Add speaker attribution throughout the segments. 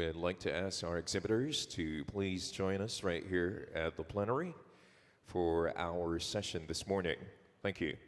Speaker 1: We'd like to ask our exhibitors to please join us right here at the plenary for our session this morning. Thank you.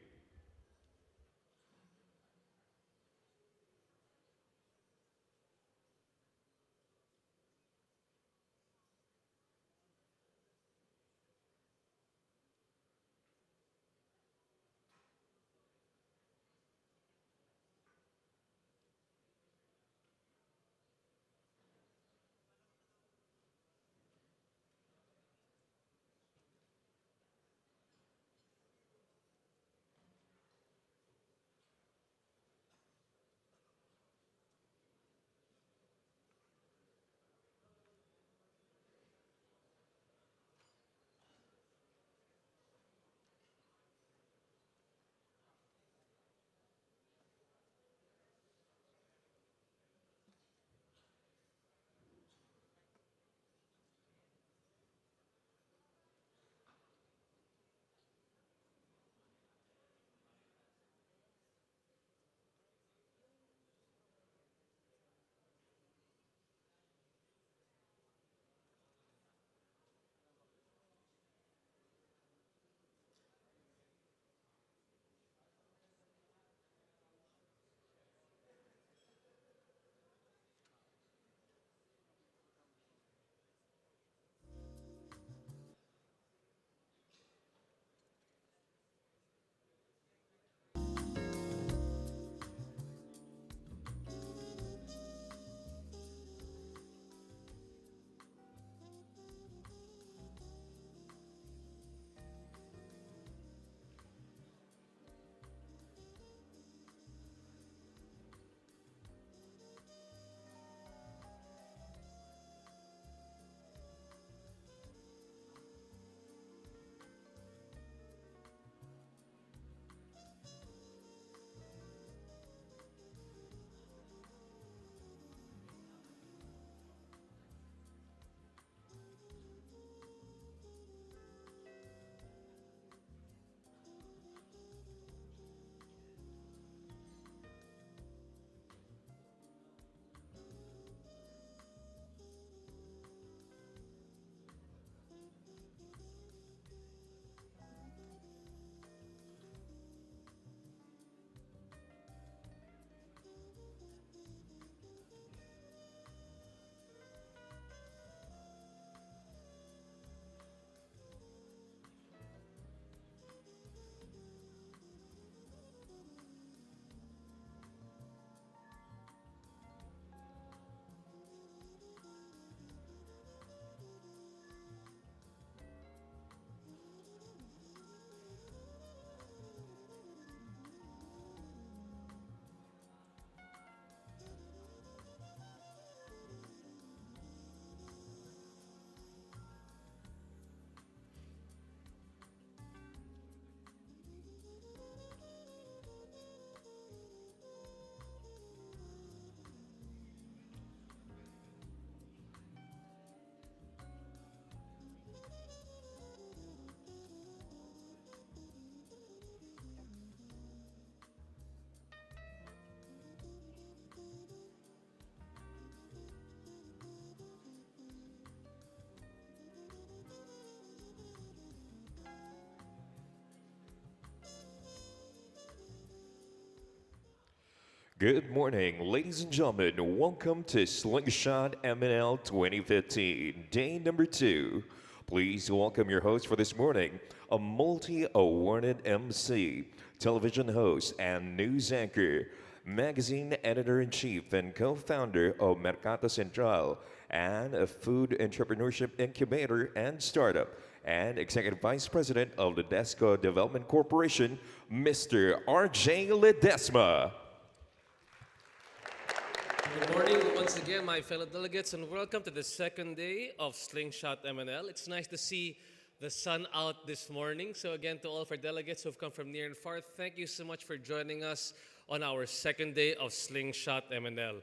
Speaker 1: Good morning, ladies and gentlemen. Welcome to Slingshot MNL 2015, day number 2. Please welcome your host for this morning, a multi-awarded MC, television host, and news anchor, magazine editor-in-chief and co-founder of Mercato Central, and a food entrepreneurship incubator and startup, and executive vice president of the Desco Development Corporation, Mr. RJ Ledesma.
Speaker 2: Good morning once again, my fellow delegates, and welcome to the second day of Slingshot MNL. It's nice to see the sun out this morning. So again, to all of our delegates who've come from near and far, thank you so much for joining us on our second day of Slingshot MNL.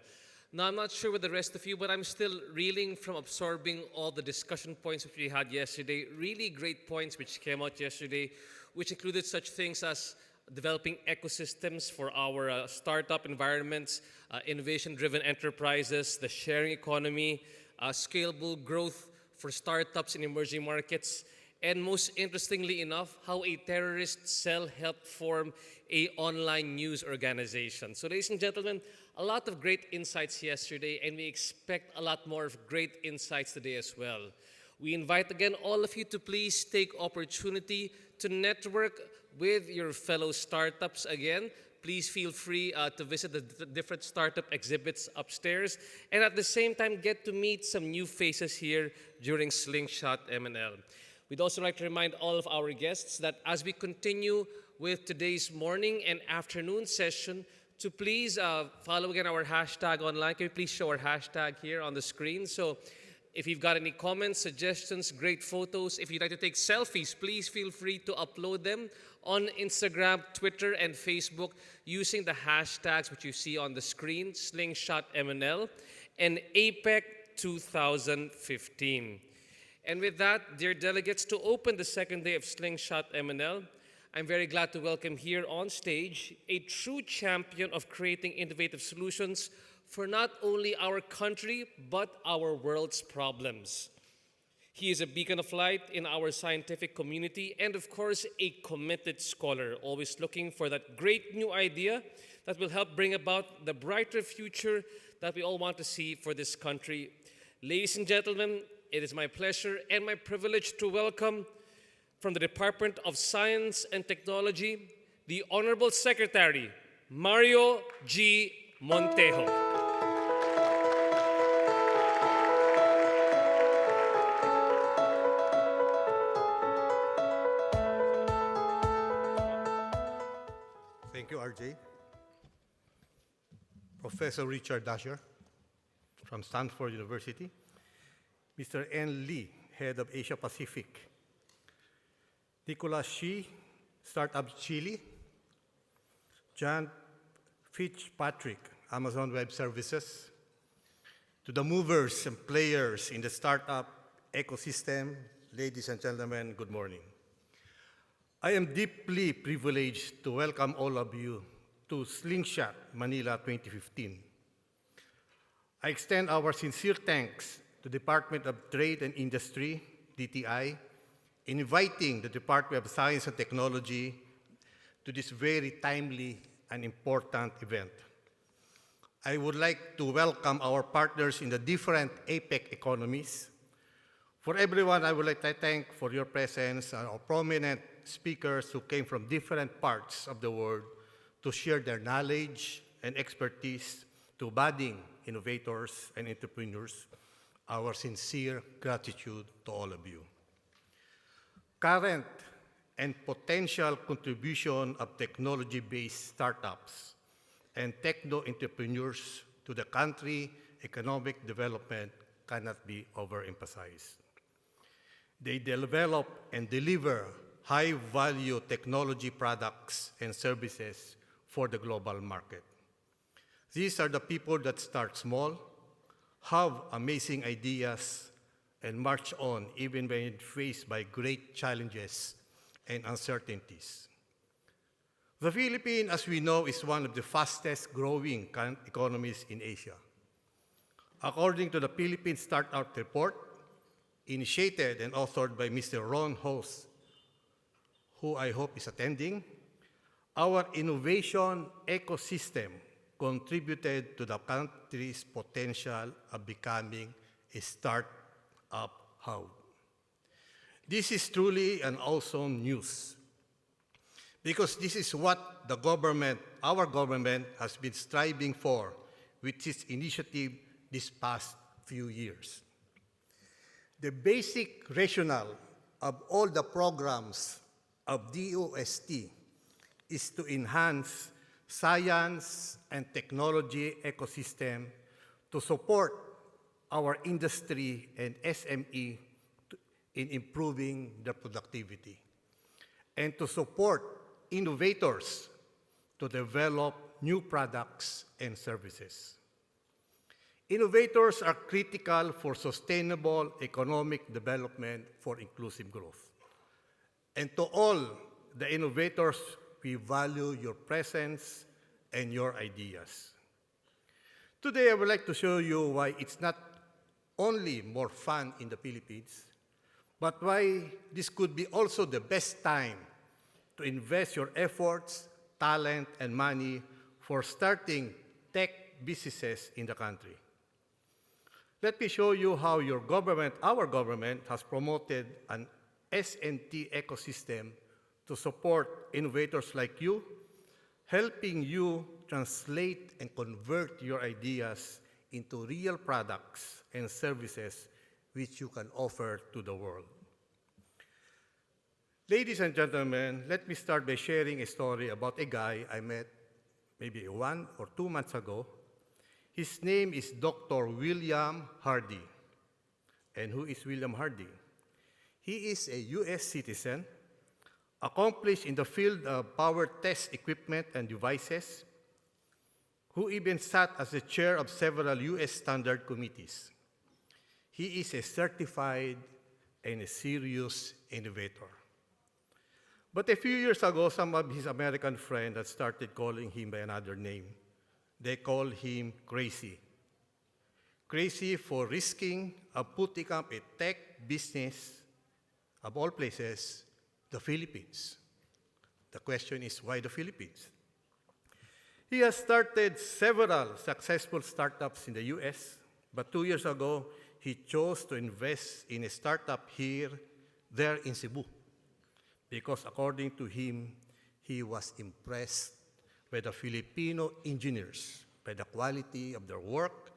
Speaker 2: Now, I'm not sure with the rest of you, but I'm still reeling from absorbing all the discussion points which we had yesterday. Really great points which came out yesterday, which included such things as developing ecosystems for our startup environments, innovation-driven enterprises, the sharing economy, scalable growth for startups in emerging markets, and most interestingly enough, how a terrorist cell helped form a online news organization. So ladies and gentlemen, a lot of great insights yesterday, and we expect a lot more of great insights today as well. We invite again all of you to please take opportunity to network with your fellow startups again. Please feel free to visit the different startup exhibits upstairs, and at the same time get to meet some new faces here during Slingshot MNL. We'd also like to remind all of our guests that as we continue with today's morning and afternoon session, to please follow again our hashtag online. Can you please show our hashtag here on the screen? So if you've got any comments, suggestions, great photos, if you'd like to take selfies, please feel free to upload them on Instagram, Twitter, and Facebook using the hashtags which you see on the screen, Slingshot MNL and APEC 2015. And with that, dear delegates, to open the second day of Slingshot MNL, I'm very glad to welcome here on stage a true champion of creating innovative solutions for not only our country, but our world's problems. He is a beacon of light in our scientific community and, of course, a committed scholar, always looking for that great new idea that will help bring about the brighter future that we all want to see for this country. Ladies and gentlemen, it is my pleasure and my privilege to welcome from the Department of Science and Technology, the Honorable Secretary, Mario G. Montejo.
Speaker 3: Thank you, RJ. Professor Richard Dasher from Stanford University, Mr. N. Lee, Head of Asia Pacific, Nicholas Shi, Startup Chile, John Fitzpatrick, Amazon Web Services, to the movers and players in the startup ecosystem, ladies and gentlemen, good morning. I am deeply privileged to welcome all of you to Slingshot Manila 2015. I extend our sincere thanks to the Department of Trade and Industry, DTI, in inviting the Department of Science and Technology to this very timely and important event. I would like to welcome our partners in the different APEC economies. For everyone, I would like to thank for your presence and our prominent speakers who came from different parts of the world to share their knowledge and expertise to budding innovators and entrepreneurs. Our sincere gratitude to all of you. Current and potential contribution of technology-based startups and techno-entrepreneurs to the country economic development cannot be overemphasized. They develop and deliver high-value technology products and services for the global market. These are the people that start small, have amazing ideas, and march on even when faced by great challenges and uncertainties. The Philippines, as we know, is one of the fastest growing economies in Asia. According to the Philippine Startup Report, initiated and authored by Mr. Ron Host, who I hope is attending, our innovation ecosystem contributed to the country's potential of becoming a startup hub. This is truly an awesome news because this is what the government, our government, has been striving for with its initiative this past few years. The basic rationale of all the programs of DOST is to enhance science and technology ecosystem to support our industry and SME in improving their productivity, and to support innovators to develop new products and services. Innovators are critical for sustainable economic development for inclusive growth. And to all the innovators we value your presence and your ideas. Today, I would like to show you why it's not only more fun in the Philippines, but why this could be also the best time to invest your efforts, talent, and money for starting tech businesses in the country. Let me show you how our government, has promoted an S&T ecosystem to support innovators like you, helping you translate and convert your ideas into real products and services which you can offer to the world. Ladies and gentlemen, let me start by sharing a story about a guy I met maybe 1 or 2 months ago. His name is Dr. William Hardy. And who is William Hardy? He is a US citizen, accomplished in the field of power test equipment and devices, who even sat as the chair of several US standard committees. He is a certified and a serious innovator. But a few years ago, some of his American friends had started calling him by another name. They call him crazy. Crazy for risking putting up a tech business, of all places, the Philippines. The question is, why the Philippines? He has started several successful startups in the US, but 2 years ago, he chose to invest in a startup there in Cebu, because according to him, he was impressed by the Filipino engineers, by the quality of their work,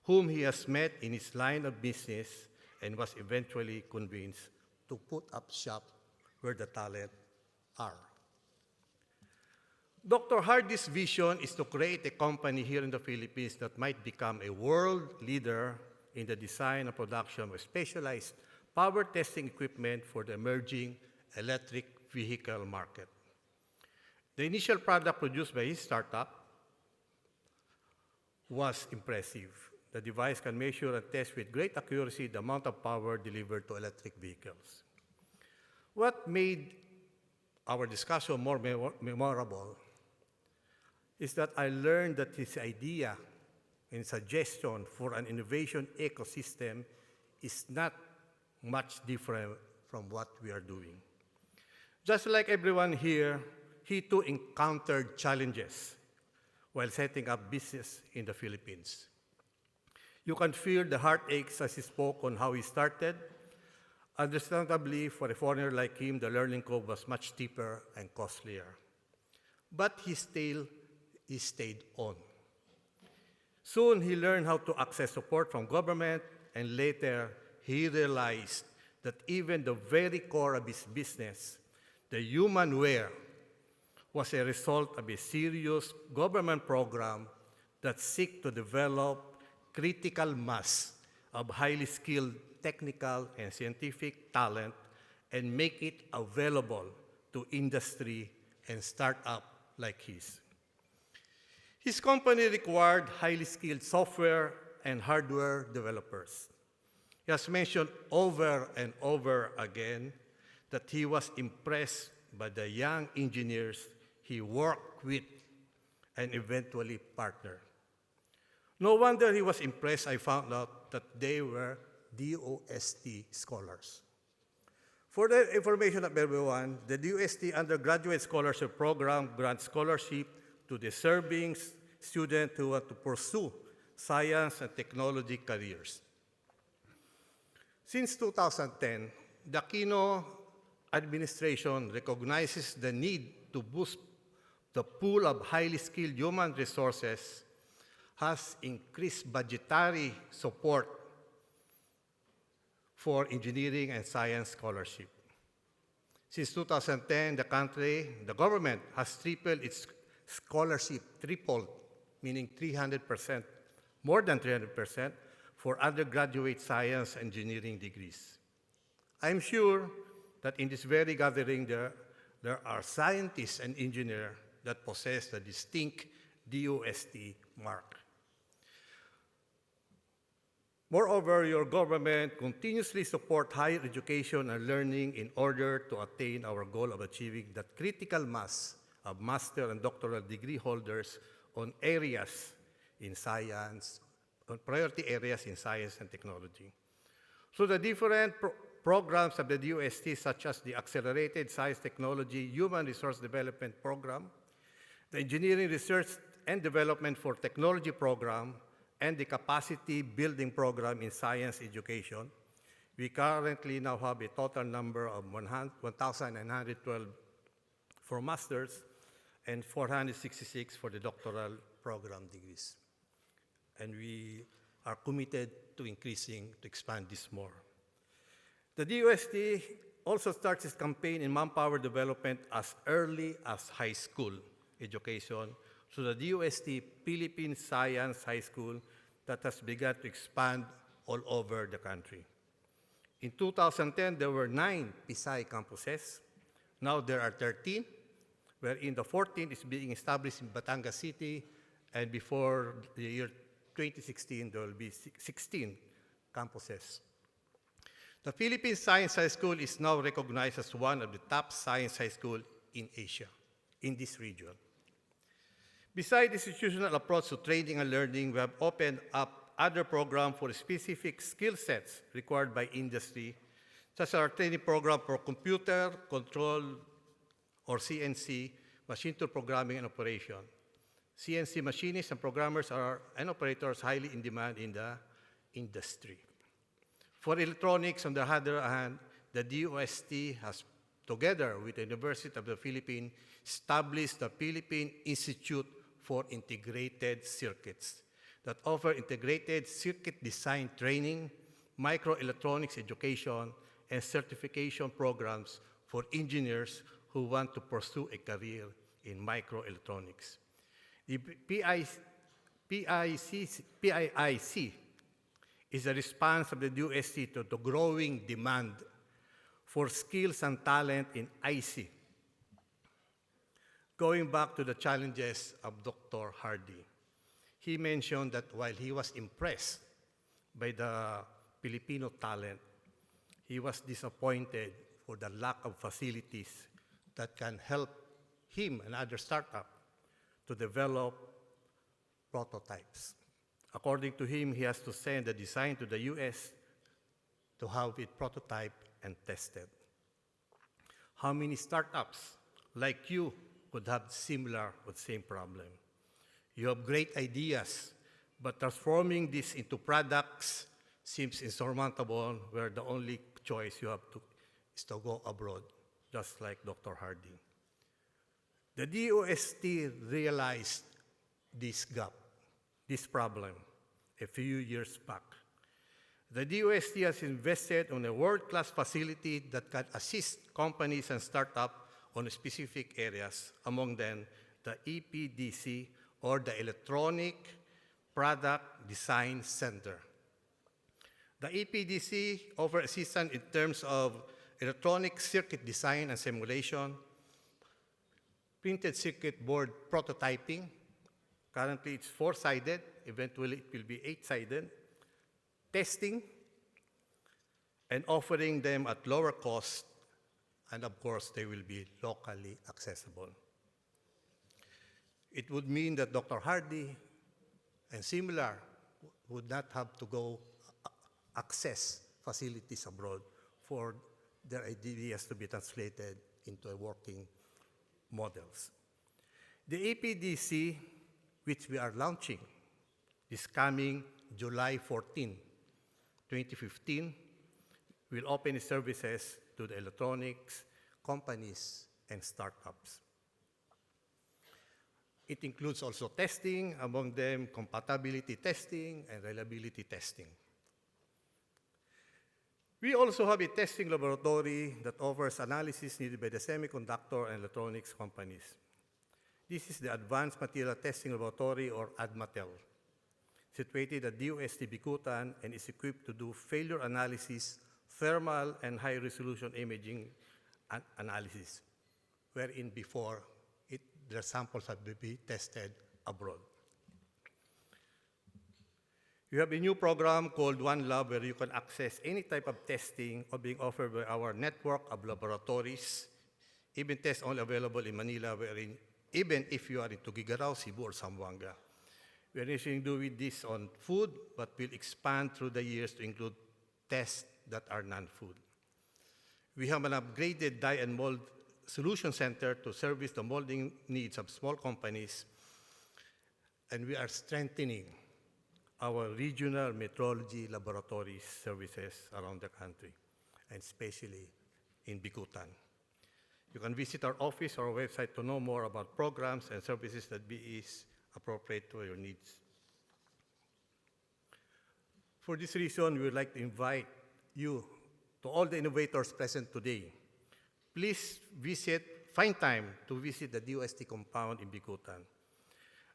Speaker 3: whom he has met in his line of business, and was eventually convinced to put up shop where the talent are. Dr. Hardy's vision is to create a company here in the Philippines that might become a world leader in the design and production of specialized power testing equipment for the emerging electric vehicle market. The initial product produced by his startup was impressive. The device can measure and test with great accuracy the amount of power delivered to electric vehicles. What made our discussion more memorable is that I learned that his idea and suggestion for an innovation ecosystem is not much different from what we are doing. Just like everyone here, he too encountered challenges while setting up business in the Philippines. You can feel the heartaches as he spoke on how he started. Understandably, for a foreigner like him, the learning curve was much steeper and costlier. But he stayed on. Soon, he learned how to access support from government, and later, he realized that even the very core of his business, the human wear, was a result of a serious government program that seeks to develop critical mass of highly skilled technical and scientific talent and make it available to industry and startup like his. His company required highly skilled software and hardware developers. He has mentioned over and over again that he was impressed by the young engineers he worked with and eventually partnered. No wonder he was impressed. I found out that they were DOST scholars. For the information of everyone, the DOST Undergraduate Scholarship Program grants scholarship to deserving students who want to pursue science and technology careers. Since 2010, the Aquino administration recognizes the need to boost the pool of highly skilled human resources, has increased budgetary support for engineering and science scholarship. Since 2010, the government has tripled its scholarship, tripled, meaning 300%, more than 300%, for undergraduate science engineering degrees. I'm sure that in this very gathering there are scientists and engineers that possess the distinct DOST mark. Moreover, your government continuously supports higher education and learning in order to attain our goal of achieving that critical mass of master and doctoral degree holders on areas in science, on priority areas in science and technology. So the different programs of the DOST, such as the Accelerated Science Technology Human Resource Development Program, the Engineering Research and Development for Technology Program, and the Capacity Building Program in Science Education, we currently now have a total number of 1,912 for masters and 466 for the doctoral program degrees. And we are committed to expand this more. The DOST also starts its campaign in manpower development as early as high school education. So the DOST Philippine Science High School that has begun to expand all over the country. In 2010, there were 9 PICC campuses. Now there are 13, wherein the 14th is being established in Batangas City, and before the year 2016, there will be 16 campuses. The Philippine Science High School is now recognized as one of the top science high schools in Asia, in this region. Besides the institutional approach to training and learning, we have opened up other programs for specific skill sets required by industry, such as our training program for computer control or CNC, machine tool programming and operation. CNC machinists and programmers and operators highly in demand in the industry. For electronics, on the other hand, the DOST has, together with the University of the Philippines, established the Philippine Institute for Integrated Circuits that offer integrated circuit design training, microelectronics education, and certification programs for engineers who want to pursue a career in microelectronics. The PIIC is a response of the DOST to the growing demand for skills and talent in IC. Going back to the challenges of Dr. Hardy, he mentioned that while he was impressed by the Filipino talent, he was disappointed for the lack of facilities that can help him and other startups to develop prototypes. According to him, he has to send the design to the US to have it prototyped and tested. How many startups like you would have similar or same problem? You have great ideas, but transforming this into products seems insurmountable, where the only choice you have is to go abroad, just like Dr. Hardy. The DOST realized this gap, this problem, a few years back. The DOST has invested in a world-class facility that can assist companies and startups on specific areas, among them the EPDC, or the Electronic Product Design Center. The EPDC offers assistance in terms of electronic circuit design and simulation, printed circuit board prototyping. Currently, it's 4-sided. Eventually, it will be 8-sided. Testing, and offering them at lower cost, and of course, they will be locally accessible. It would mean that Dr. Hardy and similar would not have to go access facilities abroad for their ideas to be translated into working models. The APDC, which we are launching, is coming July 14, 2015, will open its services to the electronics companies and startups. It includes also testing, among them compatibility testing and reliability testing. We also have a testing laboratory that offers analysis needed by the semiconductor and electronics companies. This is the Advanced Material Testing Laboratory, or ADMATEL, situated at DOST Bicutan, and is equipped to do failure analysis, thermal and high-resolution imaging analysis, wherein before their samples have to be tested abroad. We have a new program called One Lab, where you can access any type of testing or being offered by our network of laboratories. Even tests only available in Manila, wherein even if you are in Tugigaraw, Cebu, or Zamboanga. We are initially doing this on food, but will expand through the years to include tests that are non-food. We have an upgraded dye and mold solution center to service the molding needs of small companies, and we are strengthening our regional metrology laboratory services around the country, and especially in Bikutan. You can visit our office or website to know more about programs and services that BE is appropriate to your needs. For this reason, we would like to invite you, to all the innovators present today, please find time to visit the DOST compound in Bikutan.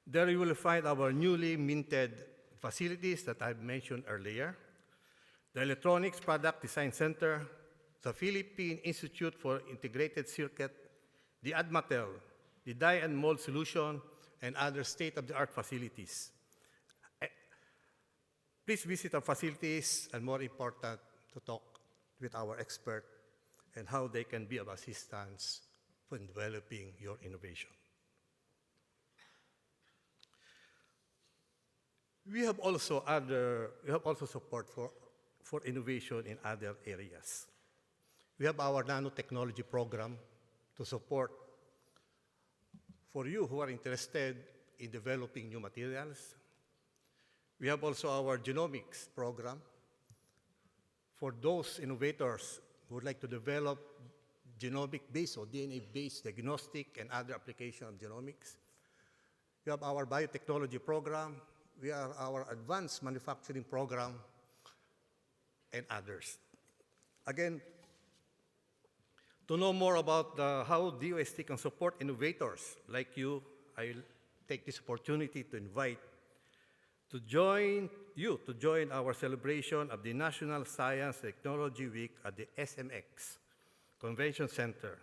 Speaker 3: There you will find our newly minted facilities that I mentioned earlier, the Electronics Product Design Center, the Philippine Institute for Integrated Circuit, the ADMATEL, the Dye and Mold Solution, and other state-of-the-art facilities. Please visit our facilities, and more important, to talk with our expert and how they can be of assistance in developing your innovation. We have also support for innovation in other areas. We have our nanotechnology program to support for you who are interested in developing new materials. We have also our genomics program for those innovators who would like to develop genomic-based or DNA-based diagnostic and other application of genomics. We have our biotechnology program. We have our advanced manufacturing program and others. Again, to know more about how DOST can support innovators like you, I will take this opportunity to invite to join our celebration of the National Science Technology Week at the SMX Convention Center.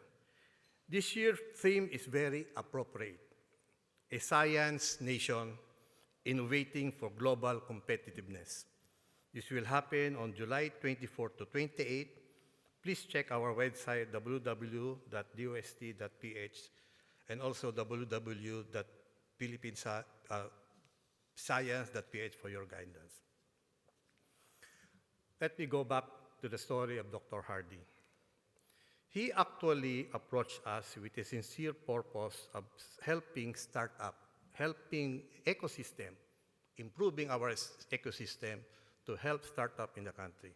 Speaker 3: This year's theme is very appropriate: a science nation innovating for global competitiveness. This will happen on July 24 to 28. Please check our website, www.dost.ph, and also www.philippines.science.ph for your guidance. Let me go back to the story of Dr. Hardy. He actually approached us with a sincere purpose of helping startup, helping ecosystem, improving our ecosystem to help startup in the country.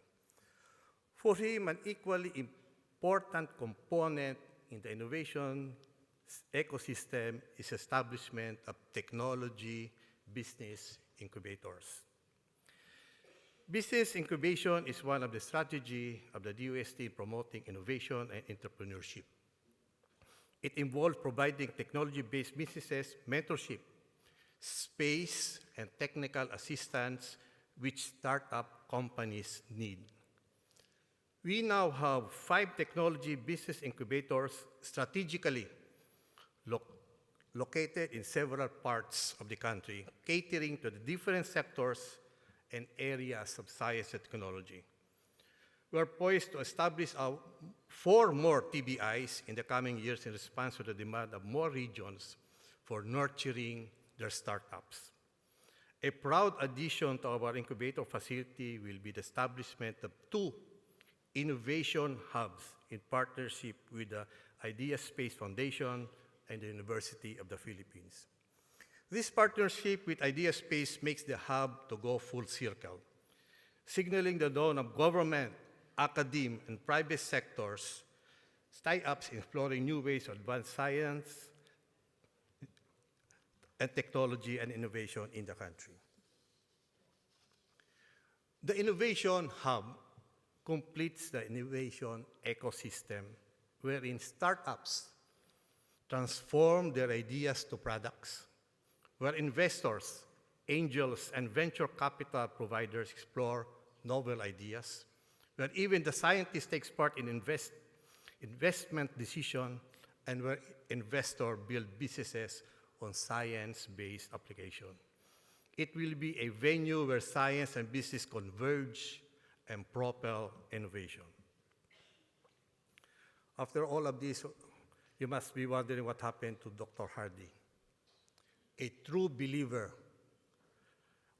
Speaker 3: For him, an equally important component in the innovation ecosystem is establishment of technology business incubators. Business incubation is one of the strategies of the DOST in promoting innovation and entrepreneurship. It involves providing technology-based businesses mentorship, space, and technical assistance which startup companies need. We now have 5 technology business incubators strategically located in several parts of the country, catering to the different sectors and areas of science and technology. We are poised to establish 4 more TBIs in the coming years in response to the demand of more regions for nurturing their startups. A proud addition to our incubator facility will be the establishment of 2 innovation hubs in partnership with the Idea Space Foundation and the University of the Philippines. This partnership with Idea Space makes the hub to go full circle, signaling the dawn of government, academe, and private sectors tie-ups in exploring new ways to advance science and technology and innovation in the country. The Innovation Hub completes the innovation ecosystem wherein startups transform their ideas to products, where investors, angels, and venture capital providers explore novel ideas, where even the scientist takes part in investment decision, and where investors build businesses on science-based application. It will be a venue where science and business converge and propel innovation. After all of this, You must be wondering what happened to Dr. Hardy, a true believer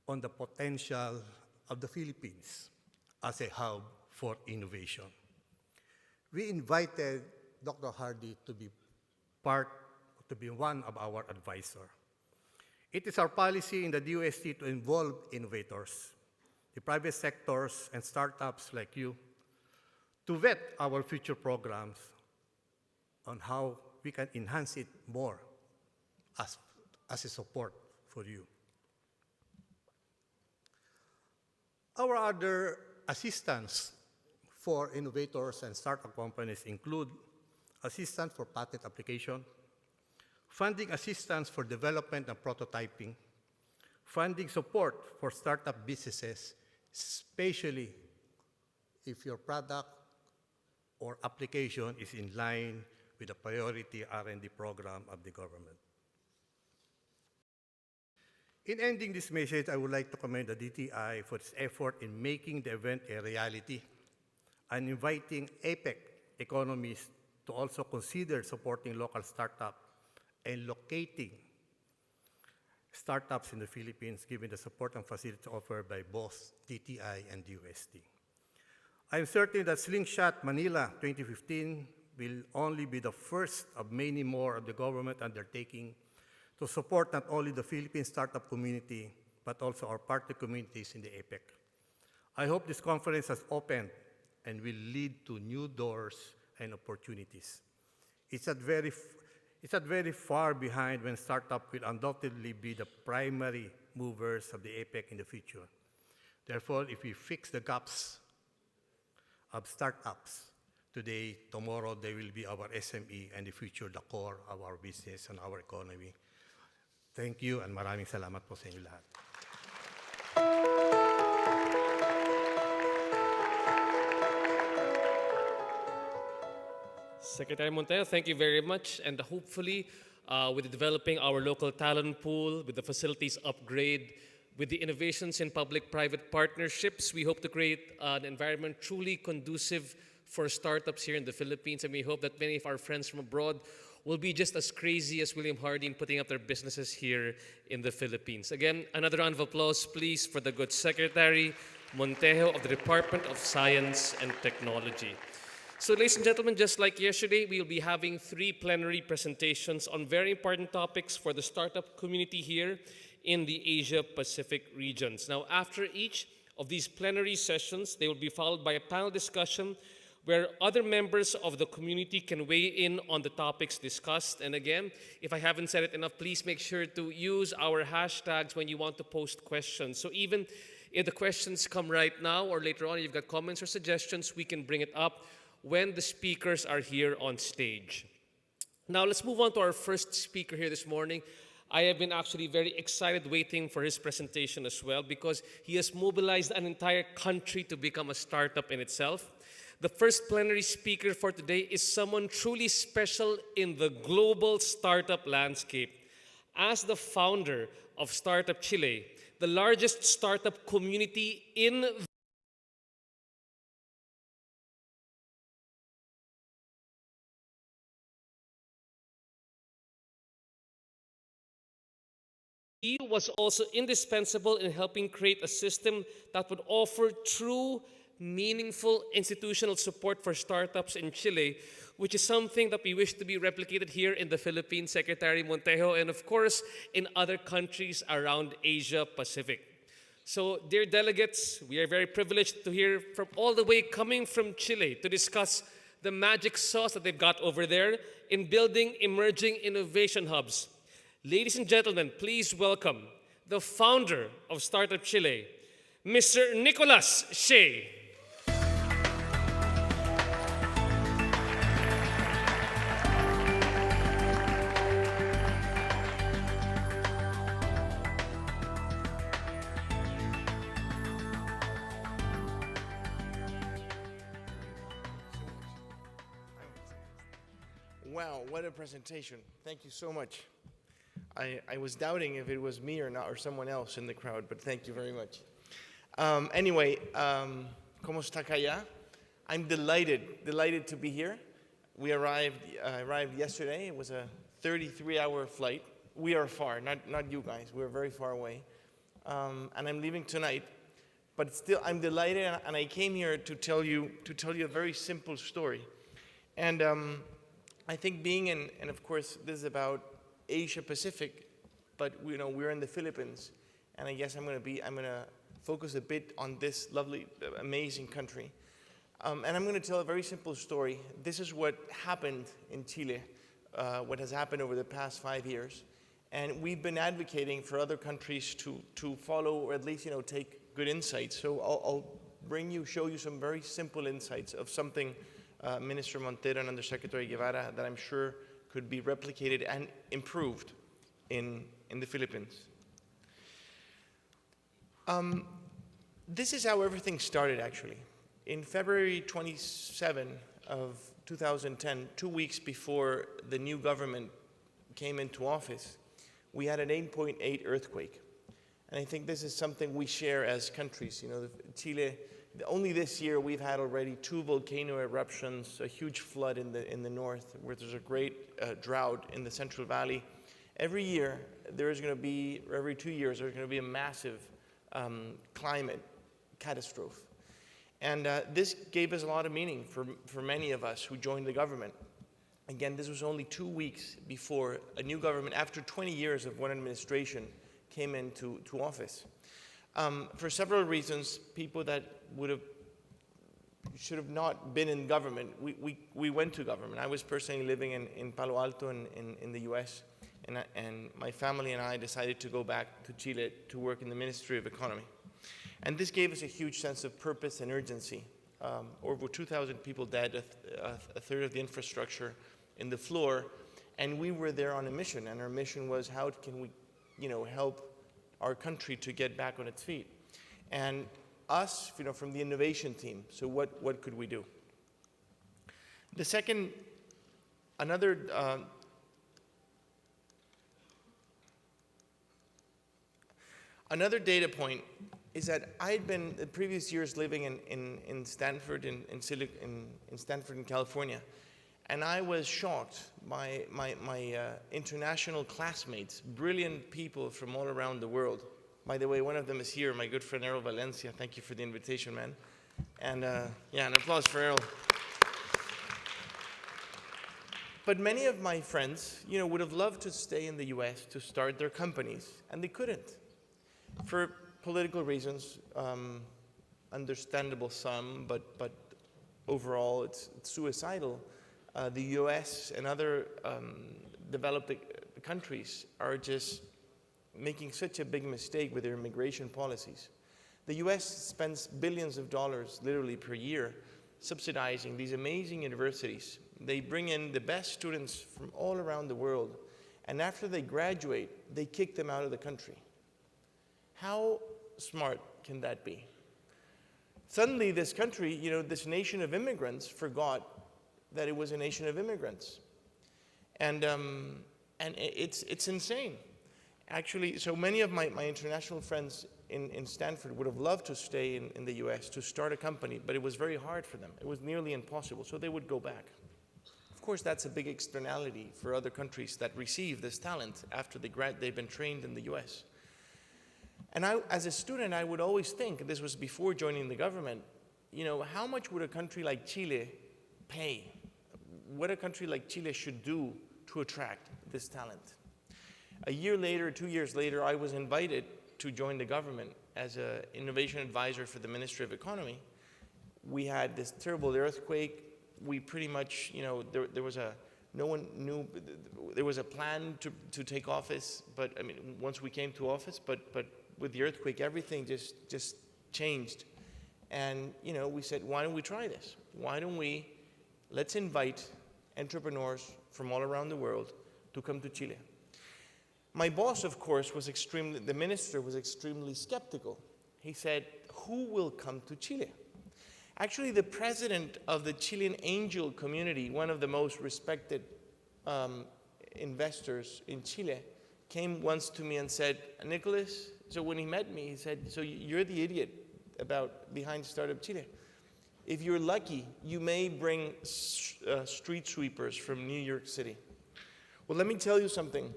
Speaker 3: on the potential of the Philippines as a hub for innovation. We invited Dr. Hardy to be one of our advisors. It is our policy in the DOST to involve innovators, the private sectors and startups like you, to vet our future programs on how we can enhance it more as a support for you. Our other assistance for innovators and startup companies include assistance for patent application, funding assistance for development and prototyping, funding support for startup businesses, especially if your product or application is in line with the priority R&D program of the government. In ending this message, I would like to commend the DTI for its effort in making the event a reality and inviting APEC economies to also consider supporting local startups and locating startups in the Philippines, given the support and facilities offered by both DTI and DOST. I am certain that Slingshot Manila 2015 will only be the first of many more of the government undertaking to support not only the Philippine startup community, but also our partner communities in the APEC. I hope this conference has opened and will lead to new doors and opportunities. It's not very far behind when startup will undoubtedly be the primary movers of the APEC in the future. Therefore, if we fix the gaps of startups today, tomorrow they will be our SME, and in the future the core of our business and our economy. Thank you, and maraming salamat po sa inyo lahat.
Speaker 2: Secretary Montero, thank you very much. And hopefully, with developing our local talent pool, with the facilities upgrade, with the innovations in public-private partnerships, we hope to create an environment truly conducive for startups here in the Philippines. And we hope that many of our friends from abroad will be just as crazy as William Hardy in putting up their businesses here in the Philippines. Again, another round of applause, please, for the good Secretary Montejo of the Department of Science and Technology. So, ladies and gentlemen, just like yesterday, we'll be having 3 plenary presentations on very important topics for the startup community here in the Asia-Pacific regions. Now, after each of these plenary sessions, they will be followed by a panel discussion where other members of the community can weigh in on the topics discussed. And again, if I haven't said it enough, please make sure to use our hashtags when you want to post questions. So even if the questions come right now or later on, you've got comments or suggestions, we can bring it up when the speakers are here on stage. Now, let's move on to our first speaker here this morning. I have been actually very excited waiting for his presentation as well, because he has mobilized an entire country to become a startup in itself. The first plenary speaker for today is someone truly special in the global startup landscape. As the founder of Startup Chile, the largest startup community in he was also indispensable in helping create a system that would offer true, meaningful institutional support for startups in Chile, which is something that we wish to be replicated here in the Philippines, Secretary Montejo, and of course in other countries around Asia Pacific. So, dear delegates, we are very privileged to hear from all the way coming from Chile to discuss the magic sauce that they've got over there in building emerging innovation hubs. Ladies and gentlemen, please welcome the founder of Startup Chile, Mr. Nicolas Shea.
Speaker 4: Wow, what a presentation. Thank you so much. I was doubting if it was me or not, or someone else in the crowd, but thank you very much. Anyway, ¿cómo está allá? I'm delighted to be here We arrived yesterday. It was a 33-hour flight. We are far, not you guys. We're very far away. And I'm leaving tonight. But still, I'm delighted, and I came here to tell you a very simple story. And I think being in, and of course, this is about Asia Pacific, but we're in the Philippines, and I guess I'm going to focus a bit on this lovely, amazing country. And I'm going to tell a very simple story. This is what happened in Chile, what has happened over the past 5 years. And we've been advocating for other countries to follow, or at least, take good insights. So I'll show you some very simple insights of something Minister Montero and Undersecretary Guevara that I'm sure could be replicated and improved in the Philippines. This is how everything started, actually. In February 27 of 2010, 2 weeks before the new government came into office, we had an 8.8 earthquake. And I think this is something we share as countries. Chile, only this year we've had already 2 volcano eruptions, a huge flood in the north, where there's a great drought in the Central Valley. Every year, every 2 years, there's going to be a massive climate catastrophe. And this gave us a lot of meaning for many of us who joined the government. Again, this was only 2 weeks before a new government, after 20 years of one administration, came into office. For several reasons, people that should have not been in government, we went to government. I was personally living in Palo Alto in the US, and my family and I decided to go back to Chile to work in the Ministry of Economy. And this gave us a huge sense of purpose and urgency. Over 2,000 people dead, a third of the infrastructure in the floor, and we were there on a mission, and our mission was how can we help our country to get back on its feet. And us, from the innovation team, so what could we do? The second, another data point is that I'd been the previous years living in Stanford, in Stanford in California, and I was shocked by my international classmates, brilliant people from all around the world. By the way, one of them is here, my good friend Errol Valencia. Thank you for the invitation, man. And yeah, an applause for Errol. But many of my friends, would have loved to stay in the US to start their companies, and they couldn't. For political reasons, understandable some, but overall it's suicidal. The US and other developed countries are just making such a big mistake with their immigration policies. The US spends billions of dollars literally per year subsidizing these amazing universities. They bring in the best students from all around the world, and after they graduate, they kick them out of the country. How smart can that be? Suddenly this country, this nation of immigrants forgot that it was a nation of immigrants. And it's insane. Actually, so many of my international friends in Stanford would have loved to stay in the US to start a company, but it was very hard for them. It was nearly impossible, so they would go back. Of course, that's a big externality for other countries that receive this talent after they've been trained in the US. And as a student, I would always think, and this was before joining the government, how much would a country like Chile pay? What a country like Chile should do to attract this talent. A year later, 2 years later, I was invited to join the government as an innovation advisor for the Ministry of Economy. We had this terrible earthquake. We pretty much, there was no one knew, there was a plan to take office, but I mean, once we came to office, but with the earthquake, everything just changed. And, we said, why don't we try this? Let's invite entrepreneurs from all around the world to come to Chile. My boss, of course, the minister was extremely skeptical. He said, who will come to Chile? Actually, the president of the Chilean angel community, one of the most respected investors in Chile, came once to me and said, Nicholas, so when he met me, he said, so you're the idiot behind Startup Chile. If you're lucky, you may bring street sweepers from New York City. Well, let me tell you something.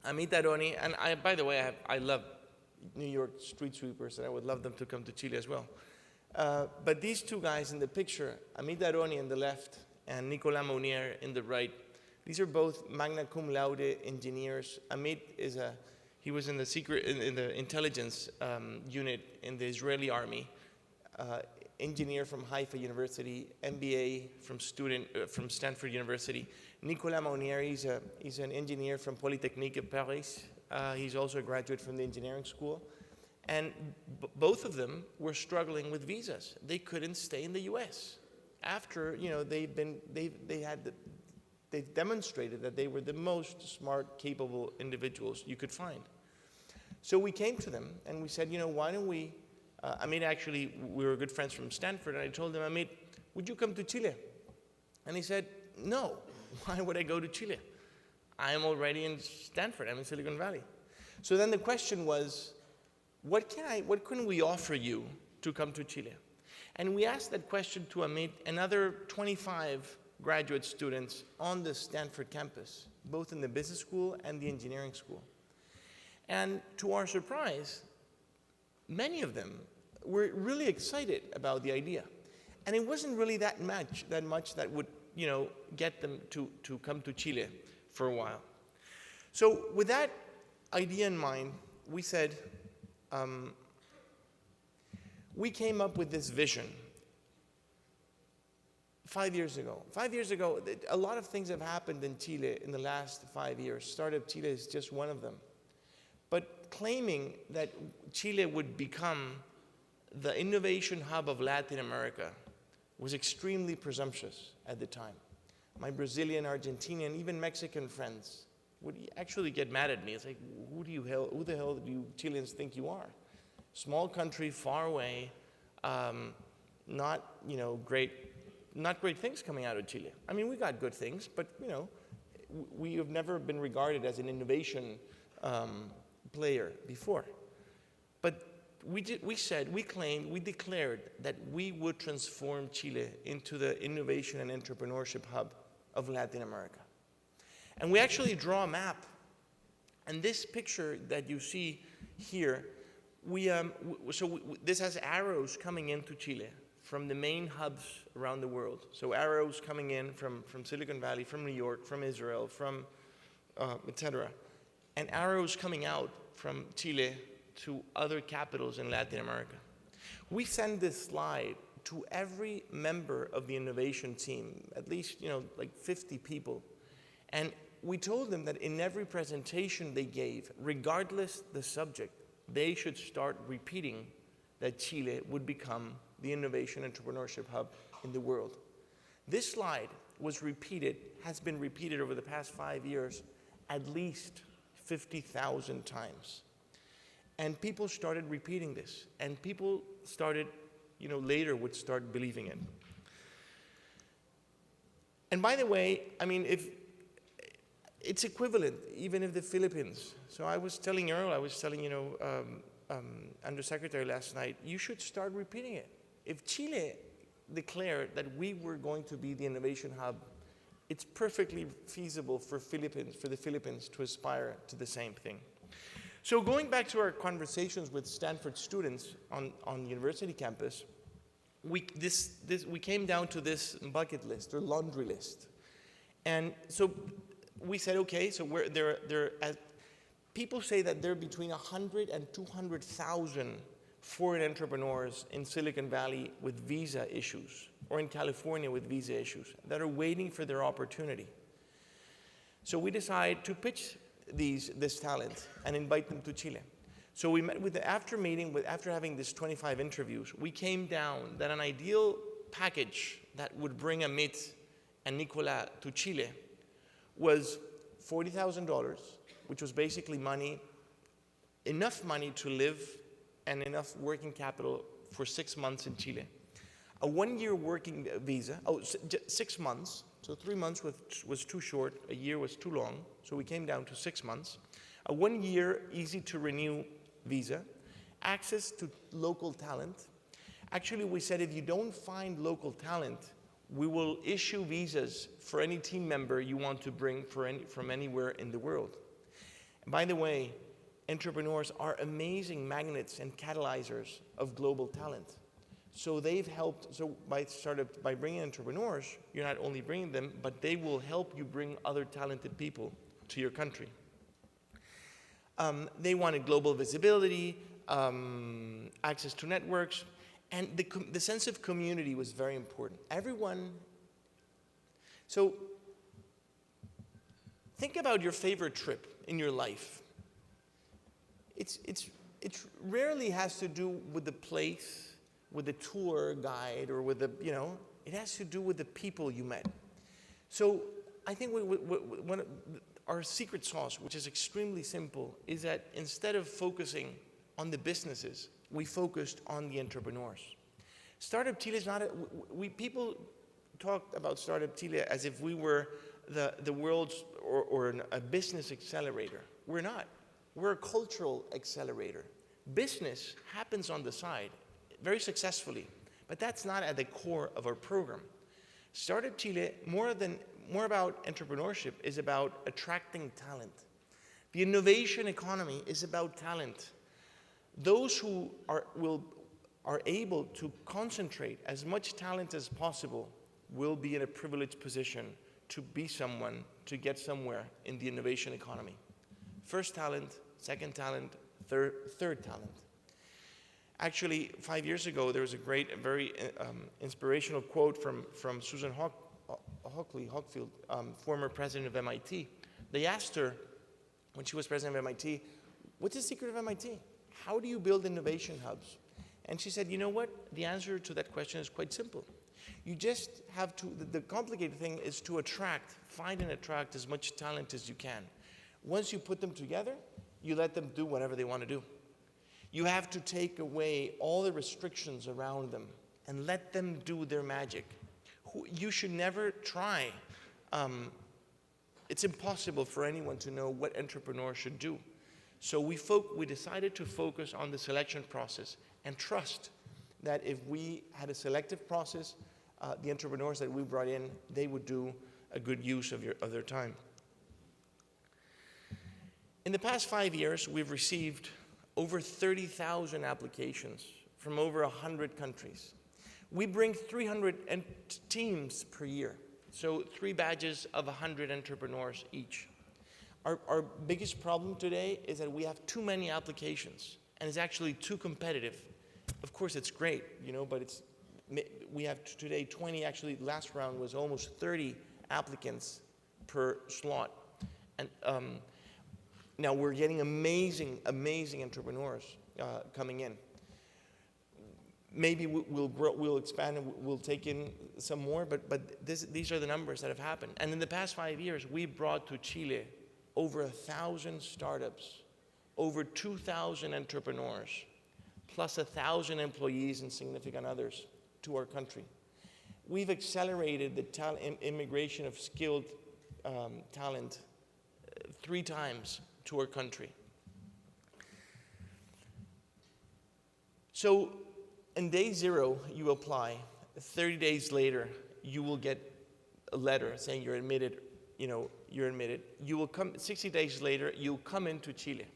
Speaker 4: Amit Aroni, and by the way, I love New York street sweepers, and I would love them to come to Chile as well. But these two guys in the picture, Amit Aroni on the left and Nicolas Mounier in the right, these are both magna cum laude engineers. Amit he was in the intelligence unit in the Israeli army, engineer from Haifa University, MBA from Stanford University. Nicolas Mounier, he's an engineer from Polytechnique of Paris. He's also a graduate from the engineering school. And both of them were struggling with visas. They couldn't stay in the US. After, they've demonstrated that they were the most smart, capable individuals you could find. So we came to them and we said, why don't we, actually, we were good friends from Stanford, and I told him, Amit, would you come to Chile? And he said, no, why would I go to Chile? I'm already in Stanford, I'm in Silicon Valley. So then the question was, what can we offer you to come to Chile? And we asked that question to Amit and other 25 graduate students on the Stanford campus, both in the business school and the engineering school. And to our surprise, many of them were really excited about the idea. And it wasn't really that much that would, get them to come to Chile for a while. So with that idea in mind, we said, we came up with this vision 5 years ago. 5 years ago, a lot of things have happened in Chile in the last 5 years. Startup Chile is just one of them. But claiming that Chile would become the innovation hub of Latin America was extremely presumptuous at the time. My Brazilian, Argentinian, even Mexican friends would actually get mad at me. It's like, who the hell do you Chileans think you are? Small country, far away, not great things coming out of Chile. I mean, we got good things, but we have never been regarded as an innovation player before. But we declared that we would transform Chile into the innovation and entrepreneurship hub of Latin America. And we actually draw a map. And this picture that you see here, this has arrows coming into Chile from the main hubs around the world. So arrows coming in from Silicon Valley, from New York, from Israel, from etc. And arrows coming out from Chile to other capitals in Latin America. We send this slide to every member of the innovation team, at least like 50 people. And we told them that in every presentation they gave, regardless the subject, they should start repeating that Chile would become the innovation entrepreneurship hub in the world. This slide has been repeated over the past 5 years at least 50,000 times. And people started repeating this, and people started, later would start believing it. And by the way, if it's equivalent, even if the Philippines. So I was telling Undersecretary last night, you should start repeating it. If Chile declared that we were going to be the innovation hub, it's perfectly feasible for the Philippines to aspire to the same thing. So going back to our conversations with Stanford students on the university campus, we came down to this bucket list or laundry list. And so we said, okay, so people say that there are between 100 and 200,000 foreign entrepreneurs in Silicon Valley with visa issues, or in California with visa issues, that are waiting for their opportunity. So we decided to pitch this talent and invite them to Chile. So we met after having these 25 interviews, we came down that an ideal package that would bring Amit and Nicolas to Chile was $40,000, which was basically enough money to live and enough working capital for 6 months in Chile. A 1-year working visa, 6 months, so 3 months was too short, a year was too long, so we came down to 6 months. A 1-year easy to renew visa, access to local talent, Actually, we said if you don't find local talent, we will issue visas for any team member you want to bring from anywhere in the world. And by the way, entrepreneurs are amazing magnets and catalyzers of global talent. So they've helped, so by bringing entrepreneurs, you're not only bringing them, but they will help you bring other talented people to your country. They wanted global visibility, access to networks, and the sense of community was very important. Everyone, so think about your favorite trip in your life. It rarely has to do with the place, with the tour guide, or with the, it has to do with the people you met. So I think our secret sauce, which is extremely simple, is that instead of focusing on the businesses, we focused on the entrepreneurs. Startup Chile is not people talk about Startup Chile as if we were the world's or a business accelerator. We're not. We're a cultural accelerator. Business happens on the side very successfully, but that's not at the core of our program. Startup Chile, more about entrepreneurship, is about attracting talent. The innovation economy is about talent. Those who are able to concentrate as much talent as possible will be in a privileged position to be someone, to get somewhere in the innovation economy. First talent, second talent, third talent. Actually, 5 years ago, there was a very inspirational quote from Susan Hockfield, former president of MIT. They asked her, when she was president of MIT, what's the secret of MIT? How do you build innovation hubs? And she said, you know what? The answer to that question is quite simple. You just have to, the complicated thing is to find and attract as much talent as you can. Once you put them together, you let them do whatever they want to do. You have to take away all the restrictions around them and let them do their magic. You should never try. It's impossible for anyone to know what entrepreneurs should do. So we decided to focus on the selection process and trust that if we had a selective process, the entrepreneurs that we brought in, they would do a good use of their time. In the past 5 years, we've received over 30,000 applications from over 100 countries. We bring 300 teams per year, so 3 badges of 100 entrepreneurs each. Our biggest problem today is that we have too many applications, and it's actually too competitive. Of course, it's great, but we have today 20, actually last round was almost 30 applicants per slot. And now we're getting amazing entrepreneurs coming in. Maybe we'll expand and we'll take in some more, but these are the numbers that have happened. And in the past 5 years, we brought to Chile over 1,000 startups, over 2,000 entrepreneurs, plus 1,000 employees and significant others to our country. We've accelerated the immigration of skilled talent 3 times to our country. So in day 0, you apply. 30 days later, you will get a letter saying you're admitted, you're admitted. You will come, 60 days later, you'll come into Chile.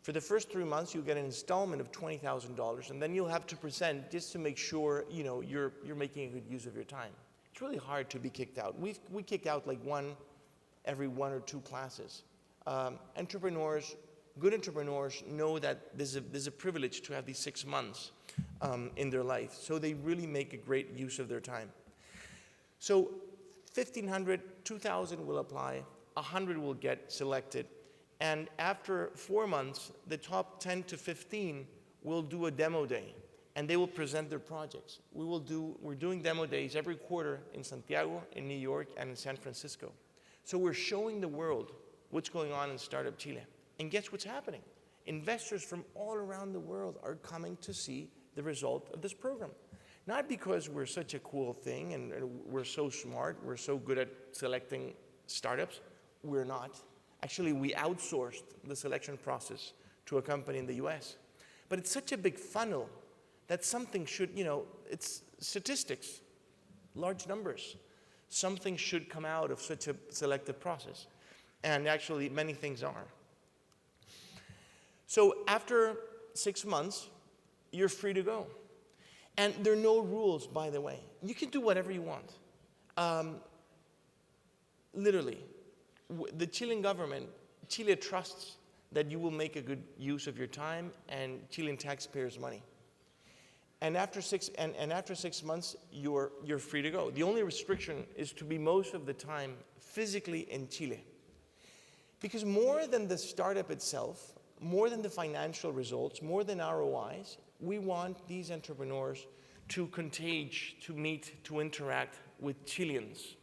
Speaker 4: For the first 3 months, you'll get an installment of $20,000, and then you'll have to present just to make sure, you're making a good use of your time. It's really hard to be kicked out. We kick out like every 1 or 2 classes. Good entrepreneurs know that there's a privilege to have these 6 months in their life. So they really make a great use of their time. So 1,500, 2,000 will apply, 100 will get selected. And after 4 months, the top 10 to 15 will do a demo day, and they will present their projects. We're doing demo days every quarter in Santiago, in New York, and in San Francisco. So we're showing the world what's going on in Startup Chile. And guess what's happening? Investors from all around the world are coming to see the result of this program. Not because we're such a cool thing and we're so smart, we're so good at selecting startups. We're not. Actually, we outsourced the selection process to a company in the US. But it's such a big funnel that something should, it's statistics, large numbers. Something should come out of such a selective process. And actually, many things are. So after 6 months, you're free to go. And there are no rules, by the way. You can do whatever you want. Literally, the Chilean government, Chile trusts that you will make a good use of your time and Chilean taxpayers' money. And after 6 months, you're free to go. The only restriction is to be most of the time physically in Chile. Because more than the startup itself, more than the financial results, more than ROIs, we want these entrepreneurs to contage, to meet, to interact with Chileans.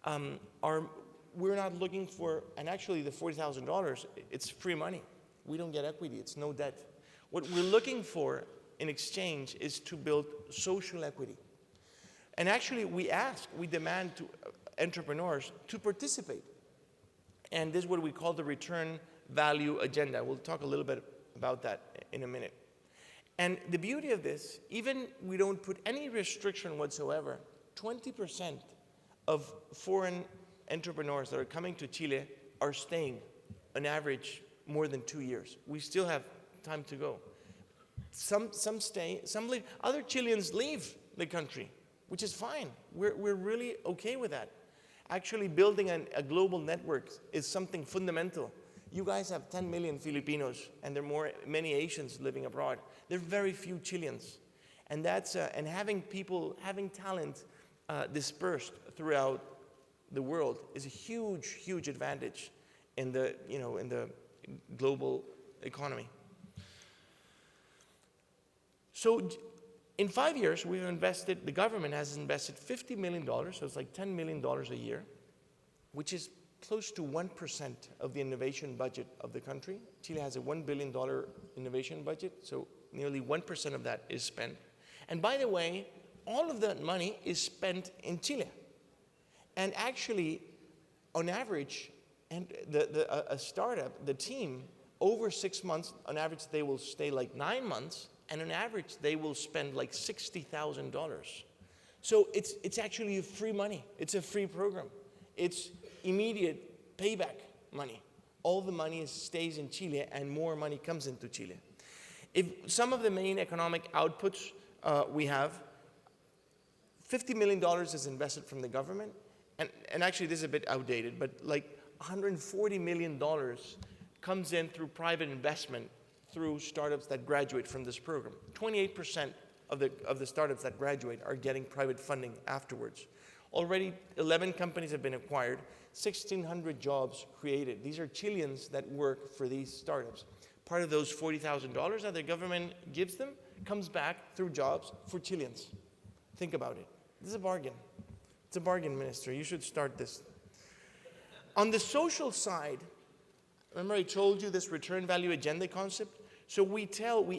Speaker 4: We're not looking for, and actually the $40,000, it's free money. We don't get equity, it's no debt. What we're looking for in exchange is to build social equity. And actually we demand to entrepreneurs to participate. And this is what we call the return value agenda. We'll talk a little bit about that in a minute. And the beauty of this, even we don't put any restriction whatsoever, 20% of foreign entrepreneurs that are coming to Chile are staying on average more than 2 years. We still have time to go. Some stay, some leave. Other Chileans leave the country, which is fine. We're really okay with that. Actually, building a global network is something fundamental. You guys have 10 million Filipinos, and there are many Asians living abroad. There are very few Chileans, and and having talent dispersed throughout the world is a huge advantage in the global economy. So in 5 years, the government has invested $50 million, so it's like $10 million a year, which is close to 1% of the innovation budget of the country. Chile has a $1 billion innovation budget, so nearly 1% of that is spent. And by the way, all of that money is spent in Chile. And actually, on average, a startup, the team, over 6 months, on average, they will stay like 9 months, and on average, they will spend like $60,000. So it's actually free money. It's a free program. It's immediate payback money. All the money stays in Chile, and more money comes into Chile. If some of the main economic outputs we have, $50 million is invested from the government, and actually this is a bit outdated, but like $140 million comes in through private investment through startups that graduate from this program. 28% of the startups that graduate are getting private funding afterwards. Already 11 companies have been acquired, 1,600 jobs created. These are Chileans that work for these startups. Part of those $40,000 that the government gives them comes back through jobs for Chileans. Think about it. This is a bargain. It's a bargain, Minister. You should start this. On the social side, remember I told you this return value agenda concept? So we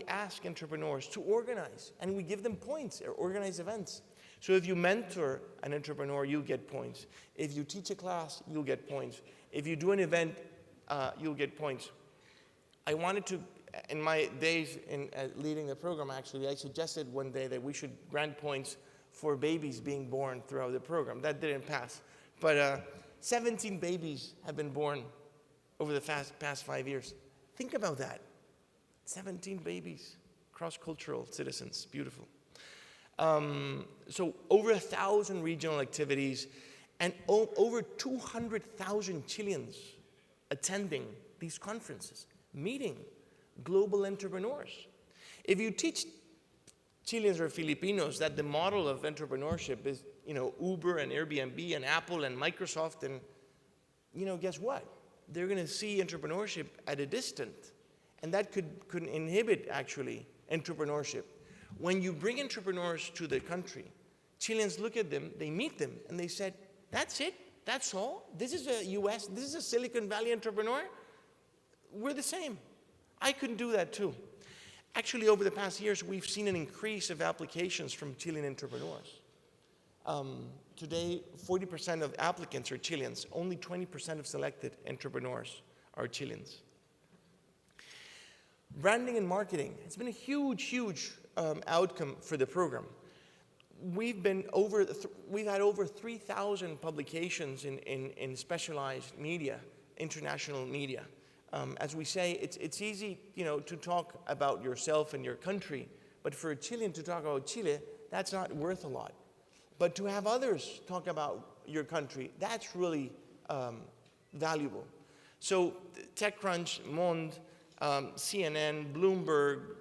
Speaker 4: ask entrepreneurs to organize, and we give them points or organize events. So if you mentor an entrepreneur, you'll get points. If you teach a class, you'll get points. If you do an event, you'll get points. I wanted to, in my days in leading the program, actually, I suggested one day that we should grant points for babies being born throughout the program. That didn't pass. But 17 babies have been born over the past 5 years. Think about that. 17 babies, cross-cultural citizens, beautiful. So over 1,000 regional activities and over 200,000 Chileans attending these conferences, meeting global entrepreneurs. If you teach Chileans or Filipinos that the model of entrepreneurship is, Uber and Airbnb and Apple and Microsoft, and, guess what? They're going to see entrepreneurship at a distance, and that could inhibit, actually, entrepreneurship. When you bring entrepreneurs to the country, Chileans look at them, they meet them, and they said, that's it? That's all? This is a Silicon Valley entrepreneur? We're the same. I couldn't do that too. Actually, over the past years, we've seen an increase of applications from Chilean entrepreneurs. Today, 40% of applicants are Chileans. Only 20% of selected entrepreneurs are Chileans. Branding and marketing. It's been a huge outcome for the program. We've had over 3,000 publications in specialized media, international media. As we say, it's easy, to talk about yourself and your country, but for a Chilean to talk about Chile, that's not worth a lot. But to have others talk about your country, that's really valuable. So TechCrunch, Monde, CNN, Bloomberg,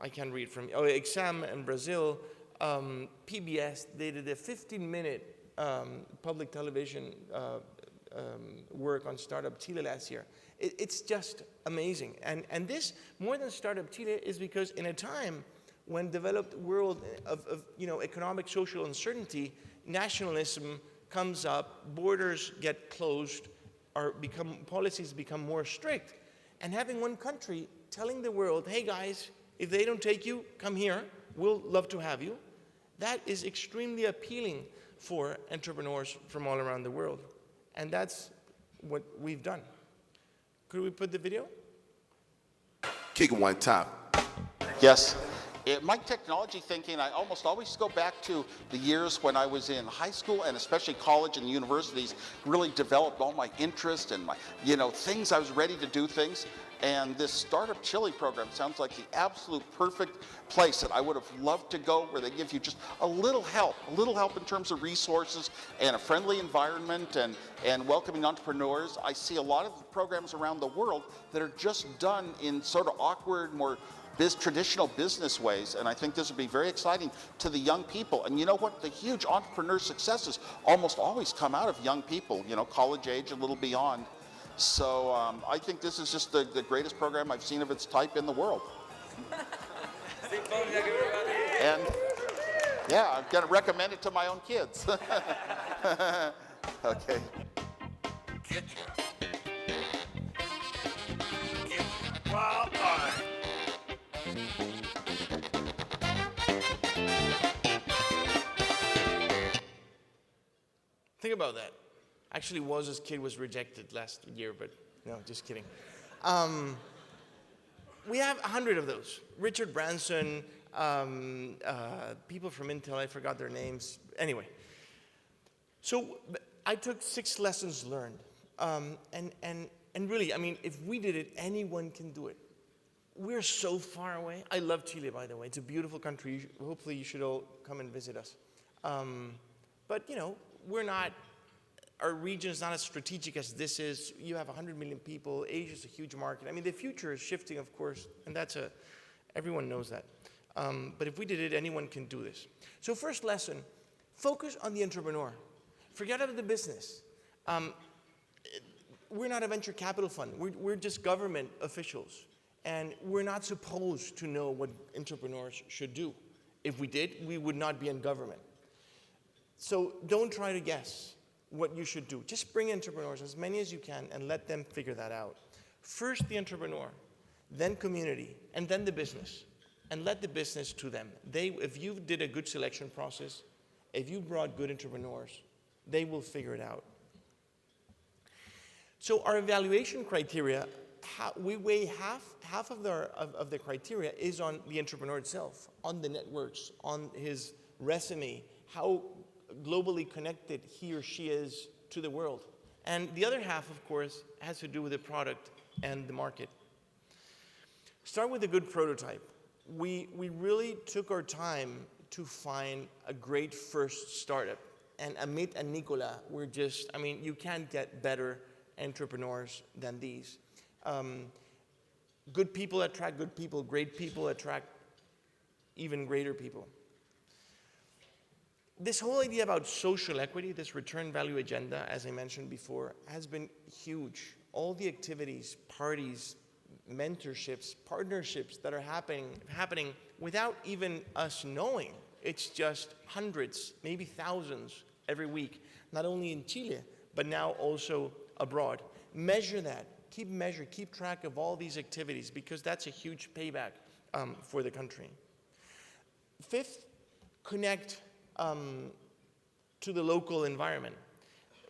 Speaker 4: I can read from Exam in Brazil, PBS, they did a 15-minute public television work on Startup Chile last year. It's just amazing. And this, more than Startup Chile, is because in a time when developed world of economic, social uncertainty, nationalism comes up, borders get closed, policies become more strict. And having one country telling the world, hey guys, if they don't take you, come here, we'll love to have you, that is extremely appealing for entrepreneurs from all around the world. And that's what we've done. Could we put the video?
Speaker 5: Kick one top.
Speaker 6: Yes. My technology thinking, I almost always go back to the years when I was in high school and especially college and universities, really developed all my interest and my, things I was ready to do things. And this Startup Chile program sounds like the absolute perfect place that I would have loved to go, where they give you just a little help in terms of resources and a friendly environment and welcoming entrepreneurs. I see a lot of the programs around the world that are just done in sort of awkward, more traditional business ways, and I think this would be very exciting to the young people. And you know what? The huge entrepreneur successes almost always come out of young people, college age, a little beyond. So I think this is just the greatest program I've seen of its type in the world. And yeah, I'm going to recommend it to my own kids. Okay.
Speaker 4: Think about that. Actually, Woz's kid was rejected last year, but no, just kidding. We have 100 of those. Richard Branson, people from Intel, I forgot their names. Anyway, so I took 6 lessons learned. And really, I mean, if we did it, anyone can do it. We're so far away. I love Chile, by the way. It's a beautiful country. Hopefully you should all come and visit us. But, we're not, our region is not as strategic as this is. You have 100 million people. Asia is a huge market. I mean, the future is shifting, of course, and everyone knows that. But if we did it, anyone can do this. So first lesson, focus on the entrepreneur. Forget about the business. We're not a venture capital fund. We're just government officials. And we're not supposed to know what entrepreneurs should do. If we did, we would not be in government. So don't try to guess what you should do. Just bring entrepreneurs, as many as you can, and let them figure that out. First the entrepreneur, then community, and then the business. And let the business to them. If you did a good selection process, if you brought good entrepreneurs, they will figure it out. So our evaluation criteria, we weigh half of the criteria is on the entrepreneur itself, on the networks, on his resume, how globally connected he or she is to the world. And the other half, of course, has to do with the product and the market. Start with a good prototype. We really took our time to find a great first startup. And Amit and Nicola were just, I mean, you can't get better entrepreneurs than these. Good people attract good people. Great people attract even greater people. This whole idea about social equity, this return value agenda, as I mentioned before, has been huge. All the activities, parties, mentorships, partnerships that are happening without even us knowing. It's just hundreds, maybe thousands every week, not only in Chile, but now also abroad. Measure that. Keep track of all these activities, because that's a huge payback for the country. Fifth, connect to the local environment.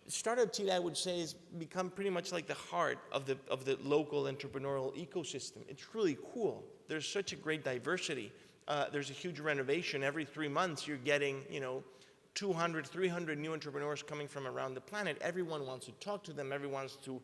Speaker 4: Startup Chile, I would say, has become pretty much like the heart of the local entrepreneurial ecosystem. It's really cool. There's such a great diversity. There's a huge renovation. Every 3 months, you're getting, 200, 300 new entrepreneurs coming from around the planet. Everyone wants to talk to them. Everyone wants to,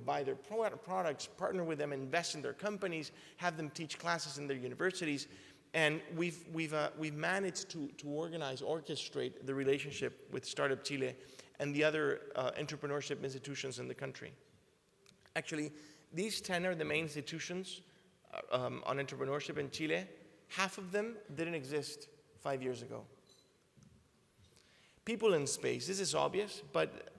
Speaker 4: buy their products, partner with them, invest in their companies, have them teach classes in their universities. And we've managed to orchestrate the relationship with Startup Chile and the other entrepreneurship institutions in the country. Actually, these 10 are the main institutions on entrepreneurship in Chile. Half of them didn't exist 5 years ago. People in space, this is obvious, but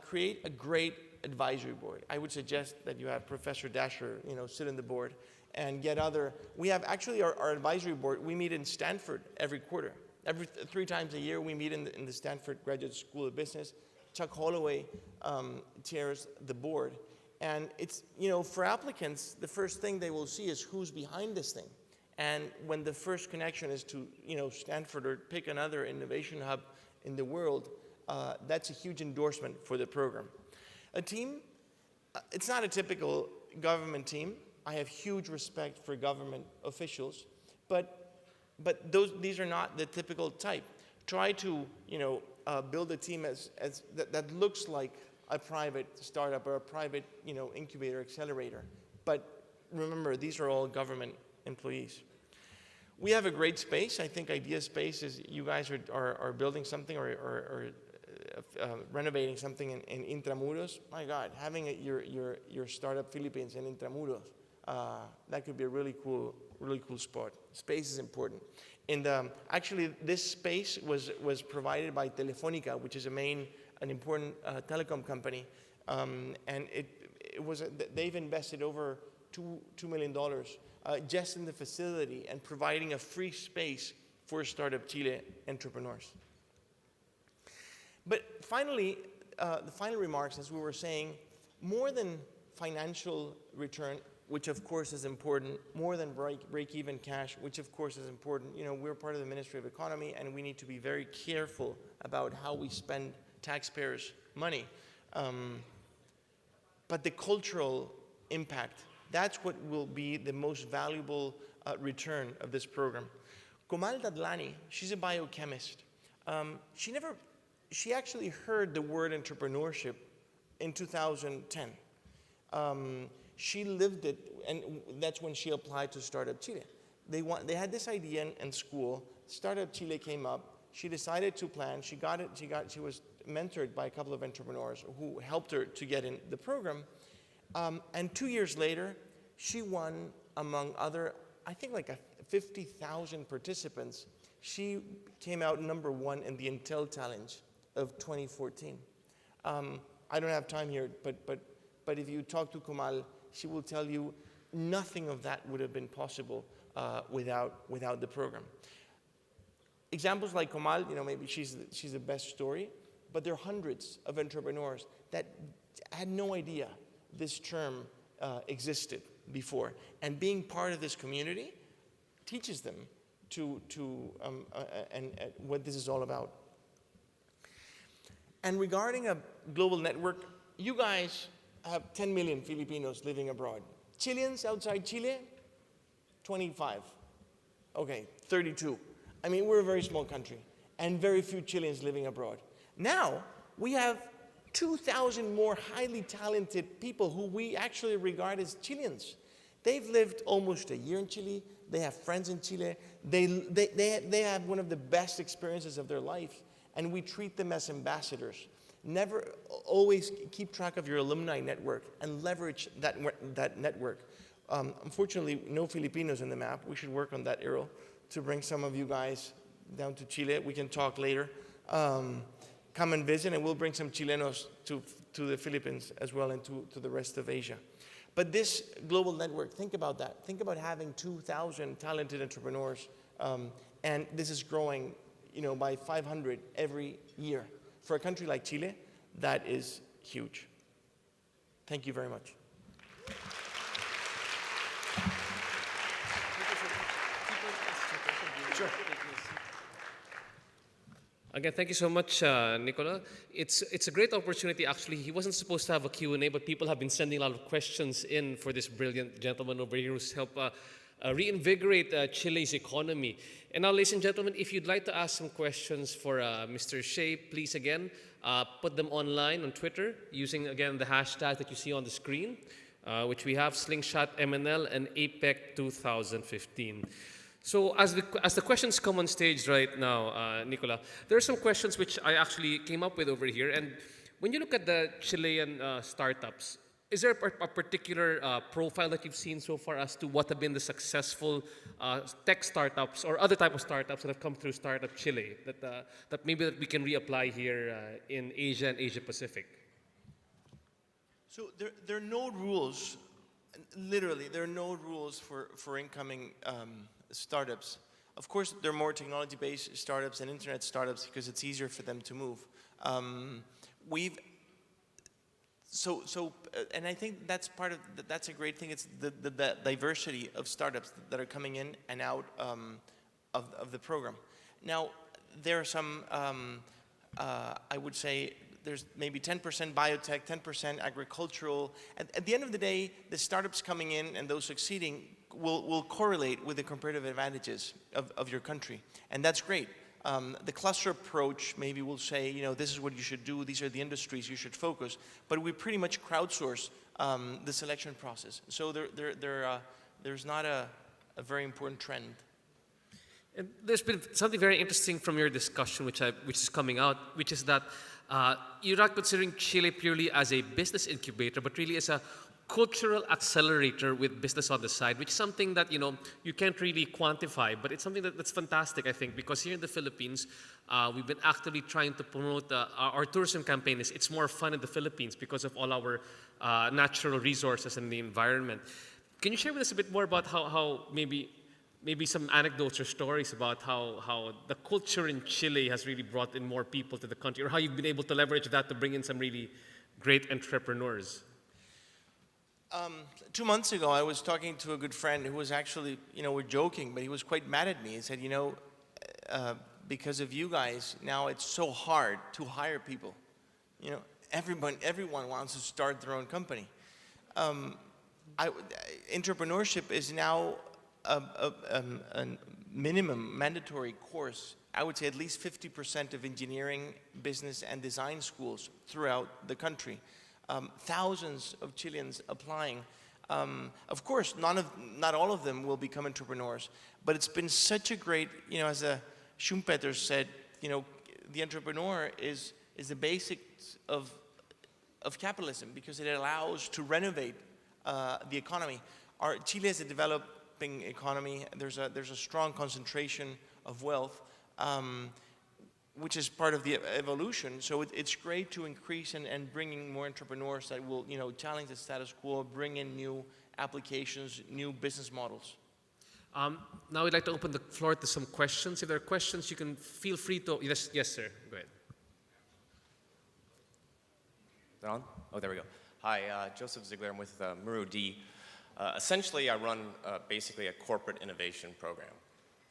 Speaker 4: create a great advisory board. I would suggest that you have Professor Dasher, sit on the board and get we have actually our advisory board, we meet in Stanford every quarter. 3 times a year we meet in the Stanford Graduate School of Business. Chuck Holloway chairs the board. And it's, for applicants, the first thing they will see is who's behind this thing. And when the first connection is to, Stanford or pick another innovation hub in the world, that's a huge endorsement for the program. A team, it's not a typical government team. I have huge respect for government officials, but these are not the typical type. Try to, build a team that looks like a private startup or a private, incubator accelerator. But remember, these are all government employees. We have a great space. I think Idea Space is, you guys are building something or renovating something in Intramuros. My God, having your startup Philippines in Intramuros, that could be a really cool spot. Space is important. And actually, this space was provided by Telefónica, which is an important telecom company, and they've invested over $2 million just in the facility and providing a free space for Startup Chile entrepreneurs. But finally, the final remarks, as we were saying, more than financial return, which of course is important, more than break-even cash, which of course is important. We're part of the Ministry of Economy, and we need to be very careful about how we spend taxpayers' money. But the cultural impact, that's what will be the most valuable return of this program. Komal Dadlani, she's a biochemist. She actually heard the word entrepreneurship in 2010. She lived it, and that's when she applied to Startup Chile. They had this idea in school. Startup Chile came up. She decided to plan. She was mentored by a couple of entrepreneurs who helped her to get in the program. And 2 years later, she won among other, I think like 50,000 participants. She came out #1 in the Intel Challenge of 2014. I don't have time here, but if you talk to Komal, she will tell you nothing of that would have been possible without the program. Examples like Komal, maybe she's the best story, but there are hundreds of entrepreneurs that had no idea this term existed before. And being part of this community teaches them and what this is all about. And regarding a global network, you guys have 10 million Filipinos living abroad. Chileans outside Chile, 25. Okay, 32. I mean, we're a very small country, and very few Chileans living abroad. Now, we have 2,000 more highly talented people who we actually regard as Chileans. They've lived almost a year in Chile. They have friends in Chile. They have one of the best experiences of their life, and we treat them as ambassadors. Always keep track of your alumni network and leverage that network. Unfortunately, no Filipinos in the map. We should work on that, Errol, to bring some of you guys down to Chile. We can talk later. Come and visit, and we'll bring some Chilenos to the Philippines as well, and to the rest of Asia. But this global network, think about that. Think about having 2,000 talented entrepreneurs, and this is growing, by 500 every year. For a country like Chile, that is huge. Thank you very much.
Speaker 5: Sure.
Speaker 2: Again, thank you so much, Nicola. It's a great opportunity. Actually, he wasn't supposed to have a Q&A, but people have been sending a lot of questions in for this brilliant gentleman over here who's helped reinvigorate Chile's economy. And now, ladies and gentlemen, if you'd like to ask some questions for Mr. Shea, please again put them online on Twitter using again the hashtag that you see on the screen, which we have Slingshot MNL and APEC 2015. So as the questions come on stage right now, Nicola, there are some questions which I actually came up with over here. And when you look at the Chilean startups, is there a particular profile that you've seen so far as to what have been the successful tech startups or other type of startups that have come through Startup Chile that maybe that we can reapply here in Asia and Asia Pacific?
Speaker 4: So there are no rules, literally, there are no rules for incoming startups. Of course, there are more technology-based startups and internet startups because it's easier for them to move. And I think that's part of, that's a great thing. It's the diversity of startups that are coming in and out of the program. Now, there are some, I would say, there's maybe 10% biotech, 10% agricultural. At the end of the day, the startups coming in and those succeeding will correlate with the comparative advantages of your country. And that's great. The cluster approach maybe will say, you know, this is what you should do, these are the industries you should focus, but we pretty much crowdsource the selection process. So there's not a very important trend.
Speaker 2: And there's been something very interesting from your discussion, which is coming out, which is that you're not considering Chile purely as a business incubator, but really as a cultural accelerator with business on the side, which is something that you can't really quantify, but it's something that's fantastic, I think, because here in the Philippines, we've been actively trying to promote our tourism campaign. It's more fun in the Philippines because of all our natural resources and the environment. Can you share with us a bit more about how maybe some anecdotes or stories about how the culture in Chile has really brought in more people to the country, or how you've been able to leverage that to bring in some really great entrepreneurs?
Speaker 4: 2 months ago, I was talking to a good friend who was actually, we're joking, but he was quite mad at me. He said, because of you guys, now it's so hard to hire people. Everyone wants to start their own company. Entrepreneurship is now a minimum mandatory course. I would say at least 50% of engineering, business, and design schools throughout the country. Thousands of Chileans applying. Of course, not all of them will become entrepreneurs, but it's been such a great, as Schumpeter said, the entrepreneur is the basics of capitalism because it allows to renovate the economy. Chile is a developing economy. There's a strong concentration of wealth. Which is part of the evolution. So it's great to increase and bringing more entrepreneurs that will, challenge the status quo, bring in new applications, new business models.
Speaker 2: Now we'd like to open the floor to some questions. If there are questions, you can feel free to. Yes, sir. Go ahead.
Speaker 7: Is that on? Oh, there we go. Hi, Joseph Ziegler. I'm with Muru D. Essentially, I run basically a corporate innovation program.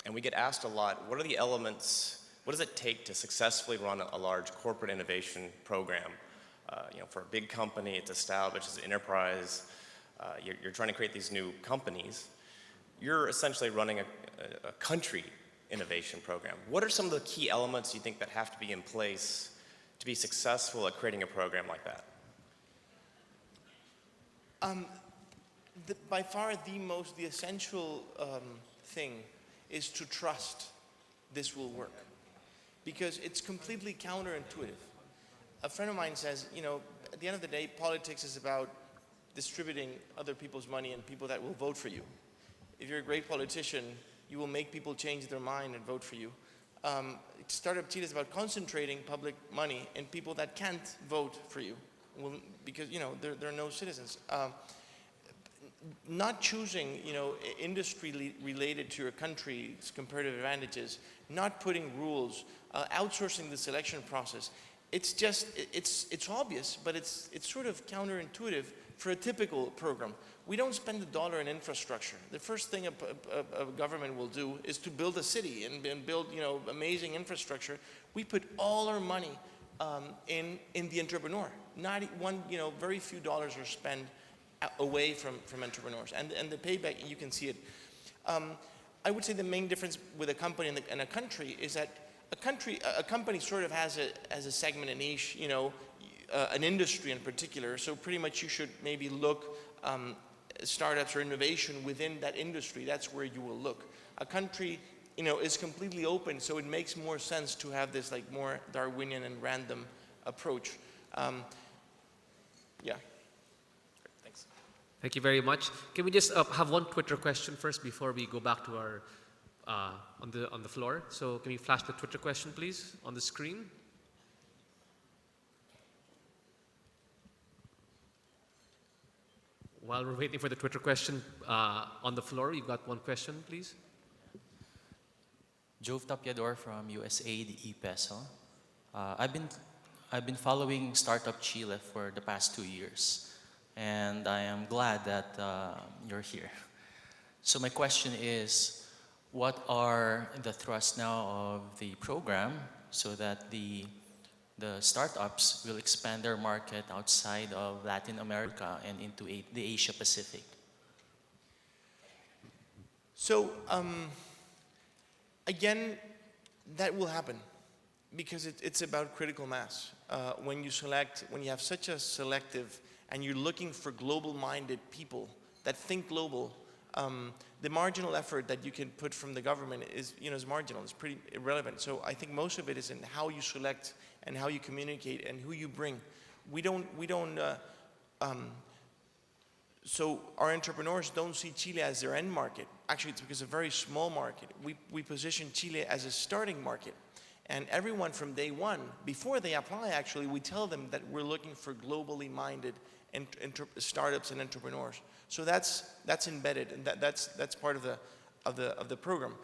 Speaker 7: And we get asked a lot, what are the elements? What does it take to successfully run a large corporate innovation program? For a big company, it's established as an enterprise. You're trying to create these new companies. You're essentially running a country innovation program. What are some of the key elements you think that have to be in place to be successful at creating a program like that?
Speaker 4: By far the essential thing is to trust this will work. Because it's completely counterintuitive. A friend of mine says, at the end of the day, politics is about distributing other people's money and people that will vote for you. If you're a great politician, you will make people change their mind and vote for you. Startup Chile is about concentrating public money in people that can't vote for you, because there are no citizens. Not choosing, industry related to your country's comparative advantages, not putting rules, outsourcing the selection process. It's obvious, but it's sort of counterintuitive for a typical program, we don't spend $1 in infrastructure. The first thing a government will do is to build a city and build, amazing infrastructure. We put all our money in the entrepreneur. Not one, very few dollars are spent away from entrepreneurs, and the payback, you can see it. I would say the main difference with a company and a country is that a company sort of has a segment, a niche, an industry in particular. So pretty much you should maybe look startups or innovation within that industry. That's where you will look. A country, is completely open, so it makes more sense to have this like more Darwinian and random approach. Yeah.
Speaker 7: Thanks.
Speaker 2: Thank you very much. Can we just have one Twitter question first before we go back to our on the floor? So can you flash the Twitter question, please, on the screen? While we're waiting for the Twitter question on the floor, you've got one question, please.
Speaker 8: Jove Tapiador from USAID ePeso. I've been following Startup Chile for the past 2 years, and I am glad that you're here. So my question is, what are the thrusts now of the program so that the startups will expand their market outside of Latin America and into the Asia Pacific?
Speaker 4: So, again, that will happen because it's about critical mass. When you have such a selective and you're looking for global-minded people that think global, the marginal effort that you can put from the government is marginal. It's pretty irrelevant. So I think most of it is in how you select and how you communicate and who you bring. So our entrepreneurs don't see Chile as their end market. Actually, it's because it's a very small market. We position Chile as a starting market. And everyone from day one, before they apply, actually, we tell them that we're looking for globally minded startups and entrepreneurs. So that's embedded, and that's part of the program.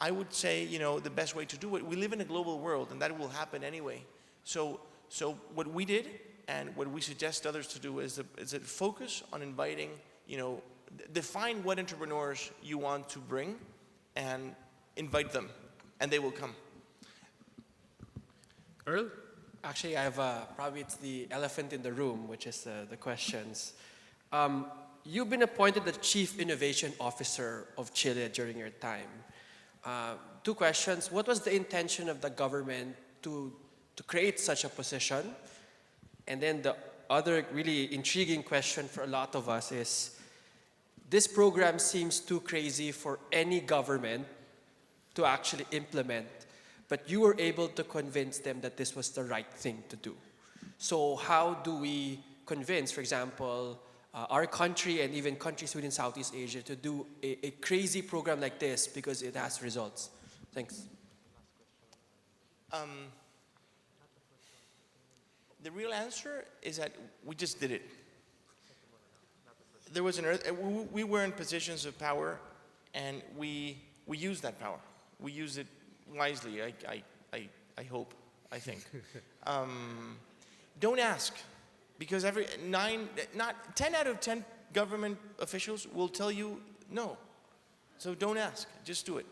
Speaker 4: I would say, the best way to do it, we live in a global world, and that will happen anyway. So what we did and what we suggest others to do is that focus on inviting, define what entrepreneurs you want to bring and invite them, and they will come.
Speaker 2: Earl?
Speaker 9: Actually, I have probably it's the elephant in the room, which is the questions. You've been appointed the Chief Innovation Officer of Chile during your time. 2 questions. What was the intention of the government to create such a position? And then the other really intriguing question for a lot of us is, this program seems too crazy for any government to actually implement, but you were able to convince them that this was the right thing to do. So how do we convince, for example, our country and even countries within Southeast Asia to do a crazy program like this because it has results? Thanks.
Speaker 4: The real answer is that we just did it. There was we were in positions of power, and we used that power. We used it wisely, I hope, I think. Don't ask, because 10 out of 10 government officials will tell you no. So don't ask, just do it.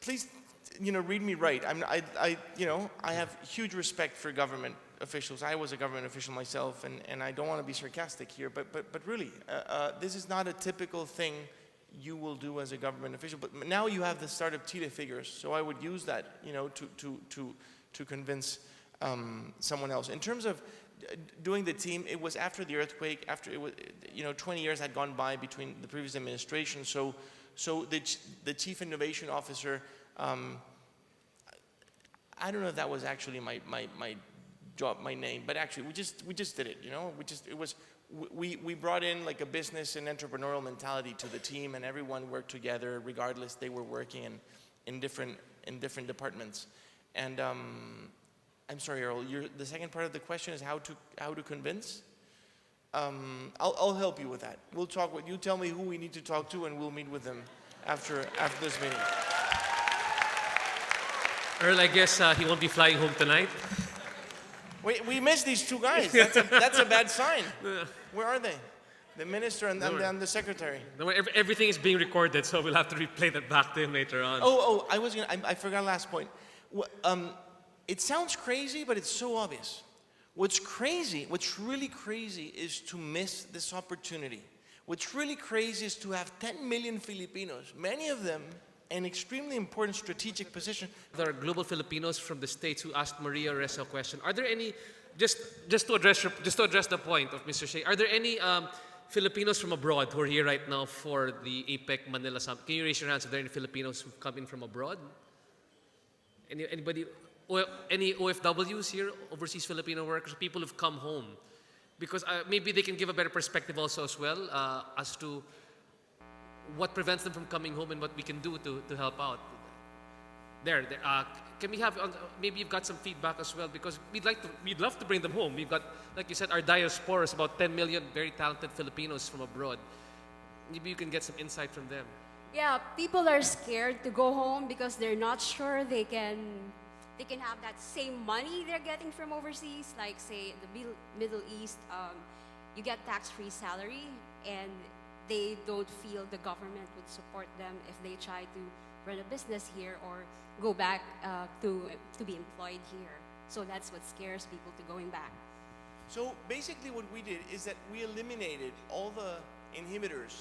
Speaker 4: Please, read me right. I have huge respect for government officials. I was a government official myself, and I don't want to be sarcastic here, but really, this is not a typical thing you will do as a government official. But now you have the Startup Chile figures, so I would use that, to convince someone else. In terms of doing the team, it was after the earthquake, after it was, 20 years had gone by between the previous administration. So the Chief Innovation Officer, I don't know if that was actually my job, my name, but actually we just did it. We brought in like a business and entrepreneurial mentality to the team, and everyone worked together regardless. They were working in different departments. And I'm sorry, Earl. The second part of the question is how to convince. I'll help you with that. We'll talk with you. Tell me who we need to talk to, and we'll meet with them after this meeting.
Speaker 2: Earl, I guess he won't be flying home tonight.
Speaker 4: We missed these two guys. That's a bad sign. Where are they? The minister and the secretary.
Speaker 2: Don't worry, everything is being recorded, so we'll have to replay that back to him later on.
Speaker 4: I forgot last point. It sounds crazy, but it's so obvious. What's really crazy is to miss this opportunity. What's really crazy is to have 10 million Filipinos, many of them in extremely important strategic position.
Speaker 2: There are global Filipinos from the States who asked Maria Ressa a question. Are there any, just to address the point of Mr. Shea, are there any Filipinos from abroad who are here right now for the APEC Manila Summit? Can you raise your hands if there are any Filipinos who've come in from abroad? Anybody? Any OFWs here, overseas Filipino workers, people who've come home? Because maybe they can give a better perspective also as well as to what prevents them from coming home and what we can do to help out. Can we have, maybe you've got some feedback as well, because we'd love to bring them home. We've got, like you said, our diaspora is about 10 million very talented Filipinos from abroad. Maybe you can get some insight from them.
Speaker 10: Yeah, people are scared to go home because they're not sure they can have that same money they're getting from overseas. Like say the Middle East, you get tax-free salary, and they don't feel the government would support them if they try to run a business here or go back to be employed here. So that's what scares people to going back.
Speaker 4: So basically what we did is that we eliminated all the inhibitors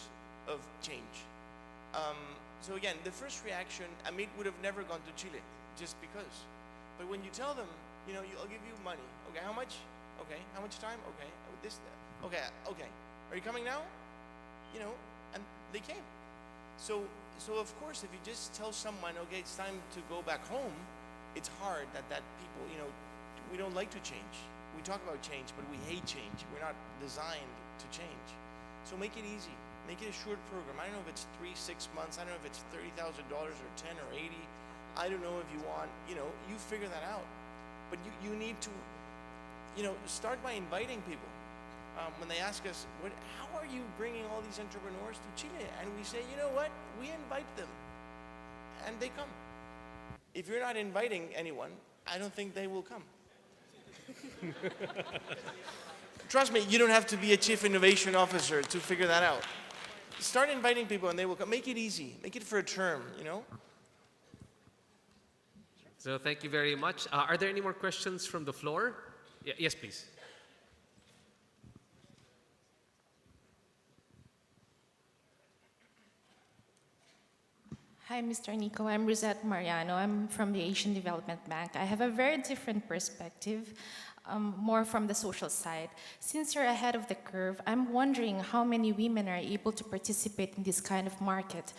Speaker 4: of change. So again, the first reaction, Amit would have never gone to Chile just because. But when you tell them, I'll give you money. Okay, how much? Okay, how much time? Okay, okay. Are you coming now? And they came. So of course, if you just tell someone, okay, it's time to go back home, it's hard that people, we don't like to change. We talk about change, but we hate change. We're not designed to change. So make it easy. Make it a short program. I don't know if it's 3-6 months. I don't know if it's $30,000 or 10 or 80. I don't know if you want, you figure that out. But you need to, start by inviting people. When they ask us, how are you bringing all these entrepreneurs to Chile? And we say, you know what? We invite them. And they come. If you're not inviting anyone, I don't think they will come. Trust me, you don't have to be a chief innovation officer to figure that out. Start inviting people and they will come. Make it easy. Make it for a term,
Speaker 2: So thank you very much. Are there any more questions from the floor? Yes, please.
Speaker 11: Hi, Mr. Nico. I'm Rosette Mariano. I'm from the Asian Development Bank. I have a very different perspective, more from the social side. Since you're ahead of the curve, I'm wondering how many women are able to participate in this kind of market.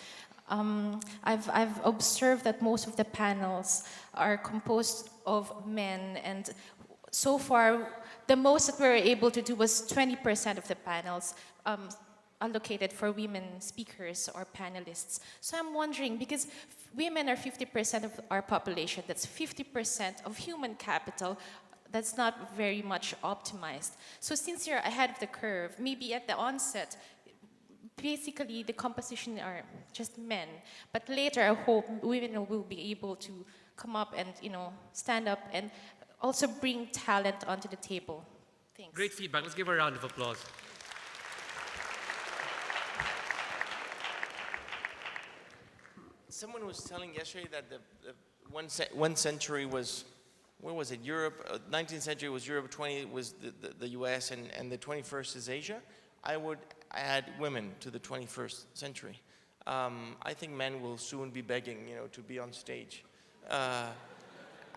Speaker 11: I've observed that most of the panels are composed of men, and so far, the most that we were able to do was 20% of the panels allocated for women speakers or panelists. So I'm wondering, because women are 50% of our population, that's 50% of human capital, that's not very much optimized. So since you're ahead of the curve, maybe at the onset, basically the composition are just men, but later I hope women will be able to come up and stand up and also bring talent onto the table. Thanks.
Speaker 2: Great feedback. Let's give her a round of applause.
Speaker 4: Someone was telling yesterday that the one century was, where was it? Europe. 19th century was Europe. 20th was the U.S. and the 21st is Asia. I would add women to the 21st century. I think men will soon be begging, to be on stage.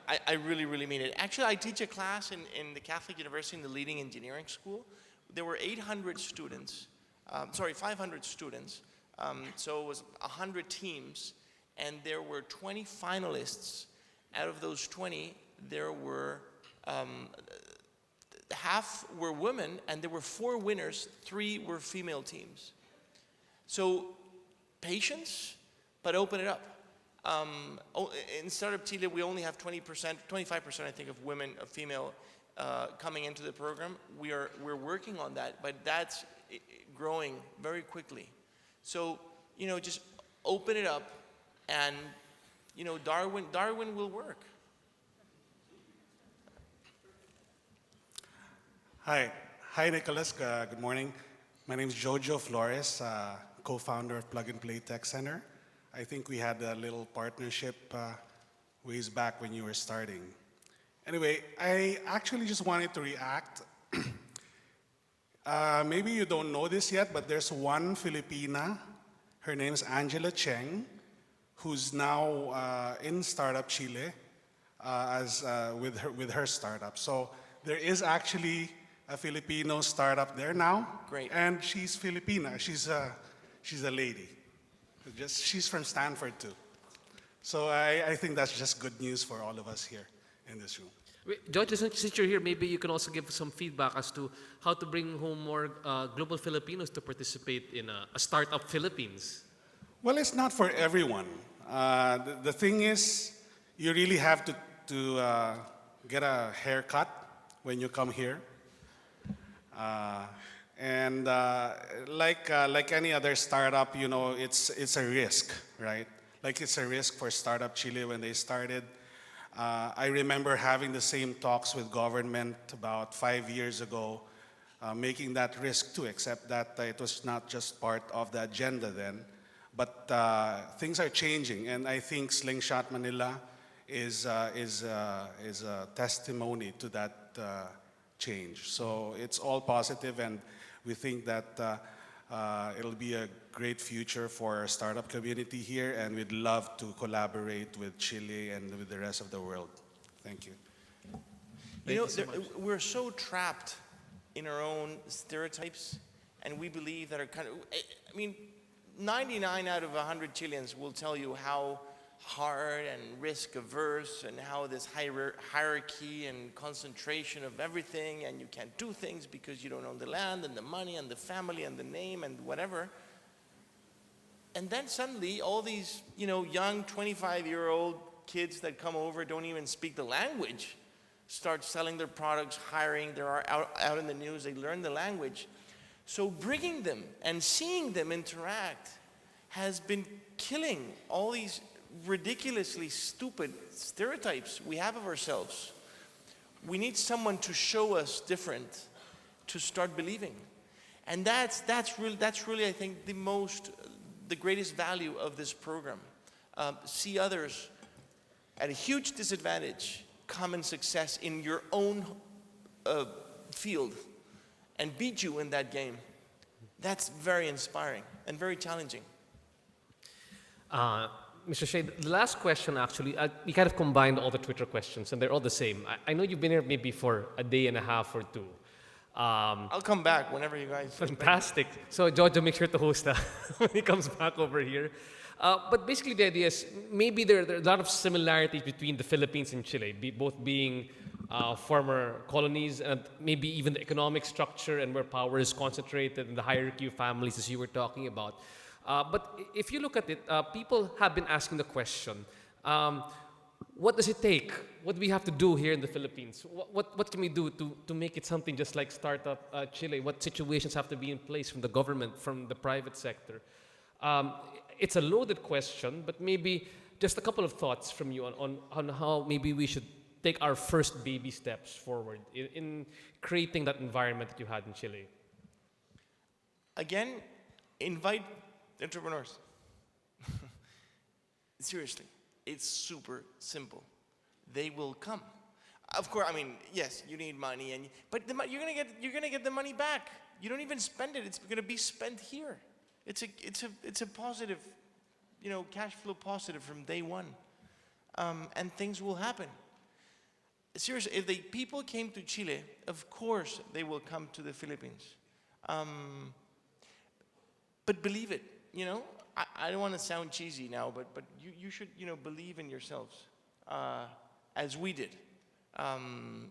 Speaker 4: I really, really mean it. Actually, I teach a class in the Catholic University in the leading engineering school. There were 800 students, 500 students. So it was 100 teams, and there were 20 finalists. Out of those 20, there were half were women, and there were 4 winners. 3 were female teams. So patience, but open it up. In Startup Chile, we only have 20%, 25%, I think, of women, of female coming into the program. We're working on that, but that's growing very quickly. So, just open it up, and Darwin will work.
Speaker 12: Hi. Hi, Nicholas. Good morning. My name is Jojo Flores, co-founder of Plug and Play Tech Center. I think we had a little partnership ways back when you were starting. Anyway, I actually just wanted to react. Maybe you don't know this yet, but there's one Filipina. Her name is Angela Cheng, who's now in Startup Chile with her startup. So there is actually a Filipino startup there now.
Speaker 4: Great.
Speaker 12: And she's Filipina. She's a lady. She's from Stanford too. So I think that's just good news for all of us here in this room.
Speaker 2: Wait, George, since you're here, maybe you can also give some feedback as to how to bring home more global Filipinos to participate in a startup Philippines.
Speaker 12: Well, it's not for everyone. The thing is, you really have to get a haircut when you come here. Like any other startup, you know, it's a risk, right? Like it's a risk for Startup Chile when they started. I remember having the same talks with government about 5 years ago, making that risk too, except that it was not just part of the agenda then. But things are changing, and I think Slingshot Manila is a testimony to that change. So it's all positive, and we think that it'll be a great future for our startup community here, and we'd love to collaborate with Chile and with the rest of the world. Thank you.
Speaker 4: We're so trapped in our own stereotypes, and we believe that our country, I mean, 99 out of 100 Chileans will tell you how hard and risk averse and how this hierarchy and concentration of everything, and you can't do things because you don't own the land and the money and the family and the name and whatever. And then suddenly all these, young 25-year-old kids that come over, don't even speak the language, start selling their products, hiring, they're out in the news, they learn the language. So bringing them and seeing them interact has been killing all these ridiculously stupid stereotypes we have of ourselves. We need someone to show us different to start believing. And that's really, I think, the greatest value of this program. See others at a huge disadvantage common success in your own field and beat you in that game. That's very inspiring and very challenging.
Speaker 2: Mr. Shea, the last question actually, we kind of combined all the Twitter questions and they're all the same. I know you've been here maybe for a day and a half or two.
Speaker 4: I'll come back whenever you guys...
Speaker 2: Fantastic. So Giorgio, make sure to host that when he comes back over here. But basically the idea is maybe there are a lot of similarities between the Philippines and Chile, both being former colonies and maybe even the economic structure and where power is concentrated and the hierarchy of families as you were talking about. But if you look at it, people have been asking the question, what does it take? What do we have to do here in the Philippines? What can we do to make it something just like Startup Chile? What situations have to be in place from the government, from the private sector? It's a loaded question, but maybe just a couple of thoughts from you on how maybe we should take our first baby steps forward in creating that environment that you had in Chile.
Speaker 4: Again, invite entrepreneurs. Seriously, it's super simple. They will come. Of course, I mean, yes, you need money, but you're gonna get the money back. You don't even spend it; it's gonna be spent here. It's a positive, cash flow positive from day one, and things will happen. Seriously, if the people came to Chile, of course they will come to the Philippines. But believe it, I don't want to sound cheesy now, but you should, believe in yourselves, as we did.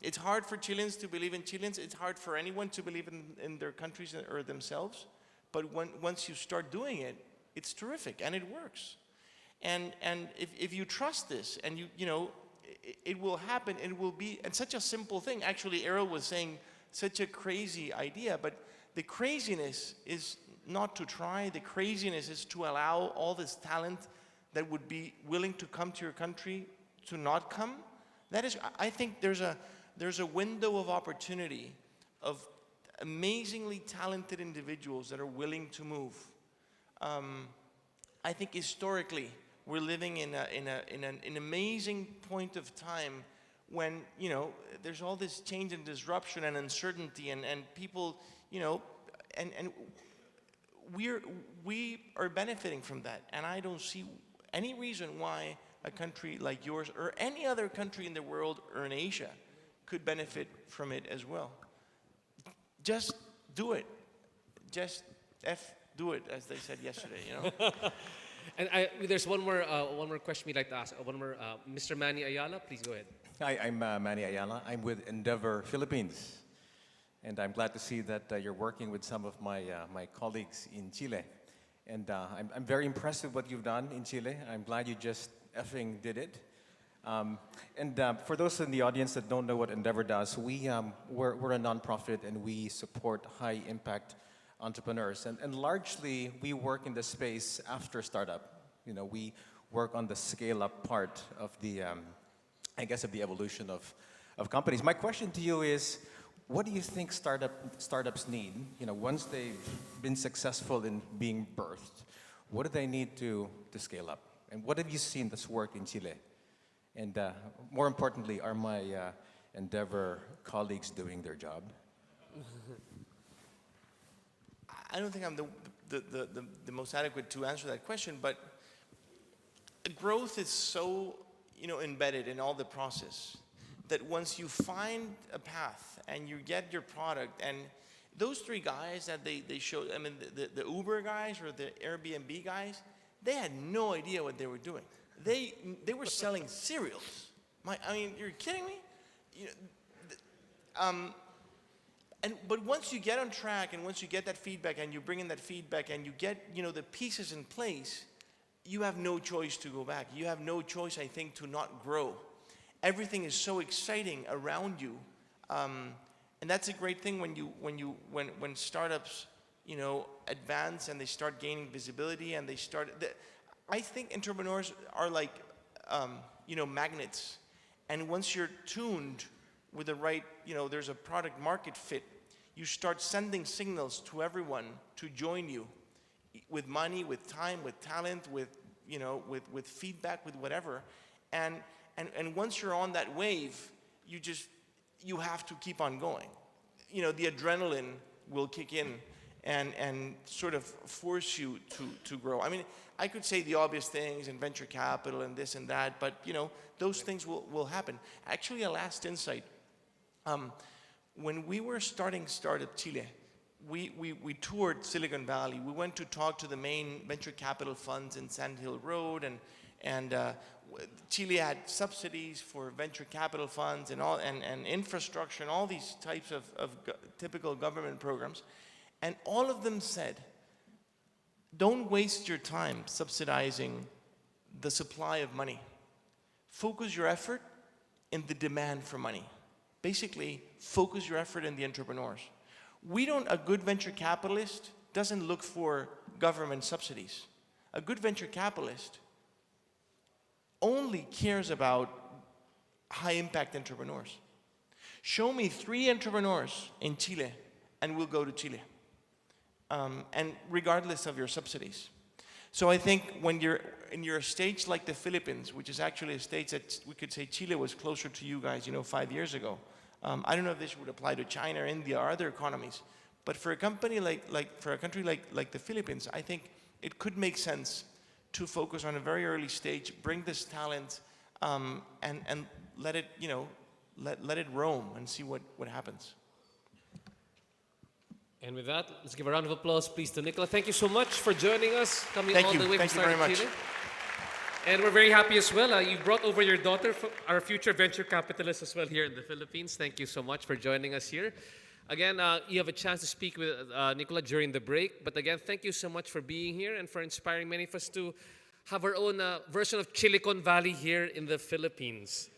Speaker 4: It's hard for Chileans to believe in Chileans. It's hard for anyone to believe in their countries or themselves. But once you start doing it, it's terrific and it works. And if you trust this and it will happen. It will be, and such a simple thing. Actually, Errol was saying such a crazy idea, but the craziness is not to try. The craziness is to allow all this talent that would be willing to come to your country to not come. That is, I think there's a window of opportunity of amazingly talented individuals that are willing to move. I think historically we're living in an amazing point of time when, you know, there's all this change and disruption and uncertainty, and people, you know, and we are benefiting from that. And I don't see any reason why a country like yours or any other country in the world or in Asia could benefit from it as well. Just do it. Just do it, as they said yesterday, you know.
Speaker 2: And there's one more question we'd like to ask. Mr. Manny Ayala, please go ahead.
Speaker 13: Hi, I'm Manny Ayala. I'm with Endeavor Philippines. And I'm glad to see that you're working with some of my colleagues in Chile. And I'm very impressed with what you've done in Chile. I'm glad you just effing did it. For those in the audience that don't know what Endeavor does, we're a nonprofit and we support high-impact entrepreneurs. And largely, we work in the space after startup. You know, we work on the scale-up part of the, I guess, of the evolution of companies. My question to you is, what do you think startups need? You know, once they've been successful in being birthed, what do they need to scale up? And what have you seen that's worked in Chile? And more importantly, are my Endeavor colleagues doing their job?
Speaker 4: I don't think I'm the most adequate to answer that question, but growth is so, you know, embedded in all the process that once you find a path and you get your product, and those three guys that they showed, I mean, the Uber guys or the Airbnb guys, they had no idea what they were doing. They were selling cereals. I mean, you're kidding me? You know, but once you get on track and once you get that feedback and you bring in that feedback and you get, you know, the pieces in place, you have no choice to go back. You have no choice, I think, to not grow. Everything is so exciting around you, and that's a great thing when startups, you know, advance and they start gaining visibility and they start. I think entrepreneurs are like, you know, magnets, and once you're tuned with the right, you know, there's a product market fit, you start sending signals to everyone to join you with money, with time, with talent, with, you know, with feedback, with whatever. And once you're on that wave, you have to keep on going. You know, the adrenaline will kick in and sort of force you to grow. I mean, I could say the obvious things and venture capital and this and that, but, you know, those things will happen. Actually, a last insight. When we were starting Startup Chile, we toured Silicon Valley. We went to talk to the main venture capital funds in Sand Hill Road, and Chile had subsidies for venture capital funds and infrastructure and all these types of typical government programs. And all of them said, don't waste your time subsidizing the supply of money. Focus your effort in the demand for money. Basically, focus your effort in the entrepreneurs. A good venture capitalist doesn't look for government subsidies. A good venture capitalist only cares about high-impact entrepreneurs. Show me 3 entrepreneurs in Chile, and we'll go to Chile. And regardless of your subsidies. So I think when you're in your stage like the Philippines, which is actually a stage that we could say Chile was closer to you guys, you know, 5 years ago. I don't know if this would apply to China or India or other economies, but for a company for a country like the Philippines, I think it could make sense to focus on a very early stage, bring this talent, and let it, you know, let it roam and see what happens.
Speaker 2: And with that, let's give a round of applause, please, to Nicola. Thank you so much for joining us, coming
Speaker 4: Thank
Speaker 2: all
Speaker 4: you.
Speaker 2: the way
Speaker 4: Thank
Speaker 2: from
Speaker 4: you very
Speaker 2: Startup
Speaker 4: much.
Speaker 2: Chile. And we're very happy as well. You brought over your daughter, our future venture capitalist as well here in the Philippines. Thank you so much for joining us here. Again, you have a chance to speak with Nicola during the break. But again, thank you so much for being here and for inspiring many of us to have our own version of Silicon Valley here in the Philippines.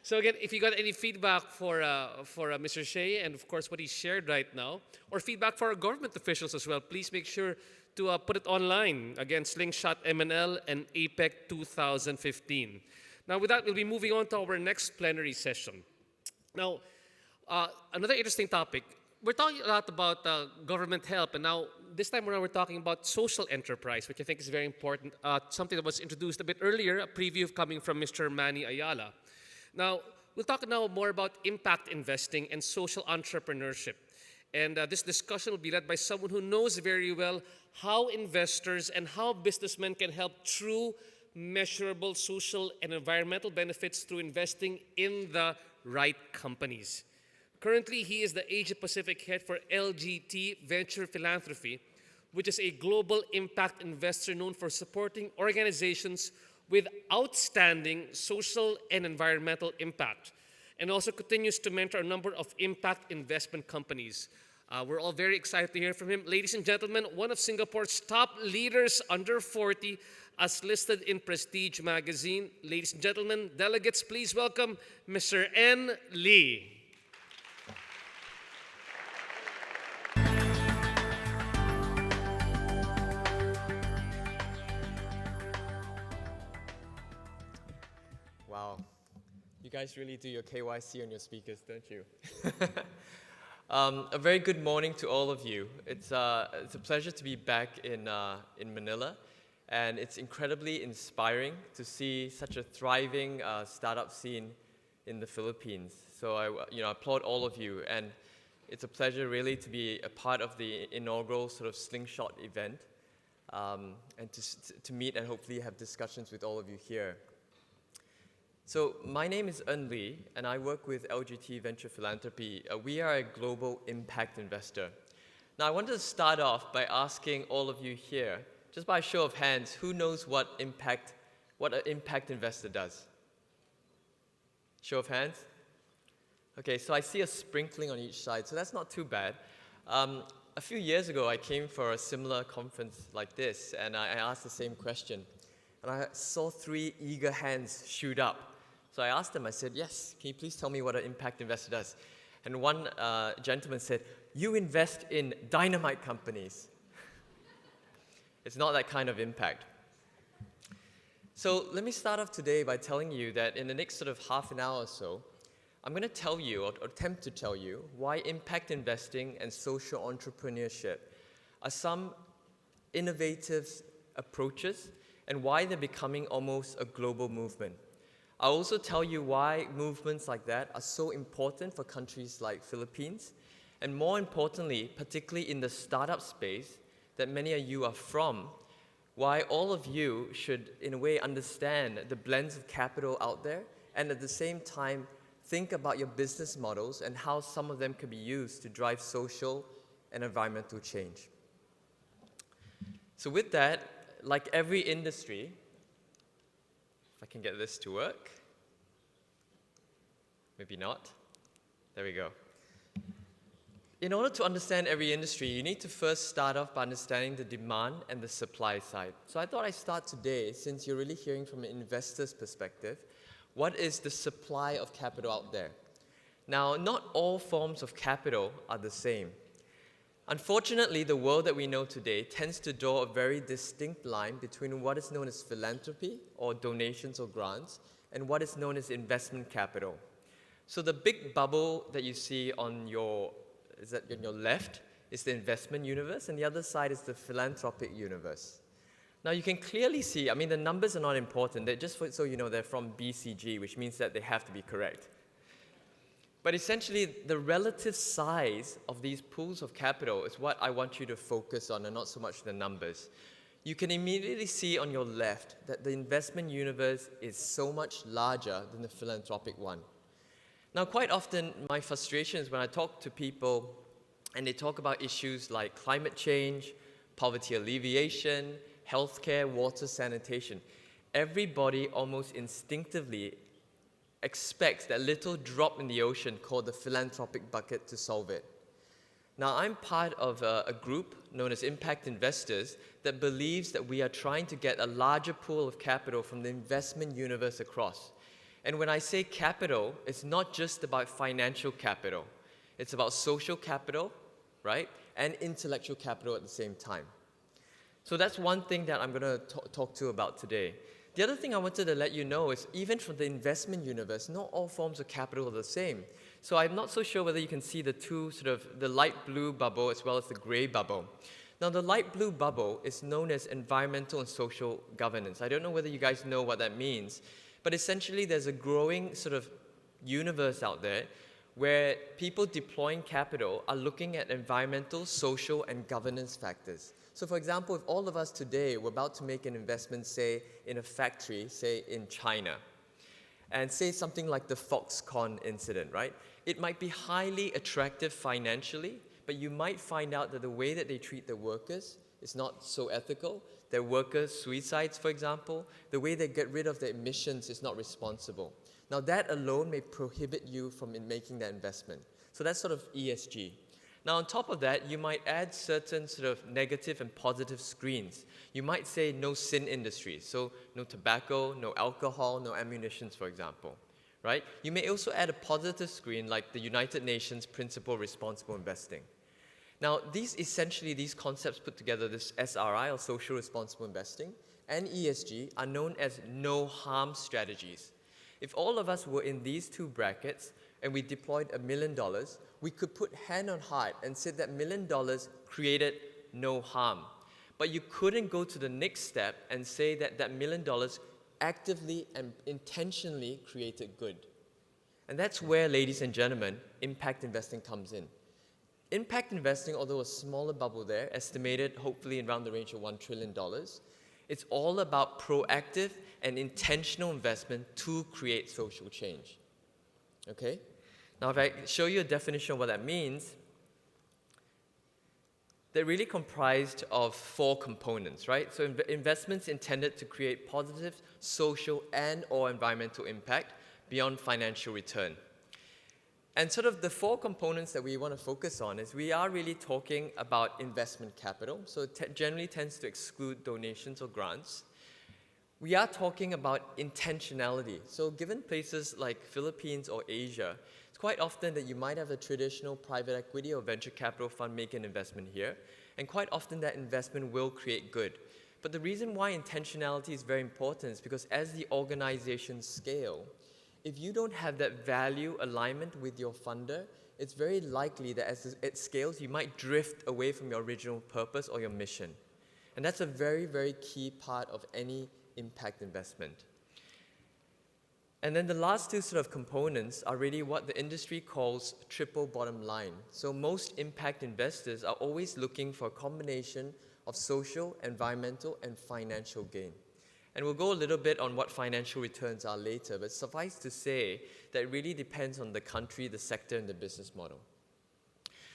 Speaker 2: So again, if you got any feedback for Mr. Shea and of course what he shared right now, or feedback for our government officials as well, please make sure to put it online. Again, Slingshot MNL and APEC 2015. Now with that, we'll be moving on to our next plenary session. Now, Another interesting topic. We're talking a lot about government help, and now this time around we're talking about social enterprise, which I think is very important. Something that was introduced a bit earlier, a preview coming from Mr. Manny Ayala. Now, we'll talk now more about impact investing and social entrepreneurship. And this discussion will be led by someone who knows very well how investors and how businessmen can help true, measurable social and environmental benefits through investing in the right companies. Currently, he is the Asia Pacific head for LGT Venture Philanthropy, which is a global impact investor known for supporting organizations with outstanding social and environmental impact, and also continues to mentor a number of impact investment companies. We're all very excited to hear from him. Ladies and gentlemen, one of Singapore's top leaders under 40, as listed in Prestige magazine. Ladies and gentlemen, delegates, please welcome Mr. N. Lee.
Speaker 14: Wow. You guys really do your KYC on your speakers, don't you? A very good morning to all of you. It's a pleasure to be back in Manila, and it's incredibly inspiring to see such a thriving startup scene in the Philippines. So I applaud all of you, and it's a pleasure really to be a part of the inaugural sort of Slingshot event, and to meet and hopefully have discussions with all of you here. So my name is En Lee, and I work with LGT Venture Philanthropy. We are a global impact investor. Now I wanted to start off by asking all of you here, just by a show of hands, who knows what an impact investor does? Show of hands? Okay, so I see a sprinkling on each side, so that's not too bad. A few years ago, I came for a similar conference like this, and I asked the same question. And I saw 3 eager hands shoot up. So I asked them, I said, yes, can you please tell me what an impact investor does? And one gentleman said, you invest in dynamite companies. It's not that kind of impact. So let me start off today by telling you that in the next sort of half an hour or so, I'm going to tell you, or attempt to tell you, why impact investing and social entrepreneurship are some innovative approaches and why they're becoming almost a global movement. I'll also tell you why movements like that are so important for countries like Philippines, and more importantly, particularly in the startup space that many of you are from, why all of you should, in a way, understand the blends of capital out there, and at the same time, think about your business models and how some of them could be used to drive social and environmental change. So with that, like every industry, if I can get this to work, maybe not, there we go. In order to understand every industry, you need to first start off by understanding the demand and the supply side. So I thought I'd start today, since you're really hearing from an investor's perspective, what is the supply of capital out there? Now, not all forms of capital are the same. Unfortunately, the world that we know today tends to draw a very distinct line between what is known as philanthropy, or donations or grants, and what is known as investment capital. So the big bubble that you see on your left is the investment universe, and the other side is the philanthropic universe. Now you can clearly see, I mean, the numbers are not important. They're just so you know, they're from BCG, which means that they have to be correct. But essentially, the relative size of these pools of capital is what I want you to focus on, and not so much the numbers. You can immediately see on your left that the investment universe is so much larger than the philanthropic one. Now, quite often, my frustration is when I talk to people and they talk about issues like climate change, poverty alleviation, healthcare, water, sanitation. Everybody almost instinctively expects that little drop in the ocean called the philanthropic bucket to solve it. Now, I'm part of a group known as Impact Investors that believes that we are trying to get a larger pool of capital from the investment universe across. And when I say capital, it's not just about financial capital. It's about social capital, right? And intellectual capital at the same time. So that's one thing that I'm going to talk to about today. The other thing I wanted to let you know is even for the investment universe, not all forms of capital are the same. So I'm not so sure whether you can see the two the light blue bubble as well as the gray bubble. Now the light blue bubble is known as environmental and social governance. I don't know whether you guys know what that means, but essentially there's a growing universe out there where people deploying capital are looking at environmental, social, and governance factors. So for example, if all of us today were about to make an investment, say, in a factory, say in China, and say something like the Foxconn incident, right? It might be highly attractive financially, but you might find out that the way that they treat their workers is not so ethical. Their workers' suicides, for example, the way they get rid of their emissions is not responsible. Now that alone may prohibit you from making that investment. So that's ESG. Now on top of that, you might add certain negative and positive screens. You might say no sin industries, so no tobacco, no alcohol, no ammunition, for example. Right? You may also add a positive screen like the United Nations Principle Responsible Investing. Now, these concepts put together, this SRI, or Social Responsible Investing, and ESG, are known as no-harm strategies. If all of us were in these two brackets and we deployed $1 million, we could put hand on heart and say that $1 million created no harm. But you couldn't go to the next step and say that $1 million actively and intentionally created good. And that's where, ladies and gentlemen, impact investing comes in. Impact investing, although a smaller bubble there, estimated hopefully around the range of $1 trillion, it's all about proactive and intentional investment to create social change. Okay? Now, if I show you a definition of what that means, they're really comprised of 4 components, right? So investments intended to create positive social and/or environmental impact beyond financial return. And the 4 components that we want to focus on is we are really talking about investment capital, so it generally tends to exclude donations or grants. We are talking about intentionality. So given places like Philippines or Asia, it's quite often that you might have a traditional private equity or venture capital fund make an investment here, and quite often that investment will create good. But the reason why intentionality is very important is because as the organizations scale, if you don't have that value alignment with your funder, it's very likely that as it scales, you might drift away from your original purpose or your mission. And that's a very, very key part of any impact investment. And then the last 2 components are really what the industry calls triple bottom line. So most impact investors are always looking for a combination of social, environmental, and financial gain. And we'll go a little bit on what financial returns are later, but suffice to say that it really depends on the country, the sector, and the business model.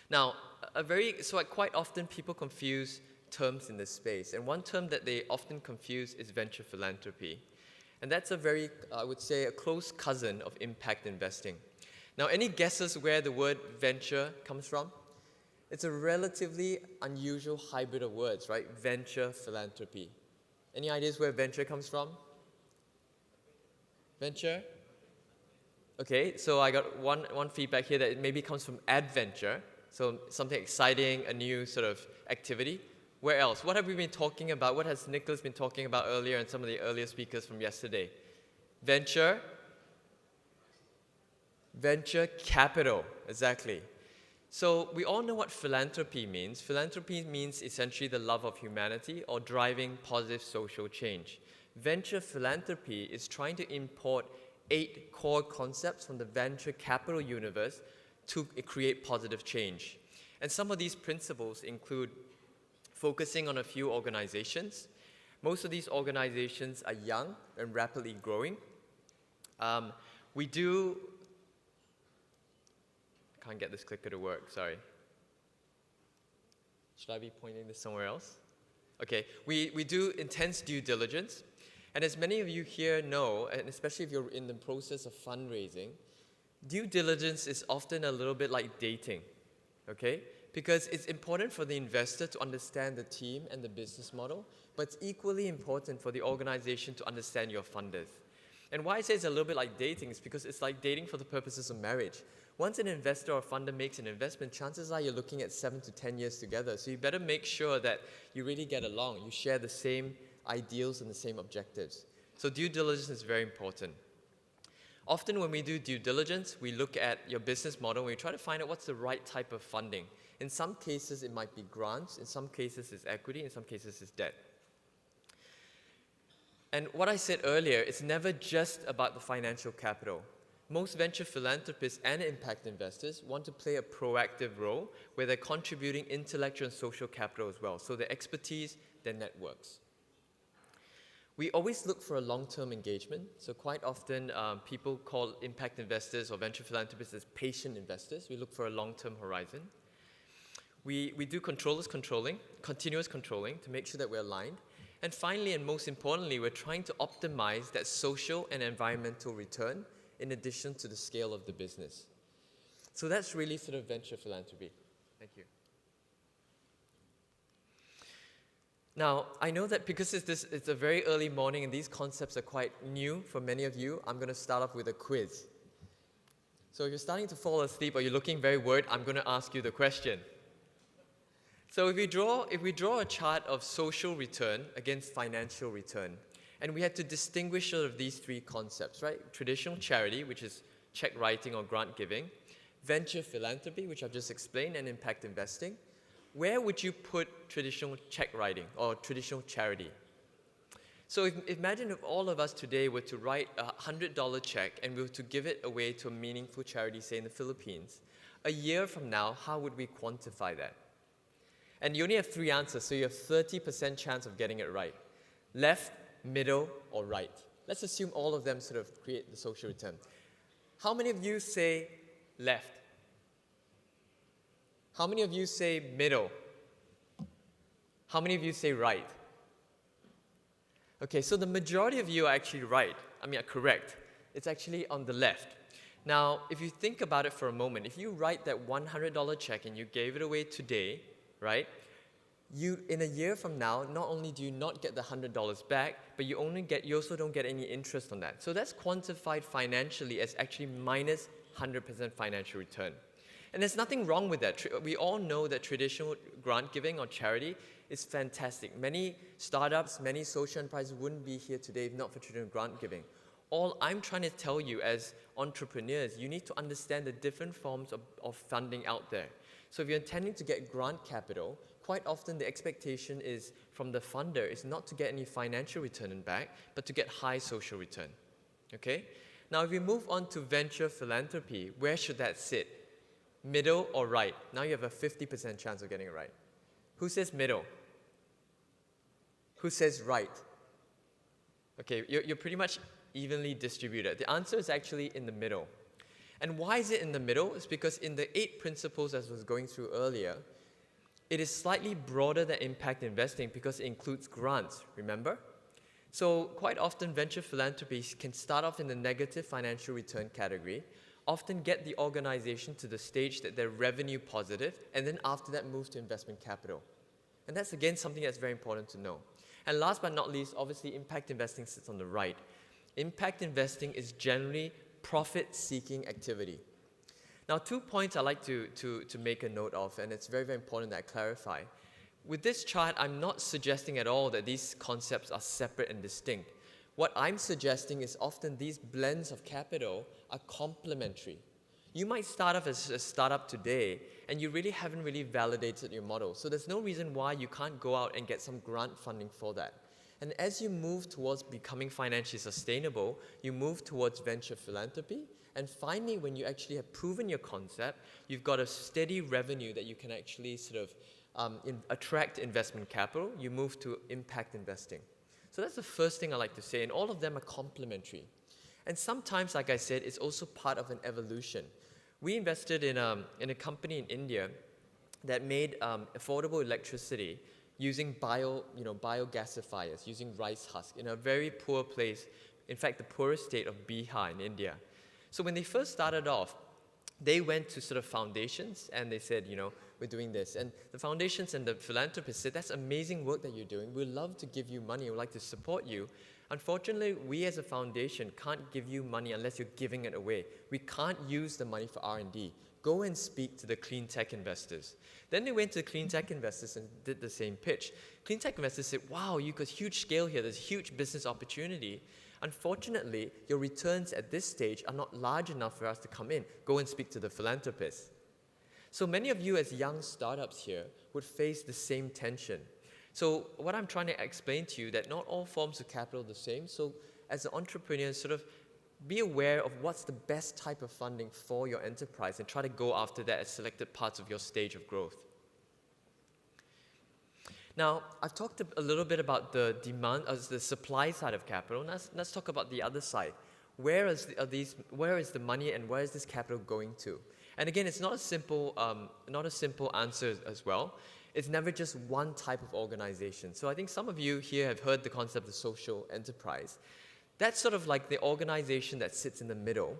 Speaker 14: Now, quite often people confuse terms in this space, and one term that they often confuse is venture philanthropy. And that's I would say, a close cousin of impact investing. Now, any guesses where the word venture comes from? It's a relatively unusual hybrid of words, right? Venture philanthropy. Any ideas where venture comes from? Venture? Okay, so I got one feedback here that it maybe comes from adventure, so something exciting, a new activity. Where else? What have we been talking about? What has Nicholas been talking about earlier and some of the earlier speakers from yesterday? Venture? Venture capital, exactly. So we all know what philanthropy means. Philanthropy means essentially the love of humanity or driving positive social change. Venture philanthropy is trying to import 8 core concepts from the venture capital universe to create positive change. And some of these principles include focusing on a few organizations. Most of these organizations are young and rapidly growing. Can't get this clicker to work, sorry. Should I be pointing this somewhere else? Okay, we do intense due diligence. And as many of you here know, and especially if you're in the process of fundraising, due diligence is often a little bit like dating, okay? Because it's important for the investor to understand the team and the business model, but it's equally important for the organization to understand your funders. And why I say it's a little bit like dating is because it's like dating for the purposes of marriage. Once an investor or funder makes an investment, chances are you're looking at 7 to 10 years together. So you better make sure that you really get along. You share the same ideals and the same objectives. So due diligence is very important. Often when we do due diligence, we look at your business model and we try to find out what's the right type of funding. In some cases, it might be grants. In some cases, it's equity. In some cases, it's debt. And what I said earlier, it's never just about the financial capital. Most venture philanthropists and impact investors want to play a proactive role where they're contributing intellectual and social capital as well, so their expertise, their networks. We always look for a long-term engagement, so quite often people call impact investors or venture philanthropists as patient investors. We look for a long-term horizon. We do controllers controlling, continuous controlling to make sure that we're aligned. And finally, and most importantly, we're trying to optimize that social and environmental return in addition to the scale of the business. So that's really sort of venture philanthropy. Thank you. Now, I know that because it's a very early morning and these concepts are quite new for many of you, I'm going to start off with a quiz. So if you're starting to fall asleep or you're looking very worried, I'm going to ask you the question. So if we draw a chart of social return against financial return, and we had to distinguish sort of these three concepts, right? Traditional charity, which is check writing or grant giving, venture philanthropy, which I've just explained, and impact investing. Where would you put traditional check writing or traditional charity? So imagine if all of us today were to write a $100 check and we were to give it away to a meaningful charity, say in the Philippines. A year from now, how would we quantify that? And you only have 3 answers, so you have 30% chance of getting it right. Left, middle, or right. Let's assume all of them sort of create the social return. How many of you say left? How many of you say middle? How many of you say right? Okay, so the majority of you are actually right. I mean, are correct. It's actually on the left. Now, if you think about it for a moment, if you write that $100 check and you gave it away today, right? In a year from now, not only do you not get the $100 back, but you also don't get any interest on that. So that's quantified financially as actually minus 100% financial return. And there's nothing wrong with that. We all know that traditional grant giving or charity is fantastic. Many startups, many social enterprises wouldn't be here today if not for traditional grant giving. All I'm trying to tell you as entrepreneurs, you need to understand the different forms of funding out there. So if you're intending to get grant capital, quite often the expectation is from the funder is not to get any financial return back, but to get high social return. Okay? Now, if we move on to venture philanthropy, where should that sit? Middle or right? Now you have a 50% chance of getting it right. Who says middle? Who says right? Okay, you're pretty much evenly distributed. The answer is actually in the middle. And why is it in the middle? It's because in the 8 principles as I was going through earlier, it is slightly broader than impact investing because it includes grants, remember? So quite often venture philanthropies can start off in the negative financial return category, often get the organization to the stage that they're revenue positive, and then after that move to investment capital. And that's again something that's very important to know. And last but not least, obviously impact investing sits on the right. Impact investing is generally profit-seeking activity. Now, 2 points I'd like to make a note of, and it's very, very important that I clarify. With this chart, I'm not suggesting at all that these concepts are separate and distinct. What I'm suggesting is often these blends of capital are complementary. You might start off as a startup today, and you really haven't really validated your model. So there's no reason why you can't go out and get some grant funding for that. And as you move towards becoming financially sustainable, you move towards venture philanthropy. And finally, when you actually have proven your concept, you've got a steady revenue that you can actually sort of attract investment capital, you move to impact investing. So that's the first thing I like to say, and all of them are complementary. And sometimes, like I said, it's also part of an evolution. We invested in a company in India that made affordable electricity using biogasifiers, using rice husk in a very poor place, in fact, the poorest state of Bihar in India. So when they first started off, they went to sort of foundations and they said, we're doing this. And the foundations and the philanthropists said, that's amazing work that you're doing. We'd love to give you money. We'd like to support you. Unfortunately, we as a foundation can't give you money unless you're giving it away. We can't use the money for R&D. Go and speak to the clean tech investors. Then they went to the clean tech investors and did the same pitch. Clean tech investors said, wow, you got huge scale here. There's huge business opportunity. Unfortunately, your returns at this stage are not large enough for us to come in, go and speak to the philanthropist. So many of you as young startups here would face the same tension. So what I'm trying to explain to you that not all forms of capital are the same. So as an entrepreneur, sort of be aware of what's the best type of funding for your enterprise and try to go after that at selected parts of your stage of growth. Now, I've talked a little bit about the demand, the supply side of capital. Let's talk about the other side. Where is the money and where is this capital going to? And again, it's not a simple answer as well. It's never just one type of organization. So I think some of you here have heard the concept of social enterprise. That's sort of like the organization that sits in the middle,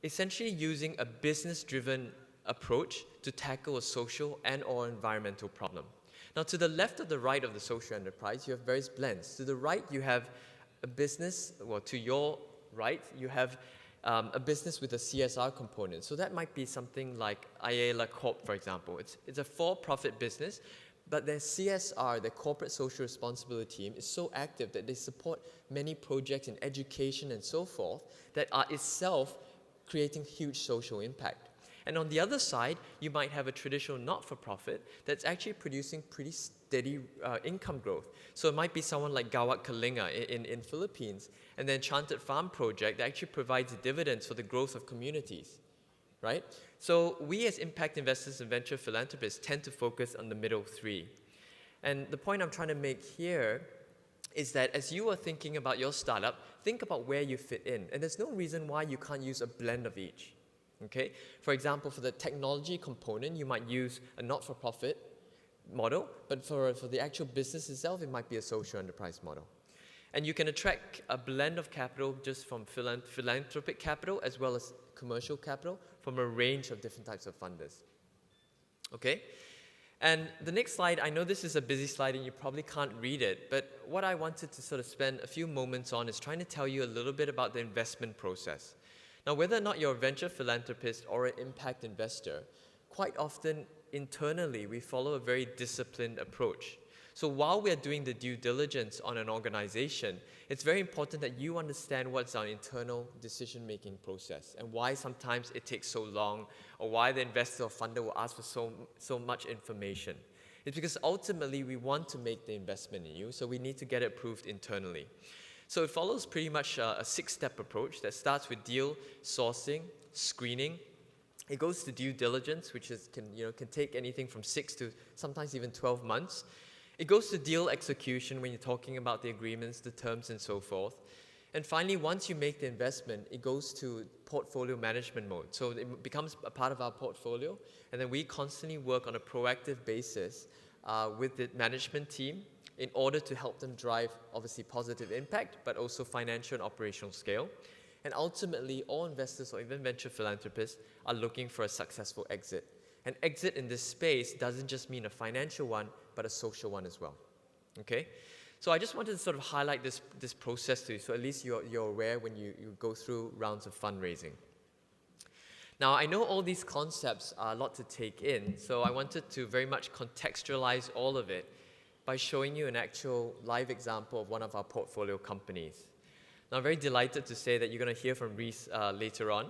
Speaker 14: essentially using a business-driven approach to tackle a social and/or environmental problem. Now, to the left or the right of the social enterprise, you have various blends. To the right, you have a business, well, to your right, you have a business with a CSR component. So that might be something like Ayala Corp, for example. It's a for-profit business, but their CSR, their corporate social responsibility team, is so active that they support many projects in education and so forth that are itself creating huge social impact. And on the other side, you might have a traditional not-for-profit that's actually producing pretty steady income growth. So it might be someone like Gawat Kalinga in Philippines, and the Enchanted Farm project that actually provides dividends for the growth of communities, right? So we as impact investors and venture philanthropists tend to focus on the middle three. And the point I'm trying to make here is that as you are thinking about your startup, think about where you fit in. And there's no reason why you can't use a blend of each. Okay? For example, for the technology component, you might use a not-for-profit model, but for the actual business itself, it might be a social enterprise model. And you can attract a blend of capital just from philanthropic capital as well as commercial capital from a range of different types of funders. Okay? And the next slide, I know this is a busy slide and you probably can't read it, but what I wanted to sort of spend a few moments on is trying to tell you a little bit about the investment process. Now, whether or not you're a venture philanthropist or an impact investor, quite often internally we follow a very disciplined approach. So while we are doing the due diligence on an organization, it's very important that you understand what's our internal decision-making process and why sometimes it takes so long, or why the investor or funder will ask for so much information. It's because ultimately we want to make the investment in you, so we need to get it approved internally. So it follows pretty much a 6-step approach that starts with deal sourcing, screening. It goes to due diligence, which can take anything from 6 to sometimes even 12 months. It goes to deal execution when you're talking about the agreements, the terms, and so forth. And finally, once you make the investment, it goes to portfolio management mode. So it becomes a part of our portfolio, and then we constantly work on a proactive basis with the management team in order to help them drive, obviously, positive impact, but also financial and operational scale. And ultimately, all investors or even venture philanthropists are looking for a successful exit. An exit in this space doesn't just mean a financial one, but a social one as well. Okay? So I just wanted to sort of highlight this process to you, so at least you're aware when you go through rounds of fundraising. Now, I know all these concepts are a lot to take in, so I wanted to very much contextualize all of it by showing you an actual live example of one of our portfolio companies. Now, I'm very delighted to say that you're going to hear from Reese later on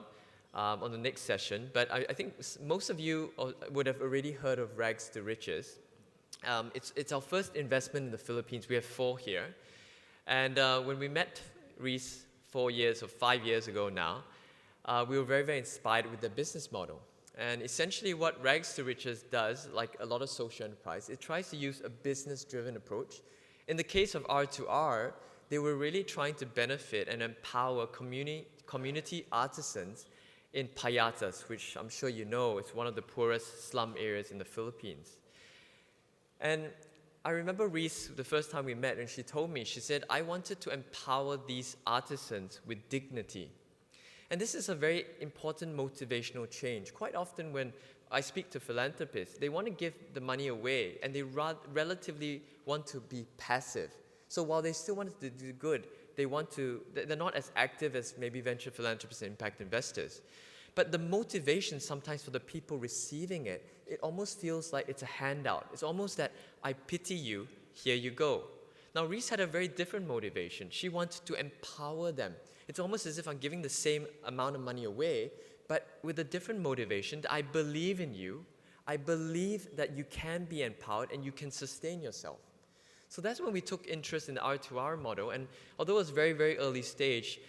Speaker 14: the next session, but I think most of you would have already heard of Rags to Riches. It's our first investment in the Philippines. We have 4 here. And when we met Reese 4 years or 5 years ago now, we were very, very inspired with the business model. And essentially what Rags to Riches does, like a lot of social enterprise, it tries to use a business-driven approach. In the case of R2R, they were really trying to benefit and empower community artisans in Payatas, which I'm sure you know is one of the poorest slum areas in the Philippines. And I remember Reese, the first time we met, and she told me, she said, I wanted to empower these artisans with dignity. And this is a very important motivational change. Quite often when I speak to philanthropists, they want to give the money away, and they relatively want to be passive. So while they still want to do good, they're not as active as maybe venture philanthropists and impact investors. But the motivation sometimes for the people receiving it, it almost feels like it's a handout. It's almost that I pity you, here you go. Now, Reese had a very different motivation. She wanted to empower them. It's almost as if I'm giving the same amount of money away, but with a different motivation. I believe in you. I believe that you can be empowered and you can sustain yourself. So that's when we took interest in the R2R model. And although it was very, very early stage,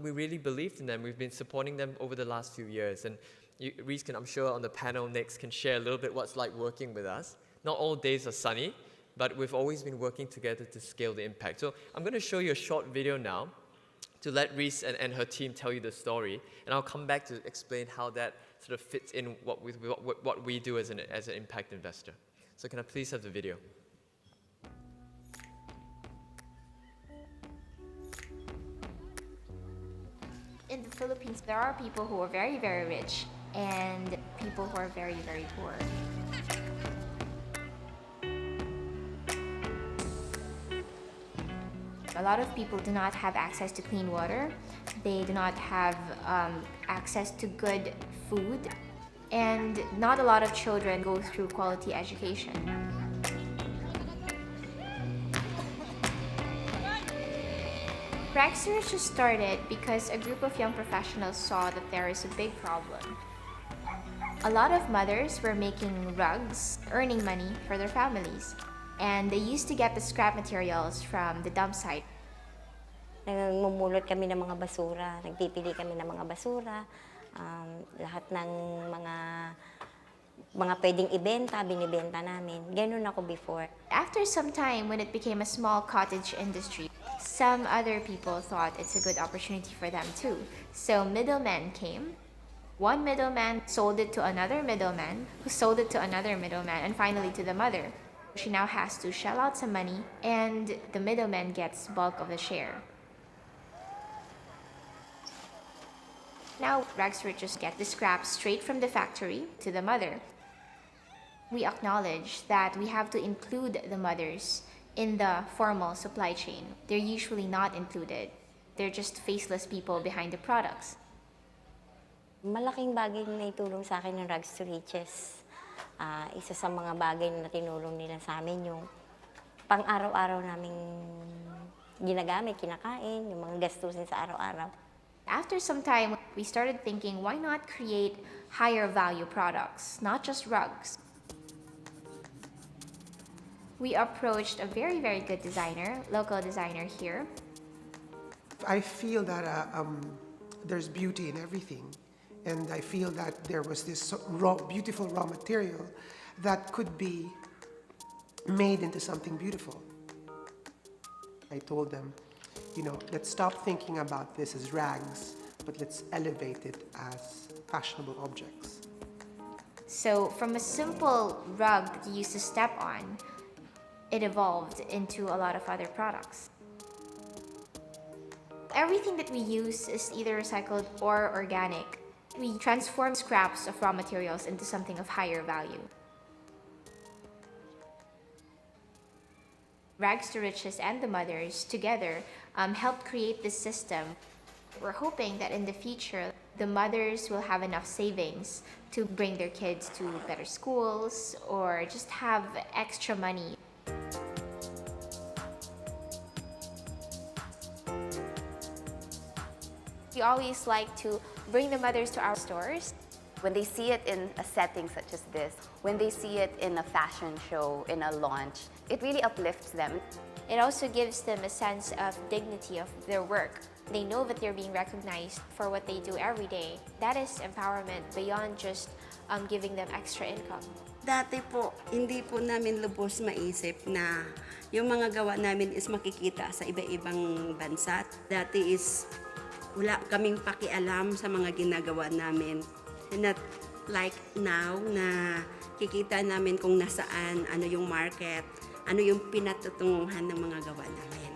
Speaker 14: we really believed in them. We've been supporting them over the last few years. And Reese can, I'm sure, on the panel next can share a little bit what's like working with us. Not all days are sunny, but we've always been working together to scale the impact. So I'm going to show you a short video now to let Reese and her team tell you the story. And I'll come back to explain how that sort of fits in what we do as an impact investor. So can I please have the video?
Speaker 15: In the Philippines, there are people who are very, very rich and people who are very, very poor. A lot of people do not have access to clean water. They do not have access to good food. And not a lot of children go through quality education. Rags to Riches started because a group of young professionals saw that there is a big problem. A lot of mothers were making rugs, earning money for their families. And they used to get the scrap materials from the dump site.
Speaker 16: Nagmumulot kami ng mga basura, nagpipili kami ng mga basura, lahat ng mga pwedeng ibenta, binibenta namin. Ganun ako before.
Speaker 15: After some time, when it became a small cottage industry, some other people thought it's a good opportunity for them too. So middlemen came. One middleman sold it to another middleman, who sold it to another middleman, and finally to the mother. She now has to shell out some money, and the middleman gets bulk of the share. Now, Rags to Riches get the scrap straight from the factory to the mother. We acknowledge that we have to include the mothers in the formal supply chain. They're usually not included. They're just faceless people behind the products.
Speaker 16: Malaking bagay na naitulong sa akin ng Rags to Riches. Isa sa mga bagay na tinulong nila sa amin yung pang-araw-araw naming ginagamit, kinakain, yung mga gastusin sa araw-araw.
Speaker 15: After some time, we started thinking, why not create higher value products, not just rugs? We approached a very, very good designer, local designer here.
Speaker 17: I feel that there's beauty in everything. And I feel that there was this beautiful raw material that could be made into something beautiful. I told them, let's stop thinking about this as rags, but let's elevate it as fashionable objects.
Speaker 15: So from a simple rug that you used to step on, it evolved into a lot of other products. Everything that we use is either recycled or organic. We transform scraps of raw materials into something of higher value. Rags to Riches and the mothers together helped create this system. We're hoping that in the future, the mothers will have enough savings to bring their kids to better schools or just have extra money. We always like to bring the mothers to our stores.
Speaker 18: When they see it in a setting such as this, when they see it in a fashion show, in a launch, it really uplifts them.
Speaker 15: It also gives them a sense of dignity of their work. They know that they're being recognized for what they do every day. That is empowerment beyond just giving them extra income.
Speaker 19: Dati po, hindi po namin lubos maisip na yung mga gawa namin is makikita sa iba-ibang bansa. Dati is wala kaming pakialam sa mga ginagawa namin. Not like now na kikita namin kung nasaan, ano yung market, ano yung pinatutunguhan ng mga gawa namin.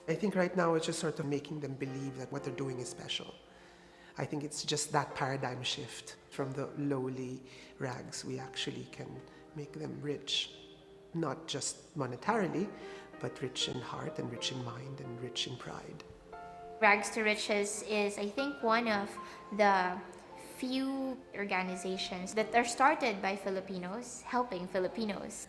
Speaker 17: I think right now it's just sort of making them believe that what they're doing is special. I think it's just that paradigm shift from the lowly rags. We actually can make them rich, not just monetarily, but rich in heart and rich in mind and rich in pride.
Speaker 15: Rags to Riches is, I think, one of the few organizations that are started by Filipinos, helping Filipinos.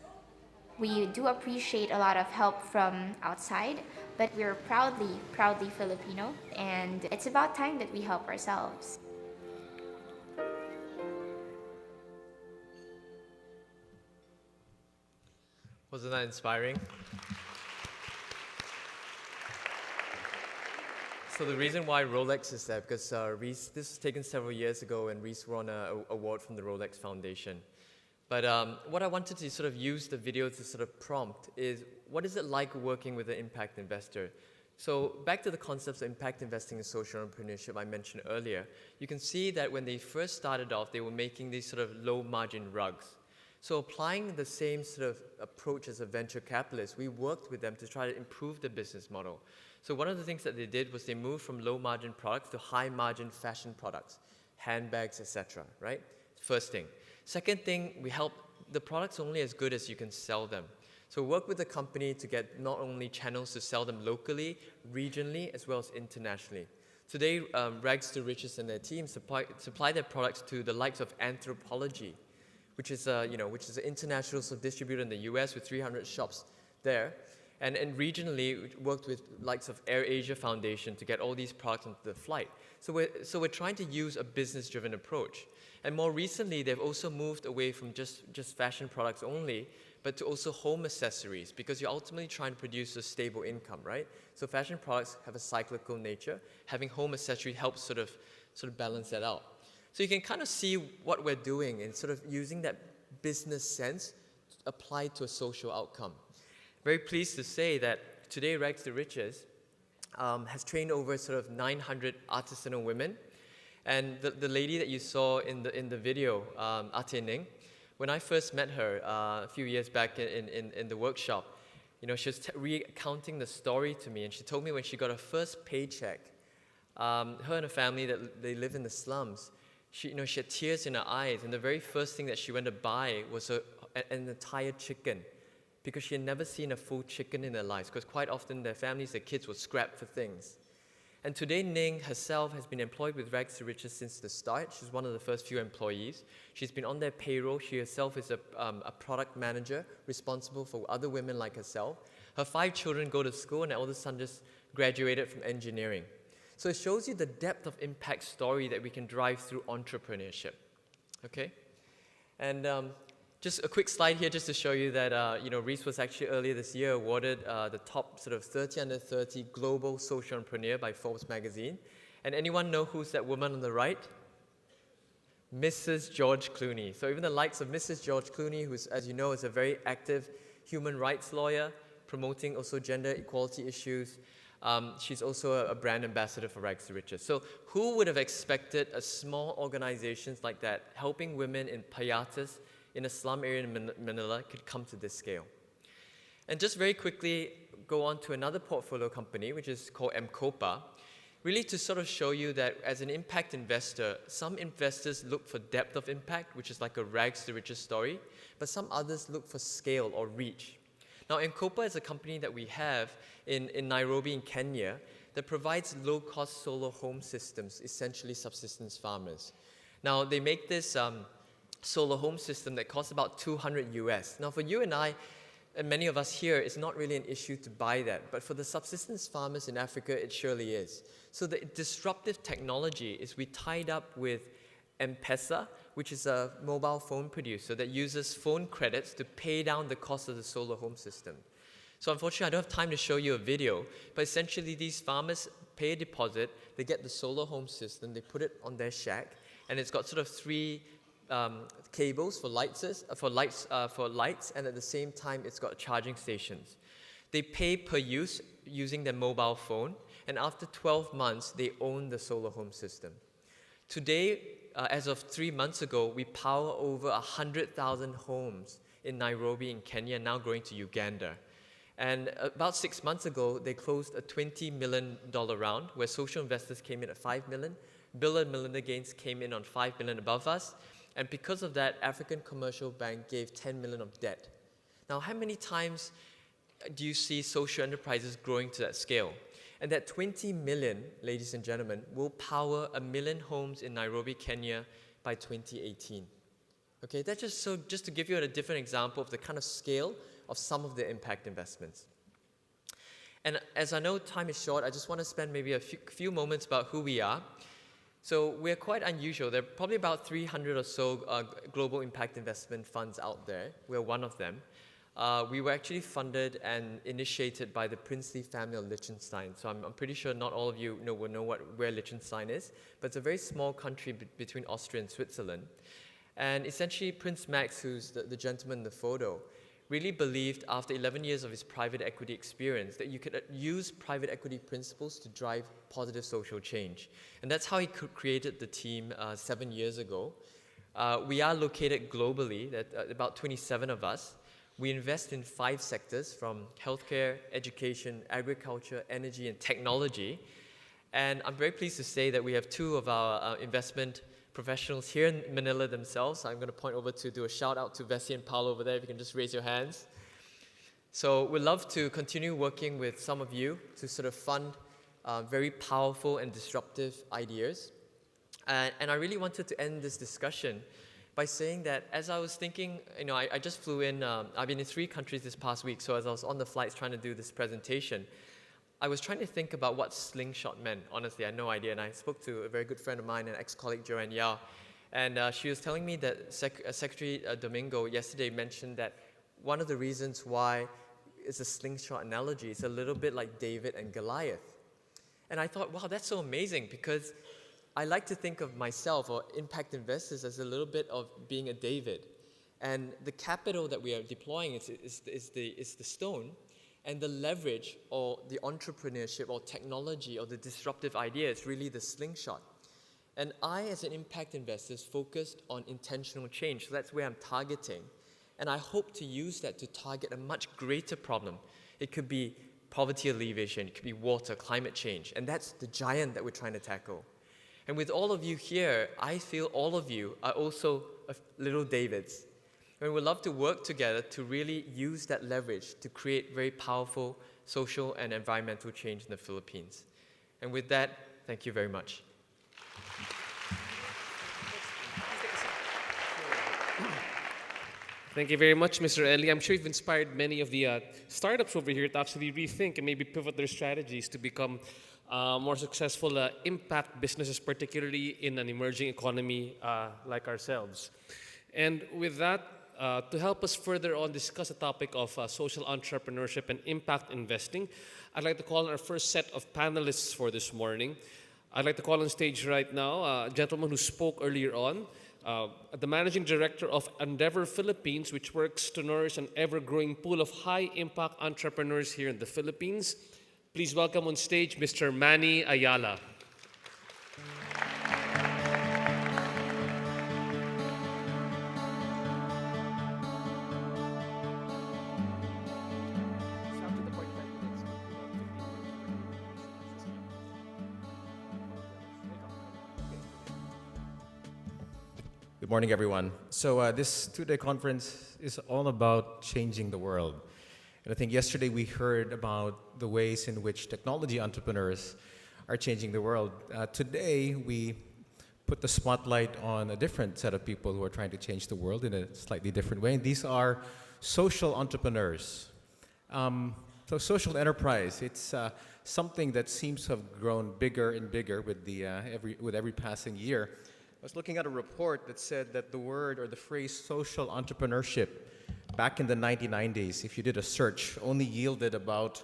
Speaker 15: We do appreciate a lot of help from outside, but we're proudly Filipino, and it's about time that we help ourselves.
Speaker 14: Wasn't that inspiring? So the reason why Rolex is there, because Reese, this was taken several years ago, and Reese won an award from the Rolex Foundation. But what I wanted to sort of use the video to sort of prompt is, what is it like working with an impact investor? So back to the concepts of impact investing and social entrepreneurship I mentioned earlier, you can see that when they first started off, they were making these sort of low margin rugs. So applying the same sort of approach as a venture capitalist, we worked with them to try to improve the business model. So one of the things that they did was they moved from low margin products to high margin fashion products, handbags, etc., right? First thing. Second thing, we help the products only as good as you can sell them. So work with the company to get not only channels to sell them locally, regionally, as well as internationally. Today, Rags to Riches and their team supply their products to the likes of Anthropology, which is an international distributor in the US with 300 shops there. And regionally, we worked with likes of AirAsia Foundation to get all these products onto the flight. So we're trying to use a business-driven approach. And more recently, they've also moved away from just fashion products only, but to also home accessories, because you're ultimately trying to produce a stable income, right? So fashion products have a cyclical nature. Having home accessory helps sort of balance that out. So you can kind of see what we're doing and sort of using that business sense applied to a social outcome. Very pleased to say that today Rags to Riches has trained over sort of 900 artisanal women. And the lady that you saw in the video, Ate Ning, when I first met her a few years back in the workshop, she was recounting the story to me, and she told me when she got her first paycheck, her and her family, that they live in the slums, she had tears in her eyes, and the very first thing that she went to buy was an entire chicken, because she had never seen a full chicken in her life, because quite often their families, their kids would scrap for things. And today, Ning herself has been employed with Rags to Riches since the start. She's one of the first few employees. She's been on their payroll. She herself is a product manager responsible for other women like herself. Her 5 children go to school, and her oldest son just graduated from engineering. So it shows you the depth of impact story that we can drive through entrepreneurship. Okay? And just a quick slide here just to show you that Reese was actually earlier this year awarded the top sort of 30 under 30 global social entrepreneur by Forbes magazine. And anyone know who's that woman on the right? Mrs. George Clooney. So even the likes of Mrs. George Clooney, who, as you know, is a very active human rights lawyer, promoting also gender equality issues. She's also a brand ambassador for Rags to Riches. So who would have expected a small organization like that helping women in Payatas in a slum area in Manila could come to this scale? And just very quickly go on to another portfolio company, which is called Mcopa, really to sort of show you that as an impact investor, some investors look for depth of impact, which is like a Rags to Riches story, but some others look for scale or reach. Now, Mcopa is a company that we have in Nairobi in Kenya that provides low-cost solar home systems, essentially subsistence farmers. Now, they make this solar home system that costs about $200 US. Now, for you and I, and many of us here, it's not really an issue to buy that. But for the subsistence farmers in Africa, it surely is. So the disruptive technology is we tied up with M-Pesa, which is a mobile phone producer that uses phone credits to pay down the cost of the solar home system. So unfortunately, I don't have time to show you a video, but essentially these farmers pay a deposit, they get the solar home system, they put it on their shack, and it's got sort of 3 cables for lights, and at the same time, it's got charging stations. They pay per use using their mobile phone, and after 12 months, they own the solar home system. Today, as of 3 months ago, we power over 100,000 homes in Nairobi in Kenya, now growing to Uganda. And about 6 months ago, they closed a $20 million round where social investors came in at $5 million. Bill and Melinda Gates came in on $5 million above us. And because of that, African Commercial Bank gave $10 million of debt. Now, how many times do you see social enterprises growing to that scale? And that 20 million, ladies and gentlemen, will power 1 million homes in Nairobi, Kenya by 2018. Okay, that's just to give you a different example of the kind of scale of some of the impact investments. And as I know time is short, I just want to spend maybe a few moments about who we are. So we're quite unusual. There are probably about 300 or so global impact investment funds out there. We're one of them. We were actually funded and initiated by the princely family of Liechtenstein. So I'm pretty sure not all of you will know where Liechtenstein is, but it's a very small country between Austria and Switzerland. And essentially, Prince Max, who's the gentleman in the photo, really believed after 11 years of his private equity experience that you could use private equity principles to drive positive social change. And that's how he created the team 7 years ago. We are located globally, about 27 of us. We invest in 5 sectors from healthcare, education, agriculture, energy, and technology. And I'm very pleased to say that we have 2 of our investment professionals here in Manila themselves. I'm going to point over to do a shout out to Vessi and Paolo over there, if you can just raise your hands. So we'd love to continue working with some of you to sort of fund very powerful and disruptive ideas. And I really wanted to end this discussion by saying that as I was thinking, I just flew in, I've been in 3 countries this past week, so as I was on the flights trying to do this presentation, I was trying to think about what Slingshot meant. Honestly, I had no idea, and I spoke to a very good friend of mine, an ex-colleague, Joanne Yao, and she was telling me that Secretary Domingo yesterday mentioned that one of the reasons why it's a slingshot analogy is a little bit like David and Goliath. And I thought, wow, that's so amazing, because I like to think of myself or impact investors as a little bit of being a David. And the capital that we are deploying is the stone, and the leverage or the entrepreneurship or technology or the disruptive idea is really the slingshot. And I, as an impact investor, is focused on intentional change. So that's where I'm targeting. And I hope to use that to target a much greater problem. It could be poverty alleviation, it could be water, climate change. And that's the giant that we're trying to tackle. And with all of you here, I feel all of you are also little Davids. And we'd love to work together to really use that leverage to create very powerful social and environmental change in the Philippines. And with that, thank you very much.
Speaker 2: Thank you very much, Mr. Eli. I'm sure you've inspired many of the startups over here to actually rethink and maybe pivot their strategies to become more successful impact businesses, particularly in an emerging economy like ourselves. And with that, to help us further on discuss the topic of social entrepreneurship and impact investing, I'd like to call on our first set of panelists for this morning. I'd like to call on stage right now a gentleman who spoke earlier on, the Managing Director of Endeavor Philippines, which works to nourish an ever-growing pool of high-impact entrepreneurs here in the Philippines. Please welcome on stage Mr. Manny Ayala.
Speaker 20: Good morning, everyone. So this two-day conference is all about changing the world. And I think yesterday we heard about the ways in which technology entrepreneurs are changing the world. Today we put the spotlight on a different set of people who are trying to change the world in a slightly different way. And these are social entrepreneurs. So social enterprise, it's something that seems to have grown bigger and bigger with every passing year. I was looking at a report that said that the word or the phrase social entrepreneurship back in the 1990s, if you did a search, only yielded about,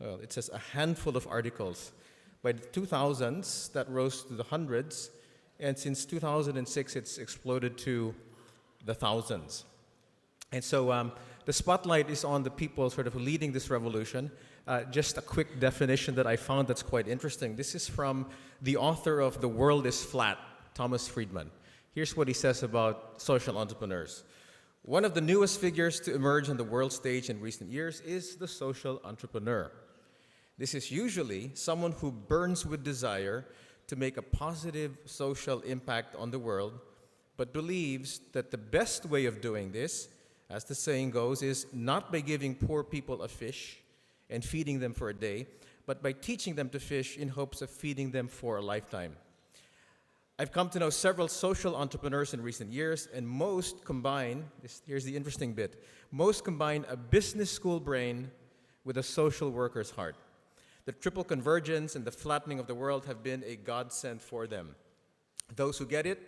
Speaker 20: well, it says a handful of articles. By the 2000s, that rose to the hundreds, and since 2006, it's exploded to the thousands. And so the spotlight is on the people sort of leading this revolution. Just a quick definition that I found that's quite interesting. This is from the author of The World is Flat, Thomas Friedman. Here's what he says about social entrepreneurs. One of the newest figures to emerge on the world stage in recent years is the social entrepreneur. This is usually someone who burns with desire to make a positive social impact on the world, but believes that the best way of doing this, as the saying goes, is not by giving poor people a fish and feeding them for a day, but by teaching them to fish in hopes of feeding them for a lifetime. I've come to know several social entrepreneurs in recent years, and most combine, here's the interesting bit, most combine a business school brain with a social worker's heart. The triple convergence and the flattening of the world have been a godsend for them. Those who get it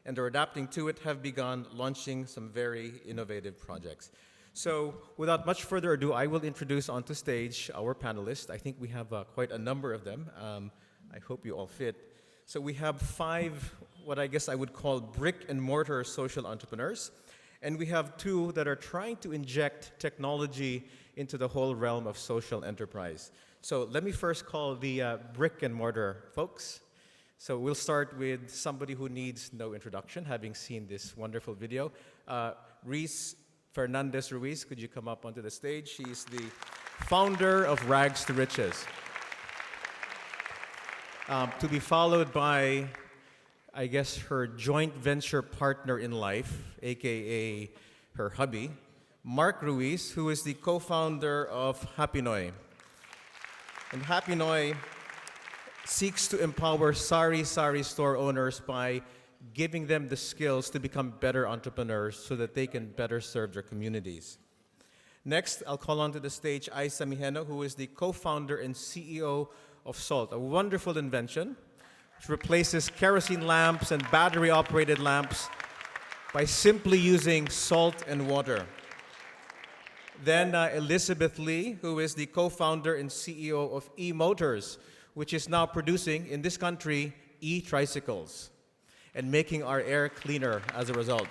Speaker 20: and are adapting to it have begun launching some very innovative projects. So without much further ado, I will introduce onto stage our panelists. I think we have quite a number of them. I hope you all fit. So we have 5, what I guess I would call brick and mortar social entrepreneurs. And we have 2 that are trying to inject technology into the whole realm of social enterprise. So let me first call the brick and mortar folks. So we'll start with somebody who needs no introduction, having seen this wonderful video. Reese Fernandez-Ruiz, could you come up onto the stage? She's the founder of Rags to Riches. To be followed by, I guess, her joint venture partner in life, AKA her hubby, Mark Ruiz, who is the co-founder of Happinoy. And Happinoy seeks to empower sari store owners by giving them the skills to become better entrepreneurs so that they can better serve their communities. Next, I'll call onto the stage Aisa Mijeno, who is the co-founder and CEO of Salt, a wonderful invention which replaces kerosene lamps and battery-operated lamps by simply using salt and water. Then Elizabeth Lee, who is the co-founder and CEO of E-Motors, which is now producing, in this country, e-tricycles and making our air cleaner as a result.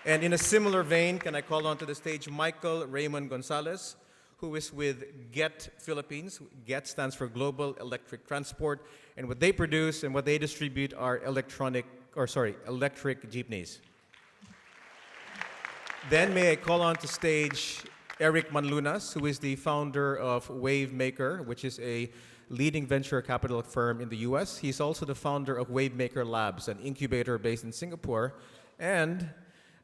Speaker 20: And in a similar vein, can I call onto the stage Michael Raymond Gonzalez, who is with GET Philippines. GET stands for Global Electric Transport, and what they produce and what they distribute are electric jeepneys. Then may I call on to stage Eric Manlunas, who is the founder of Wavemaker, which is a leading venture capital firm in the US. He's also the founder of Wavemaker Labs, an incubator based in Singapore. And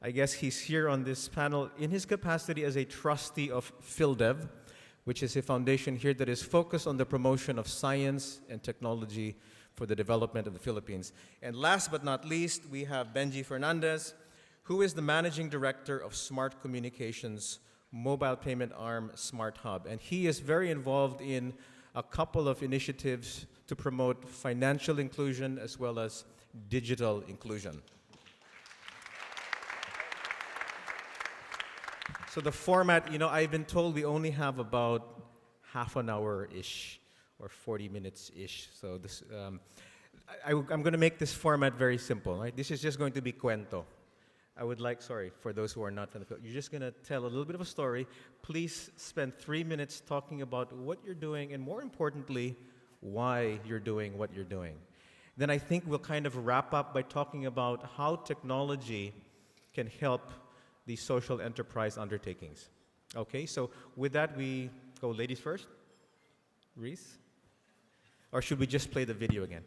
Speaker 20: I guess he's here on this panel in his capacity as a trustee of PhilDev, which is a foundation here that is focused on the promotion of science and technology for the development of the Philippines. And last but not least, we have Benji Fernandez, who is the managing director of Smart Communications mobile payment arm Smart Hub. And he is very involved in a couple of initiatives to promote financial inclusion as well as digital inclusion. So the format, I've been told we only have about half an hour-ish or 40 minutes-ish. So this, I'm going to make this format very simple, right? This is just going to be cuento. I would like, for those who are not from the Philippines, you're just going to tell a little bit of a story. Please spend 3 minutes talking about what you're doing and, more importantly, why you're doing what you're doing. Then I think we'll kind of wrap up by talking about how technology can help the social enterprise undertakings. Okay, so with that, we go ladies first. Reese? Or should we just play the video again?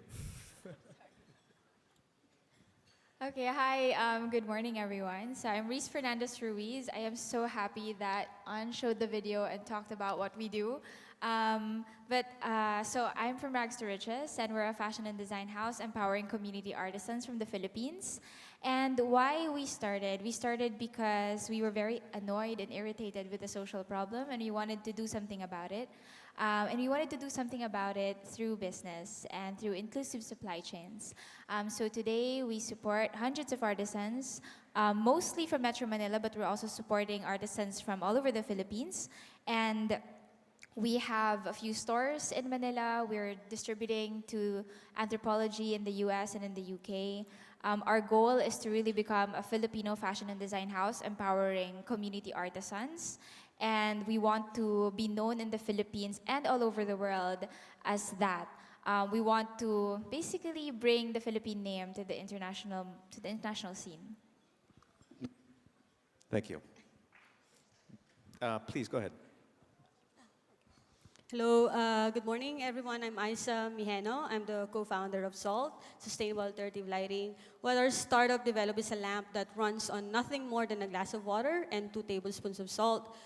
Speaker 21: Okay, hi, good morning everyone. So I'm Reese Fernandez Ruiz. I am so happy that An showed the video and talked about what we do. So I'm from Rags to Riches, and we're a fashion and design house empowering community artisans from the Philippines. And why we started because we were very annoyed and irritated with the social problem, and we wanted to do something about it. And we wanted to do something about it through business and through inclusive supply chains. So today we support hundreds of artisans, mostly from Metro Manila, but we're also supporting artisans from all over the Philippines. And we have a few stores in Manila. We're distributing to Anthropology in the US and in the UK. Our goal is to really become a Filipino fashion and design house empowering community artisans. And we want to be known in the Philippines and all over the world as that. We want to basically bring the Philippine name to the international scene.
Speaker 20: Thank you. Please go ahead.
Speaker 22: Hello, good morning everyone. I'm Aisa Mijeno. I'm the co-founder of SALT, Sustainable Alternative Lighting. What our startup developed is a lamp that runs on nothing more than a glass of water and 2 tablespoons of salt.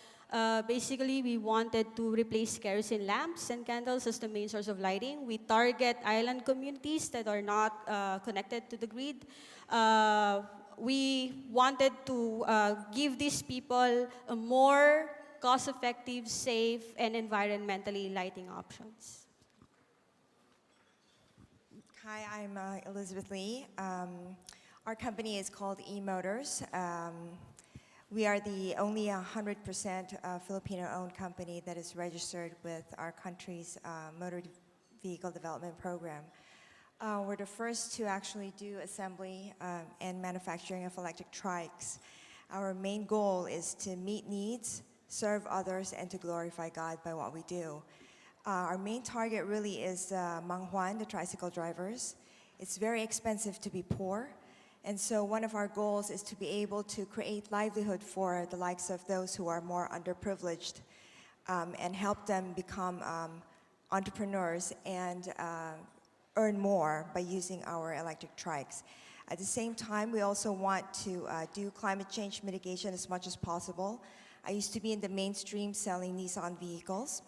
Speaker 22: Basically, we wanted to replace kerosene lamps and candles as the main source of lighting. We target island communities that are not connected to the grid. We wanted to give these people a more cost-effective, safe, and environmentally lighting options.
Speaker 1: Hi, I'm Elizabeth Lee. Our company is called eMotors. We are the only 100% Filipino-owned company that is registered with our country's motor vehicle development program. We're the first to actually do assembly and manufacturing of electric trikes. Our main goal is to meet needs, serve others, and to glorify God by what we do. Our main target really is Mang Juan, the tricycle drivers. It's very expensive to be poor. And so one of our goals is to be able to create livelihood for the likes of those who are more underprivileged and help them become entrepreneurs and earn more by using our electric trikes. At the same time, we also want to do climate change mitigation as much as possible. I used to be in the mainstream selling Nissan vehicles,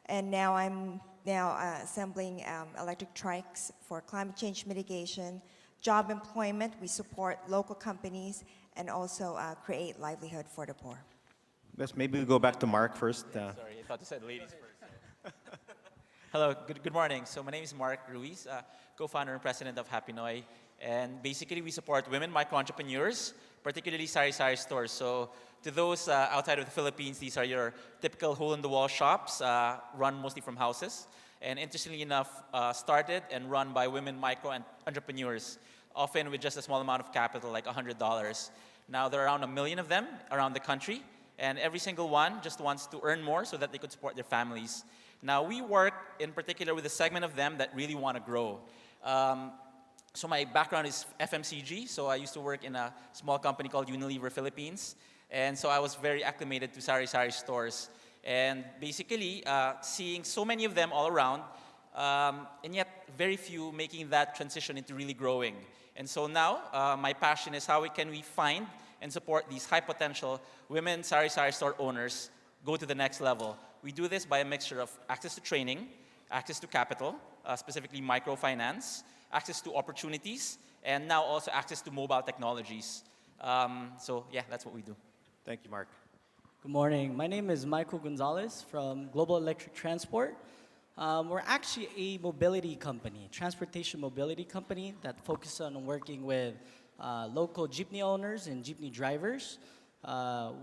Speaker 1: and now I'm assembling electric trikes for climate change mitigation, job employment. We support local companies and also create livelihood for the poor.
Speaker 3: Let's maybe go back to Mark first.
Speaker 23: Sorry, I thought you said ladies first. Hello, good morning. So my name is Mark Ruiz, co-founder and president of Happy Noy. And basically we support women micro-entrepreneurs, particularly sari-sari stores. So to those outside of the Philippines, these are your typical hole-in-the-wall shops, run mostly from houses. And interestingly enough, started and run by women micro-entrepreneurs, often with just a small amount of capital, like $100. Now there are around 1 million of them around the country, and every single one just wants to earn more so that they could support their families. Now we work in particular with a segment of them that really want to grow. So my background is FMCG, so I used to work in a small company called Unilever Philippines, and so I was very acclimated to sari-sari stores. And basically, seeing so many of them all around, and yet very few making that transition into really growing. And so now, my passion is how can we find and support these high potential women sari-sari store owners go to the next level. We do this by a mixture of access to training, access to capital, specifically microfinance, access to opportunities, and now also access to mobile technologies. So yeah, that's what we do.
Speaker 3: Thank you, Mark.
Speaker 24: Good morning. My name is Michael Gonzalez from Global Electric Transport. We're actually a mobility company, transportation mobility company that focuses on working with local jeepney owners and jeepney drivers.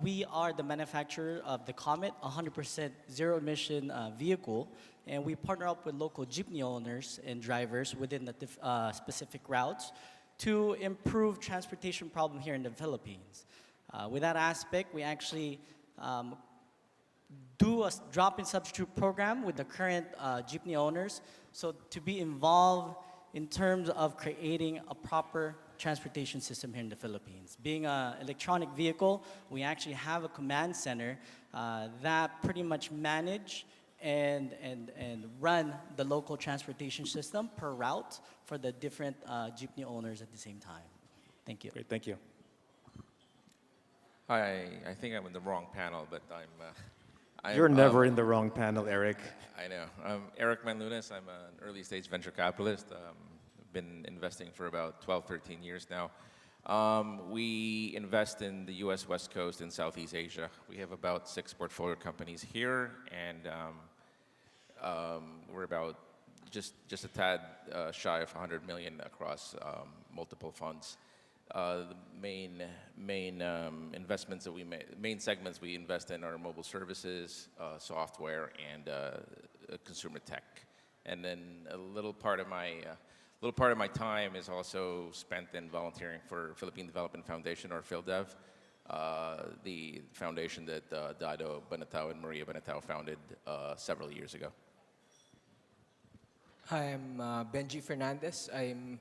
Speaker 24: We are the manufacturer of the Comet, 100% zero-emission vehicle, and we partner up with local jeepney owners and drivers within the specific routes to improve transportation problem here in the Philippines. With that aspect, we actually do a drop-in substitute program with the current jeepney owners, so to be involved in terms of creating a proper transportation system here in the Philippines. Being an electronic vehicle, we actually have a command center that pretty much manage and run the local transportation system per route for the different jeepney owners at the same time. Thank you.
Speaker 3: Great, thank you.
Speaker 25: Hi, I think I'm in the wrong panel, but
Speaker 3: You're never in the wrong panel, Eric.
Speaker 25: I know. I'm Eric Manlunas. I'm an early stage venture capitalist. Been investing for about 12, 13 years now. We invest in the US West Coast and Southeast Asia. We have about 6 portfolio companies here, and we're about just a tad shy of 100 million across multiple funds. The main investments that we make, main segments we invest in are mobile services, software, and consumer tech. And then a little part of my time is also spent in volunteering for Philippine Development Foundation, or PhilDev, the foundation that Dado Banatao and Maria Banatao founded several years ago.
Speaker 26: Hi, I'm Benji Fernandez. I'm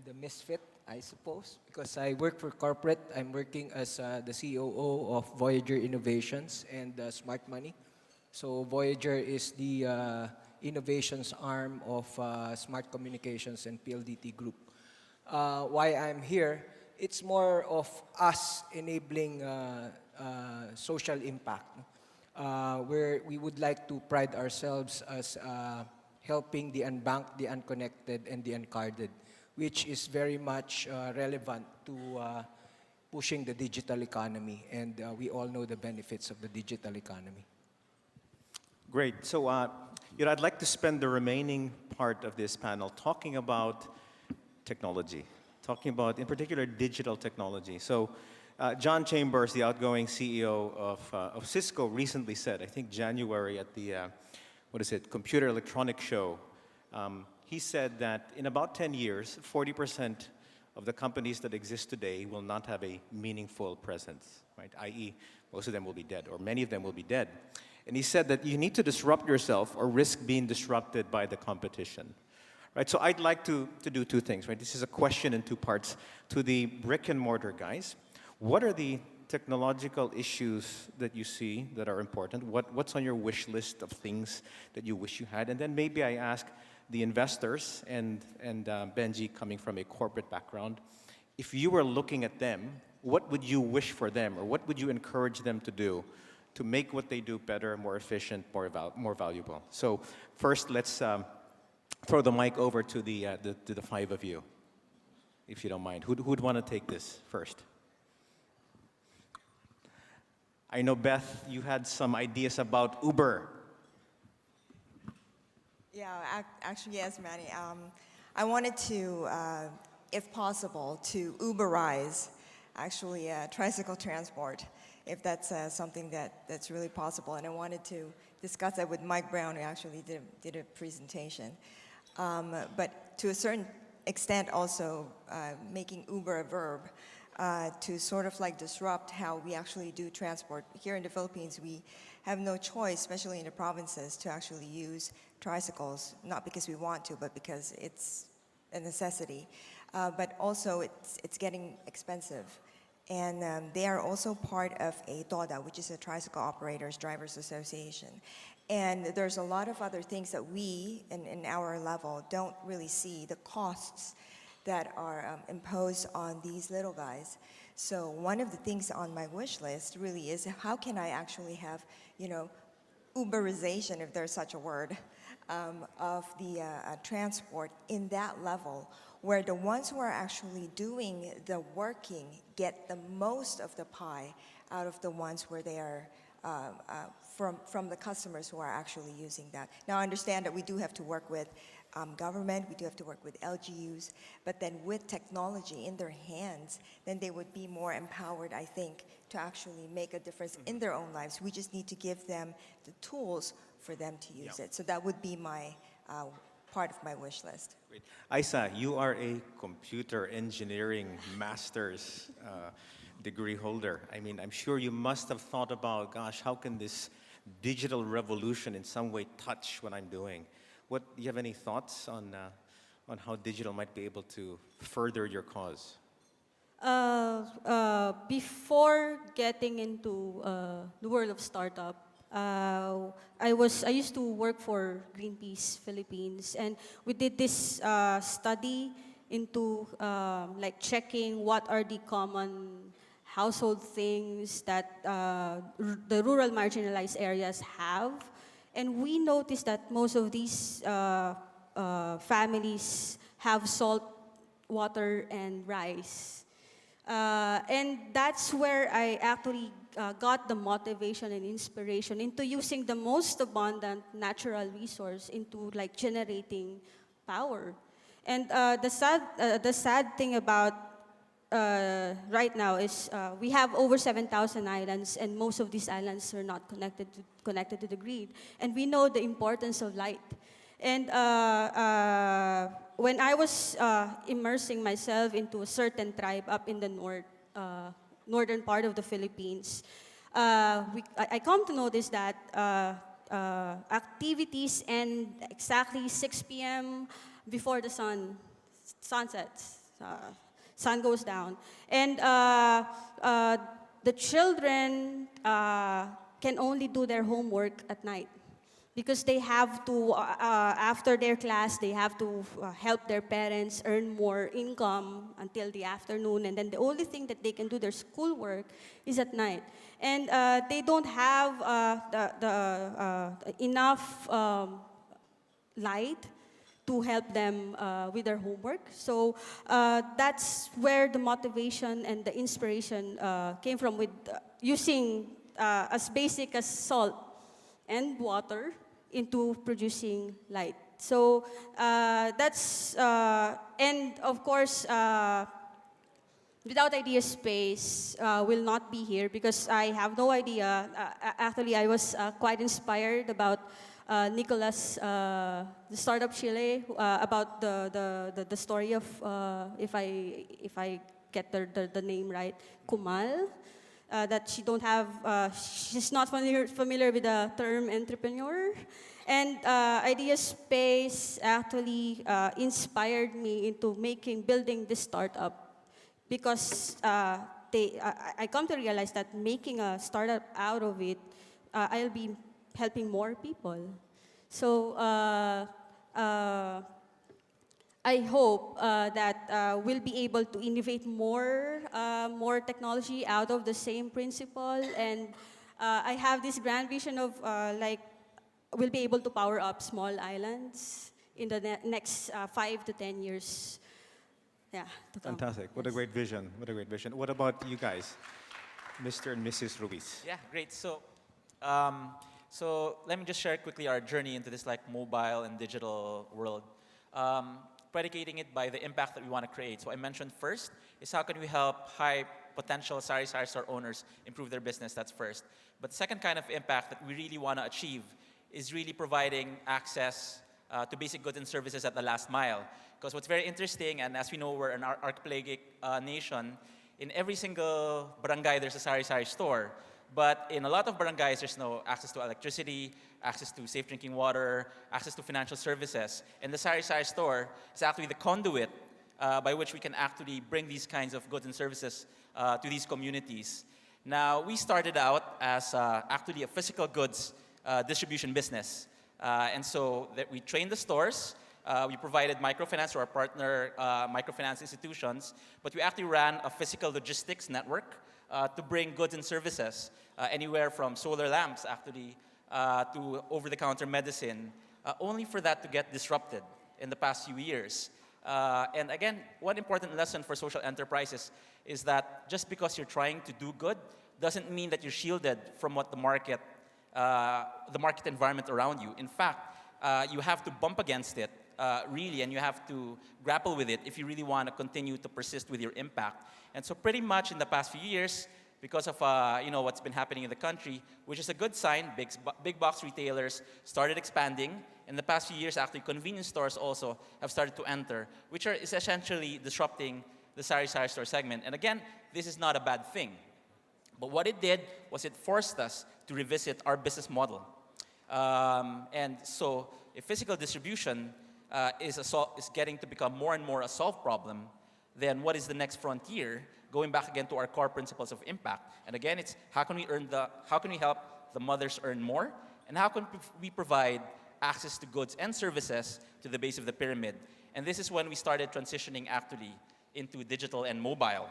Speaker 26: the misfit, I suppose, because I work for corporate. I'm working as the COO of Voyager Innovations and Smart Money. So Voyager is the innovations arm of Smart Communications and PLDT Group. Why I'm here, it's more of us enabling social impact. where we would like to pride ourselves as helping the unbanked, the unconnected, and the uncarded, which is very much relevant to pushing the digital economy. And we all know the benefits of the digital economy.
Speaker 3: Great. So, I'd like to spend the remaining part of this panel talking about technology, talking about, in particular, digital technology. So, John Chambers, the outgoing CEO of Cisco, recently said, I think January at the, Computer Electronics Show, he said that in about 10 years, 40% of the companies that exist today will not have a meaningful presence, right? I.e., most of them will be dead, or many of them will be dead. And he said that you need to disrupt yourself or risk being disrupted by the competition. Right, so I'd like to do two things, right? This is a question in two parts. To the brick and mortar guys, what are the technological issues that you see that are important? What's on your wish list of things that you wish you had? And then maybe I ask the investors and Benji coming from a corporate background, if you were looking at them, what would you wish for them, or what would you encourage them to do to make what they do better, more efficient, more valuable? So first, let's throw the mic over to the five of you, if you don't mind. Who'd want to take this first? I know, Beth, you had some ideas about Uber.
Speaker 1: Yeah, actually, yes, Manny. I wanted to, if possible, to Uberize, actually, tricycle transport, if that's something that's really possible. And I wanted to discuss that with Mike Brown, who actually did a presentation. But to a certain extent, also making Uber a verb, to sort of like disrupt how we actually do transport. Here in the Philippines, we have no choice, especially in the provinces, to actually use tricycles, not because we want to, but because it's a necessity. But also, it's getting expensive. And they are also part of a TODA, which is a Tricycle Operators Drivers Association. And there's a lot of other things that we, in our level, don't really see, the costs that are imposed on these little guys. So one of the things on my wish list really is, how can I actually have, Uberization, if there's such a word, of the transport in that level, where the ones who are actually doing the working get the most of the pie out of the ones where they are from the customers who are actually using that. Now, I understand that we do have to work with government, we do have to work with LGUs, but then with technology in their hands, then they would be more empowered, I think, to actually make a difference in their own lives. We just need to give them the tools for them to use it. So that would be my part of my wish list.
Speaker 3: Great. Isa, you are a computer engineering master's degree holder. I mean, I'm sure you must have thought about, gosh, how can this digital revolution in some way touch what I'm doing? Do you have any thoughts on how digital might be able to further your cause?
Speaker 22: Before getting into the world of startup, I used to work for Greenpeace Philippines, and we did this study into like checking what are the common household things that the rural marginalized areas have. And we noticed that most of these families have salt, water, and rice. And that's where I actually got the motivation and inspiration into using the most abundant natural resource into like generating power. And the sad thing about right now is we have over 7,000 islands, and most of these islands are not connected to the grid. And we know the importance of light. And when I was immersing myself into a certain tribe up in the northern part of the Philippines, I come to notice that activities end exactly 6 p.m. before the sun sets. Sun goes down. And the children can only do their homework at night. because they have to, after their class, they have to help their parents earn more income until the afternoon, and then the only thing that they can do their schoolwork is at night. And they don't have enough light to help them with their homework. So that's where the motivation and the inspiration came from, with using as basic as salt and water into producing light. So that's, and of course, without idea space will not be here, because I have no idea. Actually, I was quite inspired about Nicholas, the startup Chile, about the story of, if I get the name right, Kumal. That she don't have, she's not familiar with the term entrepreneur. And Idea Space actually inspired me into building this startup, because I come to realize that making a startup out of it, I'll be helping more people. So I hope that we'll be able to innovate more technology out of the same principle. And I have this grand vision of like, we'll be able to power up small islands in the next 5 to 10 years. Yeah.
Speaker 3: Fantastic. What a great vision. What a great vision. What about you guys, Mr. and Mrs. Ruiz?
Speaker 23: Yeah, great. So, so let me just share quickly our journey into this like mobile and digital world. Predicating it by the impact that we want to create. So I mentioned first is how can we help high potential sari-sari store owners improve their business, that's first. But the second kind of impact that we really want to achieve is really providing access to basic goods and services at the last mile. Because what's very interesting, and as we know, we're an archipelagic nation, in every single barangay there's a sari-sari store. But in a lot of barangays, there's no access to electricity, access to safe drinking water, access to financial services. And the sari-sari store is actually the conduit by which we can actually bring these kinds of goods and services to these communities. Now, we started out as actually a physical goods distribution business. And so that we trained the stores, we provided microfinance to our partner microfinance institutions, but we actually ran a physical logistics network to bring goods and services, anywhere from solar lamps actually to over-the-counter medicine, only for that to get disrupted in the past few years. And again, one important lesson for social enterprises is that just because you're trying to do good doesn't mean that you're shielded from what the market environment around you. In fact, you have to bump against it, really, and you have to grapple with it if you really want to continue to persist with your impact. And so pretty much in the past few years, because of what's been happening in the country, which is a good sign, big box retailers started expanding. In the past few years, actually, convenience stores also have started to enter, which is essentially disrupting the sari-sari store segment. And again, this is not a bad thing. But what it did was it forced us to revisit our business model. And so if physical distribution is getting to become more and more a solved problem, then what is the next frontier? Going back again to our core principles of impact. And again, it's how can we help the mothers earn more? And how can we provide access to goods and services to the base of the pyramid? And this is when we started transitioning actually into digital and mobile.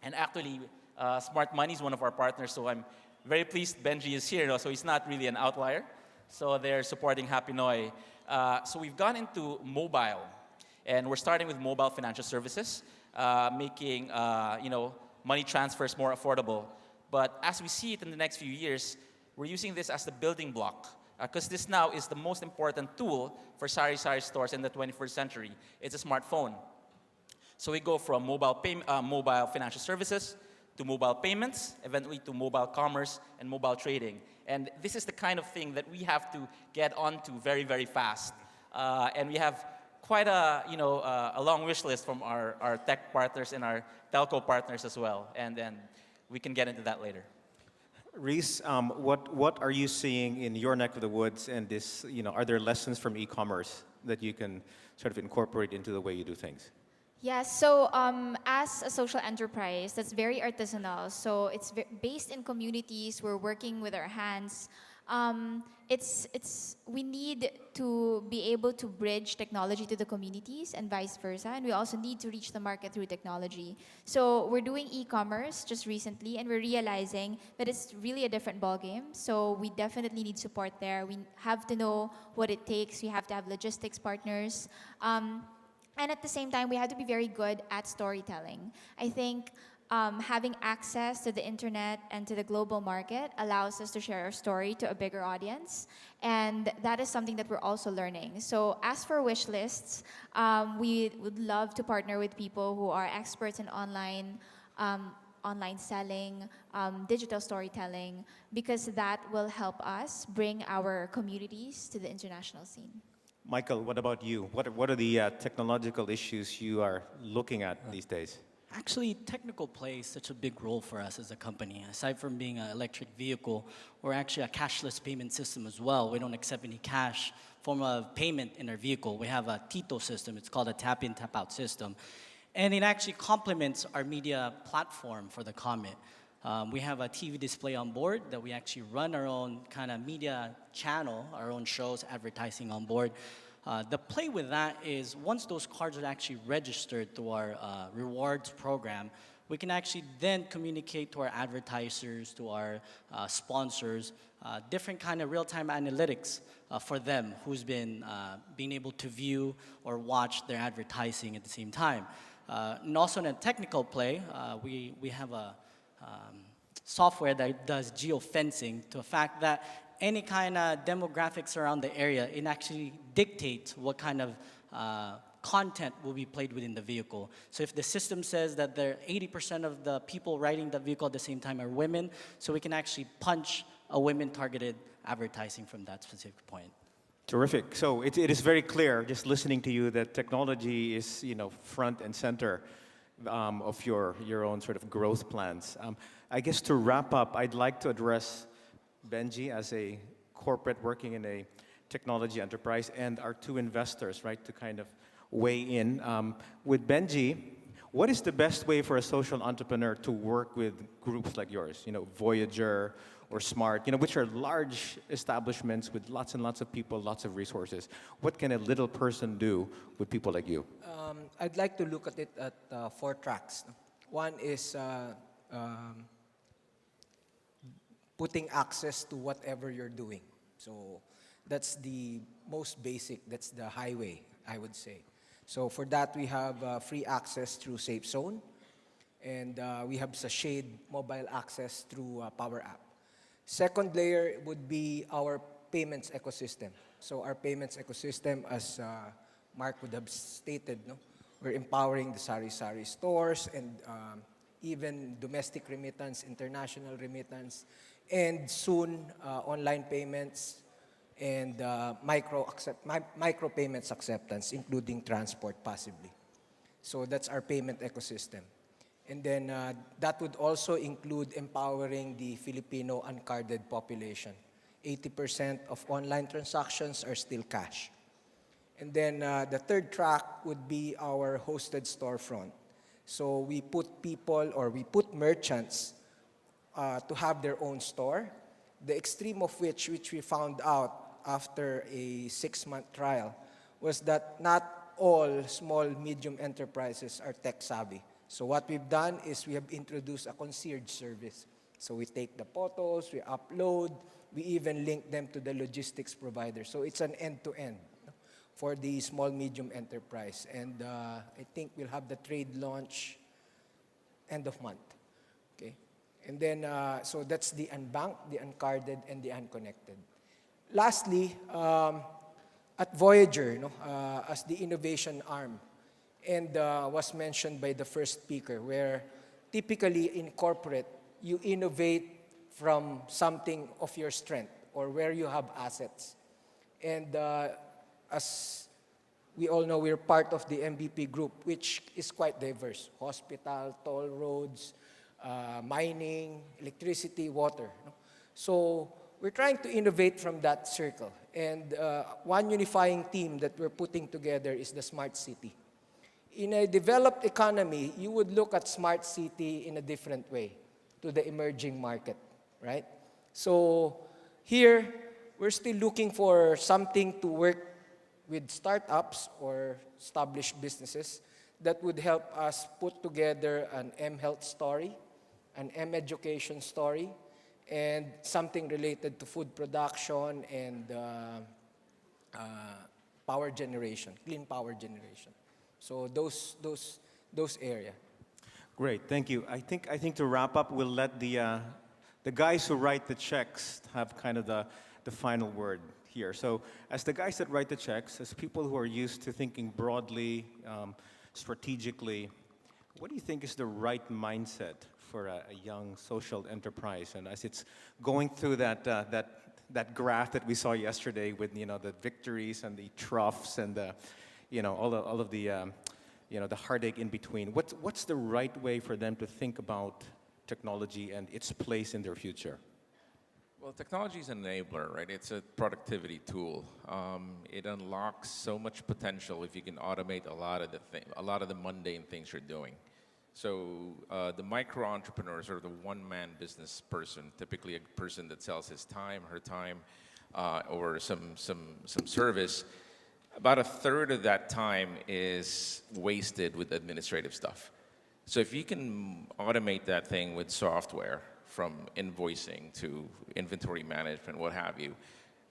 Speaker 23: And actually, Smart Money is one of our partners, so I'm very pleased Benji is here, so he's not really an outlier. So they're supporting Happy Noy. So we've gone into mobile, and we're starting with mobile financial services, making money transfers more affordable. But as we see it in the next few years, we're using this as the building block, because this now is the most important tool for sari-sari stores in the 21st century. It's a smartphone. So we go from mobile financial services to mobile payments, eventually to mobile commerce and mobile trading. And this is the kind of thing that we have to get onto very, very fast. And we have quite a long wish list from our tech partners and our telco partners as well. And then we can get into that later.
Speaker 3: Reese, what are you seeing in your neck of the woods, and this, are there lessons from e-commerce that you can sort of incorporate into the way you do things?
Speaker 21: Yes, so as a social enterprise that's very artisanal, so it's based in communities, we're working with our hands, We need to be able to bridge technology to the communities and vice versa, and we also need to reach the market through technology. So we're doing e-commerce just recently, and we're realizing that it's really a different ballgame. So we definitely need support there. We have to know what it takes. We have to have logistics partners. And at the same time, we have to be very good at storytelling. I think having access to the internet and to the global market allows us to share our story to a bigger audience. And that is something that we're also learning. So as for wish lists, we would love to partner with people who are experts in online selling, digital storytelling, because that will help us bring our communities to the international scene.
Speaker 3: Michael, what about you? What are the technological issues you are looking at these days?
Speaker 24: Actually, technical plays such a big role for us as a company. Aside from being an electric vehicle, we're actually a cashless payment system as well. We don't accept any cash form of payment in our vehicle. We have a TITO system. It's called a tap-in, tap-out system. And it actually complements our media platform for the Comet. We have a TV display on board that we actually run our own kind of media channel, our own shows, advertising on board. The play with that is once those cards are actually registered to our rewards program, we can actually then communicate to our advertisers, to our sponsors, different kind of real-time analytics for them who's been being able to view or watch their advertising at the same time. And also in a technical play, we have a software that does geofencing to the fact that any kind of demographics around the area, it actually dictates what kind of content will be played within the vehicle. So if the system says that 80% of the people riding the vehicle at the same time are women, so we can actually punch a women-targeted advertising from that specific point.
Speaker 3: Terrific. So it is very clear, just listening to you, that technology is, front and center of your own sort of growth plans. I guess to wrap up, I'd like to address Benji as a corporate working in a technology enterprise and our two investors, right, to kind of weigh in. With Benji, what is the best way for a social entrepreneur to work with groups like yours, Voyager or Smart, which are large establishments with lots and lots of people, lots of resources? What can a little person do with people like you?
Speaker 26: I'd like to look at it at 4 tracks. One is putting access to whatever you're doing. So that's the most basic, that's the highway, I would say. So for that, we have free access through Safe Zone, and we have sachet mobile access through Power App. Second layer would be our payments ecosystem. So our payments ecosystem, as Mark would have stated, we're empowering the sari-sari stores and even domestic remittance, international remittance, and soon online payments and micro payments acceptance, including transport possibly. So that's our payment ecosystem. And then that would also include empowering the Filipino uncarded population. 80% of online transactions are still cash. And then the third track would be our hosted storefront. So we put people, or we put merchants to have their own store. The extreme of which we found out after a 6-month trial was that not all small, medium enterprises are tech savvy. So what we've done is we have introduced a concierge service. So we take the photos, we upload, we even link them to the logistics provider. So it's an end-to-end for the small, medium enterprise. And I think we'll have the trade launch end of month. Okay. And then, so that's the unbanked, the uncarded, and the unconnected. Lastly, at Voyager, as the innovation arm, and was mentioned by the first speaker, where typically in corporate, you innovate from something of your strength or where you have assets. And as we all know, we're part of the MVP group, which is quite diverse. Hospital, toll roads, mining, electricity, water. So we're trying to innovate from that circle. And one unifying theme that we're putting together is the smart city. In a developed economy, you would look at smart city in a different way to the emerging market, right? So Here, we're still looking for something to work with startups or established businesses that would help us put together an M-Health story, an M-Education story, and something related to food production and power generation, clean power generation. So those areas.
Speaker 3: Great, thank you. I think to wrap up, we'll let the guys who write the checks have kind of the final word here. So as the guys that write the checks, as people who are used to thinking broadly, strategically, what do you think is the right mindset for a young social enterprise? And as it's going through that graph that we saw yesterday with the victories and the troughs and the all of the the heartache in between, what's the right way for them to think about technology and its place in their future?
Speaker 25: Well, technology is an enabler, right? It's a productivity tool. It unlocks so much potential if you can automate a lot of the mundane things you're doing. So the micro entrepreneurs or the one-man business person, typically a person that sells his time, her time, or some service, about a third of that time is wasted with administrative stuff. So if you can automate that thing with software, from invoicing to inventory management, what have you,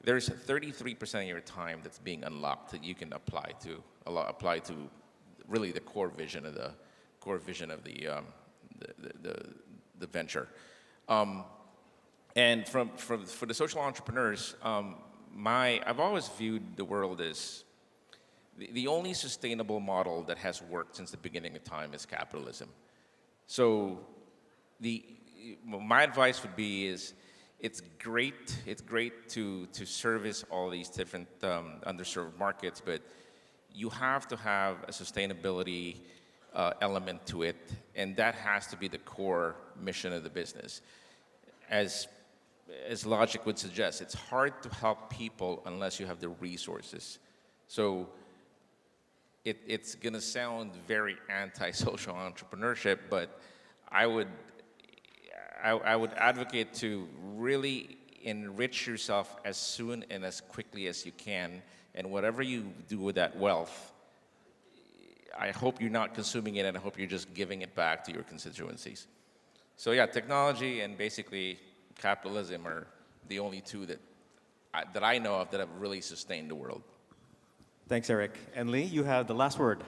Speaker 25: there's 33% of your time that's being unlocked that you can apply to really the core vision of the venture. And for the social entrepreneurs, I've always viewed the world as the only sustainable model that has worked since the beginning of time is capitalism. So my advice would be it's great to service all these different underserved markets, but you have to have a sustainability element to it, and that has to be the core mission of the business. As logic would suggest, it's hard to help people unless you have the resources. So it's going to sound very anti-social entrepreneurship, but I would advocate to really enrich yourself as soon and as quickly as you can, and whatever you do with that wealth, I hope you're not consuming it, and I hope you're just giving it back to your constituencies. So yeah, technology and basically capitalism are the only two that I know of that have really sustained the world.
Speaker 3: Thanks, Eric. And Lee, you have the last word.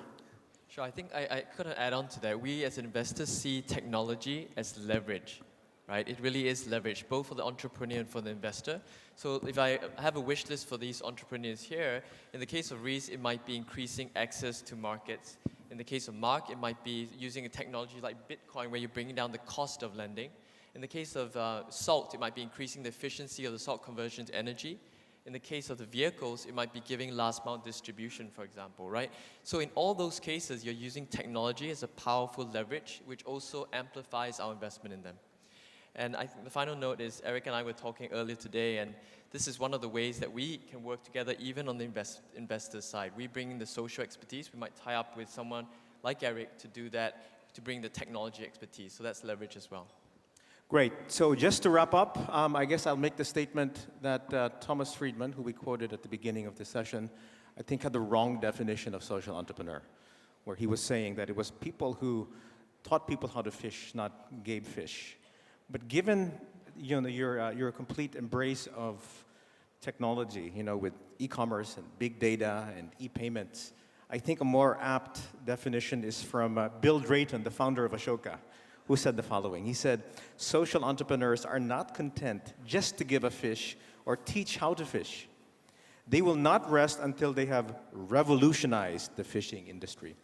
Speaker 14: Sure, I think I could add on to that. We as investors see technology as leverage, right? It really is leverage, both for the entrepreneur and for the investor. So if I have a wish list for these entrepreneurs here, in the case of Reese, it might be increasing access to markets. In the case of Mark, it might be using a technology like Bitcoin where you're bringing down the cost of lending. In the case of salt, it might be increasing the efficiency of the salt conversion to energy. In the case of the vehicles, it might be giving last mile distribution, for example, right? So in all those cases, you're using technology as a powerful leverage, which also amplifies our investment in them. And I think the final note is, Eric and I were talking earlier today, and this is one of the ways that we can work together even on the investor side. We bring in the social expertise. We might tie up with someone like Eric to do that, to bring the technology expertise. So that's leverage as well.
Speaker 3: Great. So just to wrap up, I guess I'll make the statement that Thomas Friedman, who we quoted at the beginning of the session, I think had the wrong definition of social entrepreneur, where he was saying that it was people who taught people how to fish, not gave fish. But given your complete embrace of technology, with e-commerce and big data and e-payments, I think a more apt definition is from Bill Drayton, the founder of Ashoka, who said the following. He said, social entrepreneurs are not content just to give a fish or teach how to fish. They will not rest until they have revolutionized the fishing industry.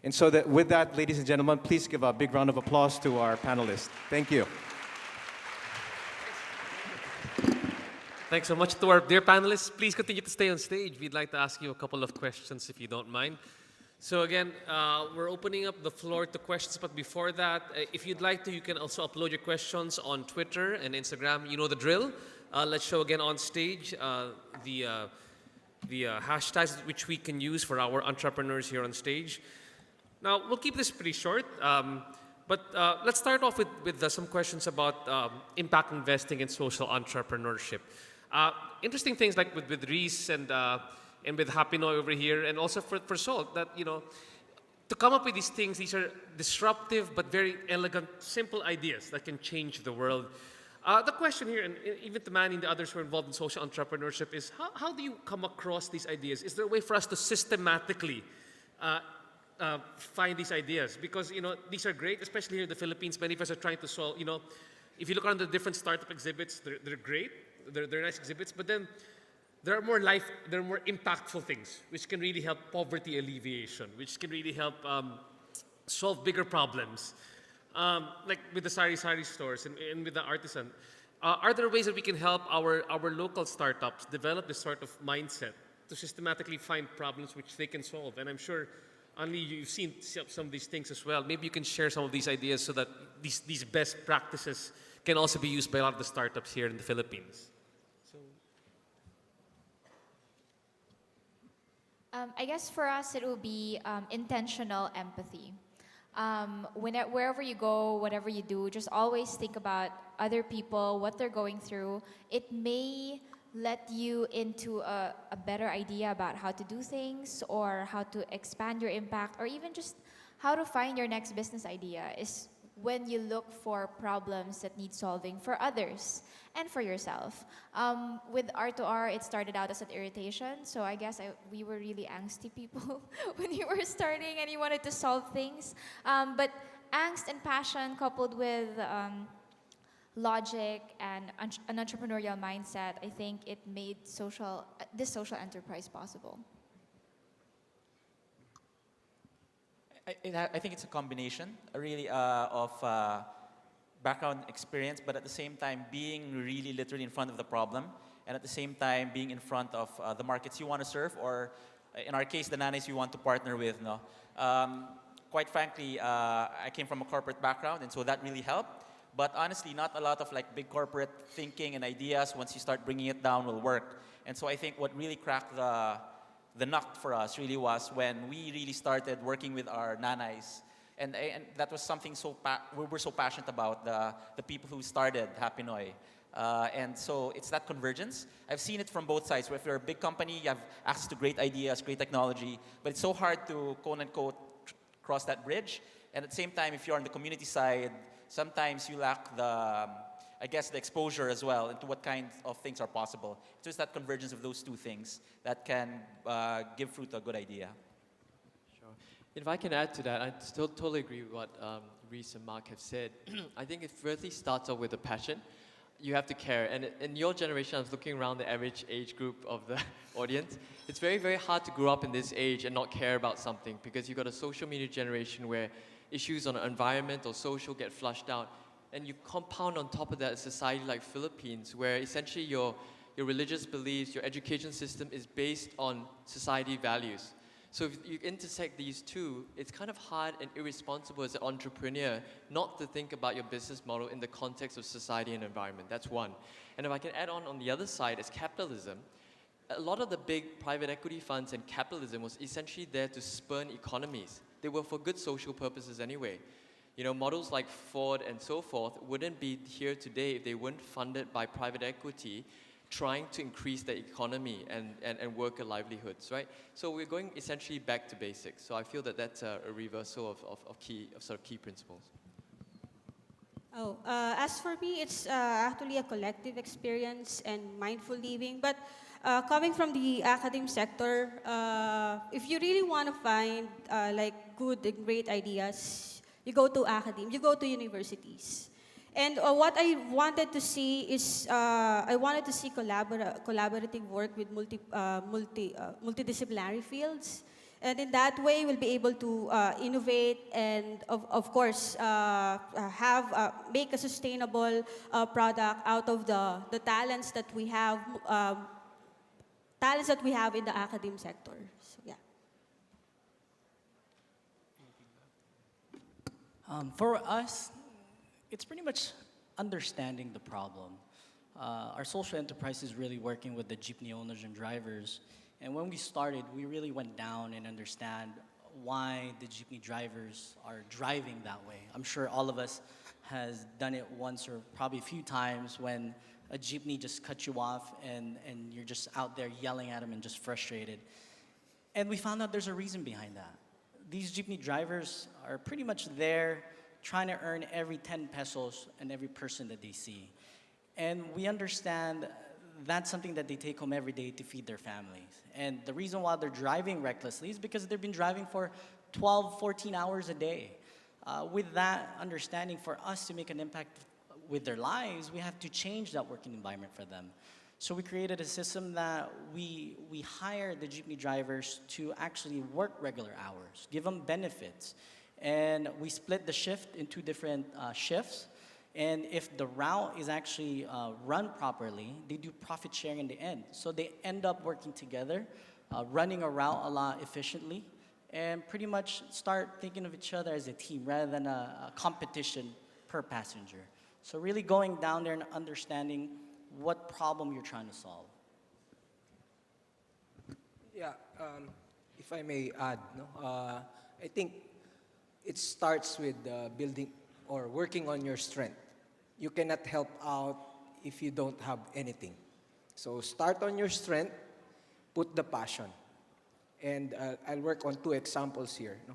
Speaker 3: And so with that, ladies and gentlemen, please give a big round of applause to our panelists. Thank you.
Speaker 2: Thanks so much to our dear panelists. Please continue to stay on stage. We'd like to ask you a couple of questions if you don't mind. So again, we're opening up the floor to questions, but before that, if you'd like to, you can also upload your questions on Twitter and Instagram. You know the drill. Let's show again on stage the hashtags which we can use for our entrepreneurs here on stage. Now, we'll keep this pretty short, but let's start off with some questions about impact investing and social entrepreneurship. Interesting things like with Reese and with Happy Noy over here, and also for Salt, that, you know, to come up with these things, these are disruptive but very elegant, simple ideas that can change the world. The question here, and even to Manny and the others who are involved in social entrepreneurship, is how do you come across these ideas? Is there a way for us to systematically find these ideas? Because, you know, these are great, especially here in the Philippines. Many of us are trying to solve, you know, if you look around the different startup exhibits, they're great, they're nice exhibits, but then there are more impactful things which can really help poverty alleviation, which can really help solve bigger problems. Like with the sari stores and with the artisan. Are there ways that we can help our local startups develop this sort of mindset to systematically find problems which they can solve? And I'm sure, Anli, you've seen some of these things as well. Maybe you can share some of these ideas so that these best practices can also be used by a lot of the startups here in the Philippines.
Speaker 21: I guess for us it will be intentional empathy. Wherever you go, whatever you do, just always think about other people, what they're going through. It may let you into a better idea about how to do things or how to expand your impact or even just how to find your next business idea is when you look for problems that need solving for others and for yourself. With R2R, it started out as an irritation, so I guess we were really angsty people when you were starting and you wanted to solve things. But angst and passion coupled with logic and an entrepreneurial mindset, I think it made this social enterprise possible.
Speaker 23: I think it's a combination, really, of background experience, but at the same time being really literally in front of the problem, and at the same time being in front of the markets you want to serve, or in our case, the nannies you want to partner with. No? Quite frankly, I came from a corporate background, and so that really helped. But honestly, not a lot of like big corporate thinking and ideas once you start bringing it down will work. And so I think what really cracked the nut for us really was when we really started working with our nanais. And that was something we were so passionate about, the people who started Happy Noy. And so it's that convergence. I've seen it from both sides, where if you're a big company, you have access to great ideas, great technology, but it's so hard to, quote unquote, cross that bridge. And at the same time, if you're on the community side, sometimes you lack the exposure as well into what kinds of things are possible. It's just that convergence of those two things that can give fruit to a good idea.
Speaker 5: Sure. If I can add to that, I still totally agree with what Reese and Mark have said. I think it firstly starts off with a passion. You have to care. And in your generation, I was looking around the average age group of the audience. It's very, very hard to grow up in this age and not care about something, because you've got a social media generation where issues on environment or social get flushed out. And you compound on top of that a society like Philippines, where essentially your religious beliefs, your education system is based on society values. So if you intersect these two, it's kind of hard and irresponsible as an entrepreneur not to think about your business model in the context of society and environment. That's one. And if I can add on the other side, is capitalism. A lot of the big private equity funds and capitalism was essentially there to spurn economies. They were for good social purposes anyway. You know, models like Ford and so forth wouldn't be here today if they weren't funded by private equity trying to increase the economy and worker livelihoods, right? So we're going essentially back to basics. So I feel that that's a reversal of key principles.
Speaker 22: As for me, it's actually a collective experience and mindful living. But coming from the academic sector, if you really want to find like good and great ideas, you go to academia, you go to universities. And what I wanted to see is, I wanted to see collaborative work with multidisciplinary fields. And in that way, we'll be able to innovate and, of course, make a sustainable product out of the talents that we have, in the academic sector. So, yeah.
Speaker 24: For us, it's pretty much understanding the problem. Our social enterprise is really working with the jeepney owners and drivers. And when we started, we really went down and understand why the jeepney drivers are driving that way. I'm sure all of us has done it once or probably a few times when a jeepney just cuts you off and you're just out there yelling at them and just frustrated. And we found out there's a reason behind that. These jeepney drivers are pretty much there trying to earn every 10 pesos and every person that they see. And we understand that's something that they take home every day to feed their families. And the reason why they're driving recklessly is because they've been driving for 12, 14 hours a day. With that understanding, for us to make an impact with their lives, we have to change that working environment for them. So we created a system that we hire the jeepney drivers to actually work regular hours, give them benefits. And we split the shift in 2 different shifts. And if the route is actually run properly, they do profit sharing in the end. So they end up working together, running a route a lot efficiently, and pretty much start thinking of each other as a team rather than a competition per passenger. So really going down there and understanding what problem you're trying to solve.
Speaker 26: Yeah, if I may add, no? I think it starts with building or working on your strength. You cannot help out if you don't have anything. So start on your strength, put the passion. And I'll work on 2 examples here. No?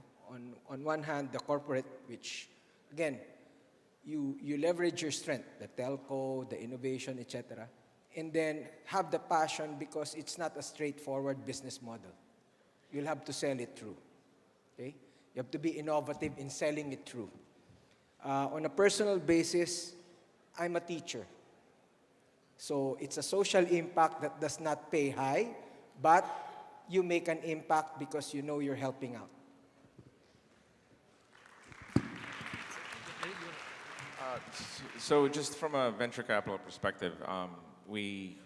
Speaker 26: On one hand, the corporate, which again, you leverage your strength, the telco, the innovation, etc. And then have the passion because it's not a straightforward business model. You'll have to sell it through. Okay? You have to be innovative in selling it through. On a personal basis, I'm a teacher. So it's a social impact that does not pay high, but you make an impact because you know you're helping out.
Speaker 25: So just from a venture capital perspective, we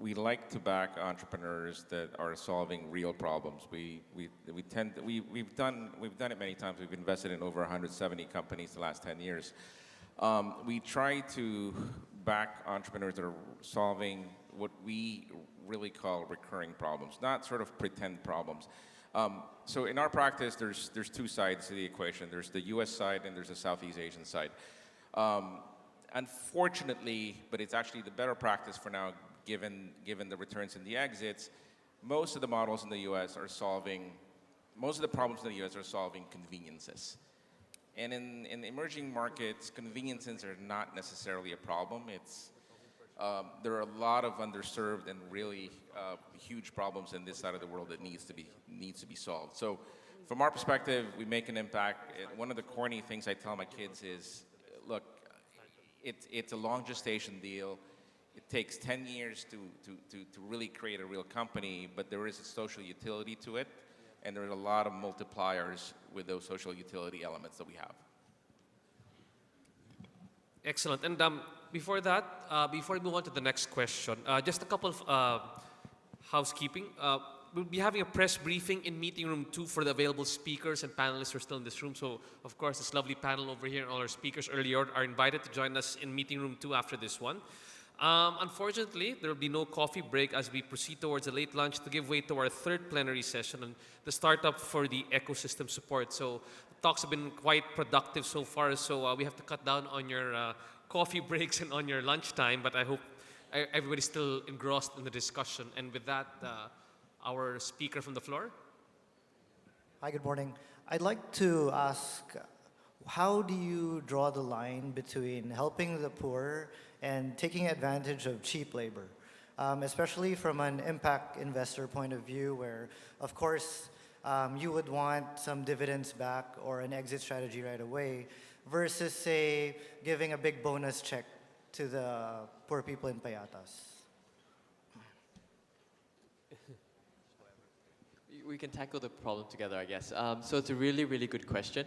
Speaker 25: like to back entrepreneurs that are solving real problems. We've done it many times. We've invested in over 170 companies the last 10 years. We try to back entrepreneurs that are solving what we really call recurring problems, not sort of pretend problems. So in our practice, there's 2 sides to the equation. There's the U.S. side and there's the Southeast Asian side. Unfortunately, but it's actually the better practice for now, given the returns and the exits, most of the models in the U.S. are solving, most of the problems in the U.S. are solving conveniences. And in emerging markets, conveniences are not necessarily a problem. It's, there are a lot of underserved and really huge problems in this side of the world that needs to be solved. So from our perspective, we make an impact. One of the corny things I tell my kids is, look, it's a long gestation deal. It takes 10 years to really create a real company, but there is a social utility to it, and there's a lot of multipliers with those social utility elements that we have.
Speaker 2: Excellent. And before that, before we move on to the next question, just a couple of housekeeping. We'll be having a press briefing in meeting room 2 for the available speakers and panelists who are still in this room. So, of course, this lovely panel over here and all our speakers earlier are invited to join us in meeting room 2 after this one. Unfortunately, there will be no coffee break as we proceed towards a late lunch to give way to our 3rd plenary session and the startup for the ecosystem support. So the talks have been quite productive so far, so we have to cut down on your coffee breaks and on your lunchtime, but I hope everybody's still engrossed in the discussion. And with that, our speaker from the floor.
Speaker 6: Hi, good morning. I'd like to ask, how do you draw the line between helping the poor and taking advantage of cheap labor? Especially from an impact investor point of view where, of course, you would want some dividends back or an exit strategy right away versus, say, giving a big bonus check to the poor people in Payatas.
Speaker 5: We can tackle the problem together, I guess. So it's a really, really good question,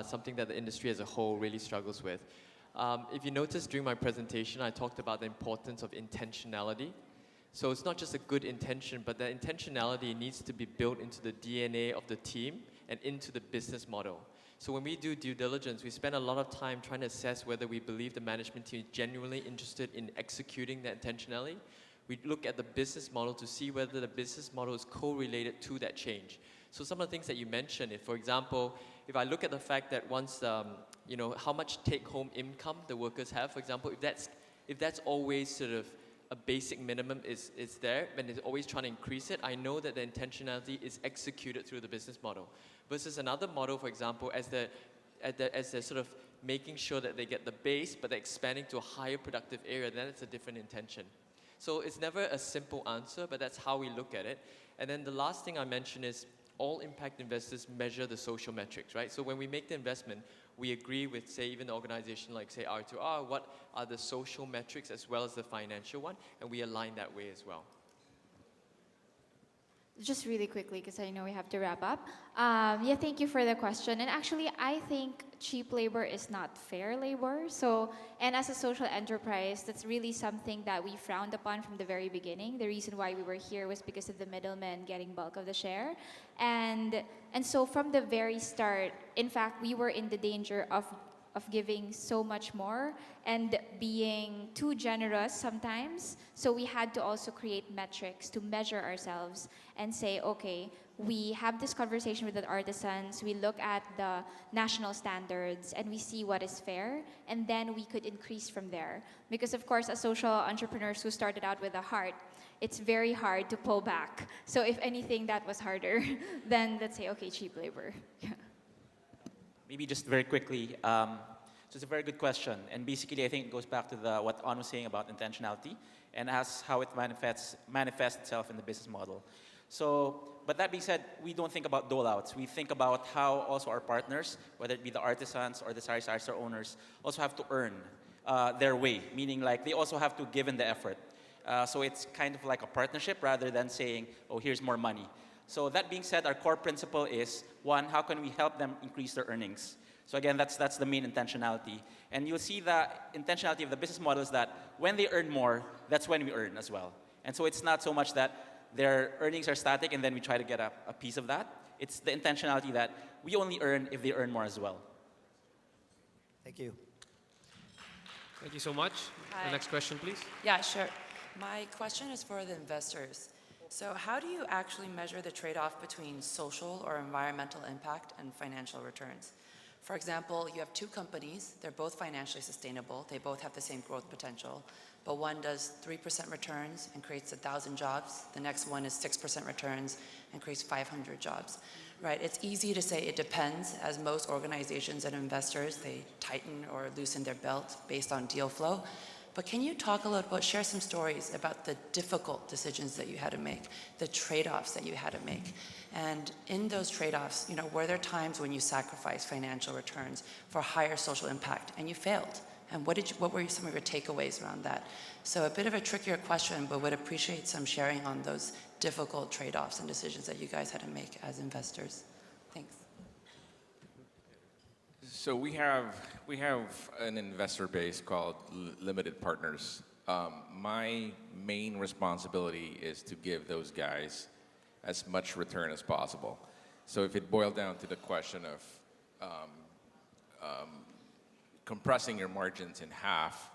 Speaker 5: something that the industry as a whole really struggles with. If you notice during my presentation, I talked about the importance of intentionality. So it's not just a good intention, but the intentionality needs to be built into the DNA of the team and into the business model. So when we do due diligence, we spend a lot of time trying to assess whether we believe the management team is genuinely interested in executing that intentionality. We look at the business model to see whether the business model is correlated to that change. So some of the things that you mentioned, if, for example, if I look at the fact that once, you know, how much take-home income the workers have, for example, if that's always sort of a basic minimum is there, and it's always trying to increase it, I know that the intentionality is executed through the business model. Versus another model, for example, as they're sort of making sure that they get the base, but they're expanding to a higher productive area, then it's a different intention. So it's never a simple answer, but that's how we look at it. And then the last thing I mentioned is all impact investors measure the social metrics, right? So when we make the investment, we agree with, say, even an organization like, say, R2R, what are the social metrics as well as the financial one, and we align that way as well.
Speaker 21: Just really quickly, because I know we have to wrap up. Yeah, thank you for the question. And actually, I think cheap labor is not fair labor. So, and as a social enterprise, that's really something that we frowned upon from the very beginning. The reason why we were here was because of the middlemen getting bulk of the share. And so from the very start, in fact, we were in the danger of giving so much more and being too generous sometimes. So we had to also create metrics to measure ourselves and say, okay, we have this conversation with the artisans, we look at the national standards, and we see what is fair, and then we could increase from there. Because of course, as social entrepreneurs who started out with a heart, it's very hard to pull back. So if anything, that was harder, then let's say, okay, cheap labor.
Speaker 7: Maybe just very quickly, so it's a very good question. And basically, I think it goes back to what An was saying about intentionality and as how it manifests itself in the business model. So, but that being said, we don't think about dole-outs. We think about how also our partners, whether it be the artisans or the sari-sari store owners, also have to earn their way, meaning like they also have to give in the effort. So it's kind of like a partnership rather than saying, oh, here's more money. So that being said, our core principle is, one, how can we help them increase their earnings? So again, that's the main intentionality. And you'll see the intentionality of the business model is that when they earn more, that's when we earn as well. And so it's not so much that their earnings are static and then we try to get a piece of that. It's the intentionality that we only earn if they earn more as well.
Speaker 6: Thank you.
Speaker 2: Thank you so much.
Speaker 8: Hi.
Speaker 2: The next question, please.
Speaker 8: Yeah, sure. My question is for the investors. So how do you actually measure the trade-off between social or environmental impact and financial returns? For example, you have two companies, they're both financially sustainable, they both have the same growth potential, but one does 3% returns and creates 1,000 jobs, the next one is 6% returns and creates 500 jobs, right? It's easy to say it depends, as most organizations and investors, they tighten or loosen their belt based on deal flow. But can you talk a little about, share some stories about the difficult decisions that you had to make, the trade-offs that you had to make? And in those trade-offs, you know, were there times when you sacrificed financial returns for higher social impact and you failed? And what were some of your takeaways around that? So a bit of a trickier question, but would appreciate some sharing on those difficult trade-offs and decisions that you guys had to make as investors. Thanks.
Speaker 25: So we have an investor base called Limited Partners. My main responsibility is to give those guys as much return as possible. So if it boiled down to the question of compressing your margins in half,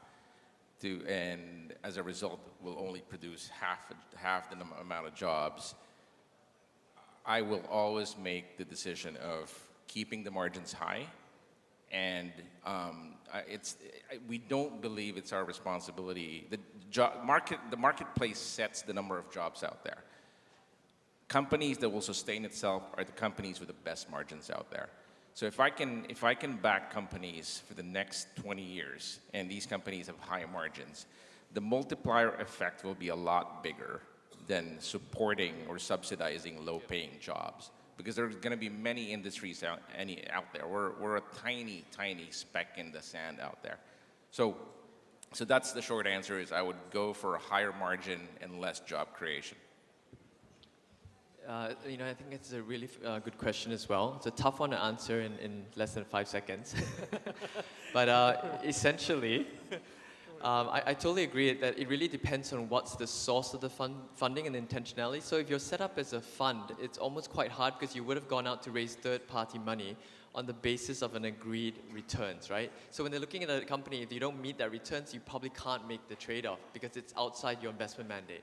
Speaker 25: and as a result will only produce half the amount of jobs, I will always make the decision of keeping the margins high. And we don't believe it's our responsibility. The marketplace sets the number of jobs out there. Companies that will sustain itself are the companies with the best margins out there. So if I can back companies for the next 20 years, and these companies have high margins, the multiplier effect will be a lot bigger than supporting or subsidizing low-paying jobs. Because there's going to be many industries out there. We're a tiny, tiny speck in the sand out there. So that's the short answer is I would go for a higher margin and less job creation.
Speaker 5: You know, I think it's a really good question as well. It's a tough one to answer in less than 5 seconds. But essentially, I totally agree that it really depends on what's the source of the funding and intentionality. So if you're set up as a fund, it's almost quite hard because you would have gone out to raise third-party money on the basis of an agreed returns, right? So when they're looking at a company, if you don't meet that returns, you probably can't make the trade-off because it's outside your investment mandate.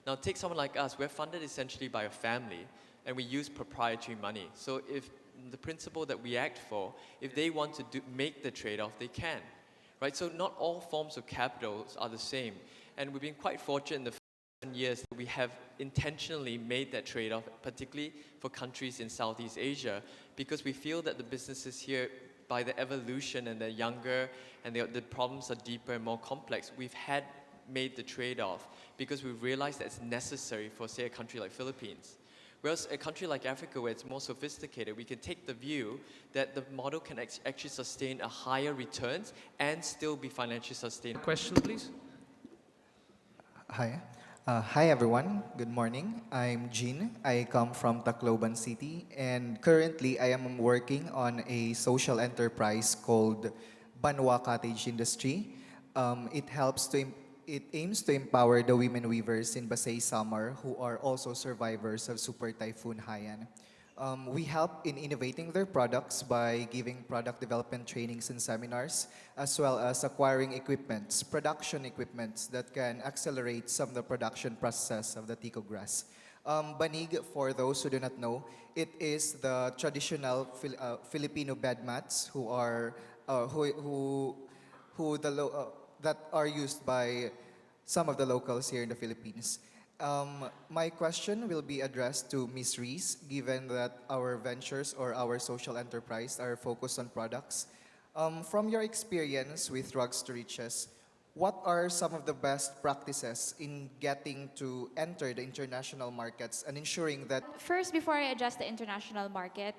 Speaker 5: Now take someone like us, we're funded essentially by a family and we use proprietary money. So if the principle that we act for, if they want to make the trade-off, they can.
Speaker 14: right? So not all forms of capitals are the same. And we've been quite fortunate in the 7 years that we have intentionally made that trade-off, particularly for countries in Southeast Asia, because we feel that the businesses here, by the evolution and they're younger and the problems are deeper and more complex, we've made the trade-off because we've realized that it's necessary for, say, a country like Philippines. Whereas a country like Africa, where it's more sophisticated, we can take the view that the model can actually sustain a higher returns and still be financially sustainable.
Speaker 2: Question, please.
Speaker 4: Hi. Hi everyone, good morning. I'm Jean. I come from Tacloban City, and currently I am working on a social enterprise called Banwa Cottage Industry. It aims to empower the women weavers in Basay Samar who are also survivors of Super Typhoon Haiyan. We help in innovating their products by giving product development trainings and seminars, as well as acquiring production equipments that can accelerate some of the production process of the Tico grass. Banig, for those who do not know, it is the traditional Filipino bed mats that are used by some of the locals here in the Philippines. My question will be addressed to Ms. Reese, given that our ventures or our social enterprise are focused on products. From your experience with Rugs to Riches, what are some of the best practices in getting to enter the international markets and ensuring that...
Speaker 21: First, before I address the international market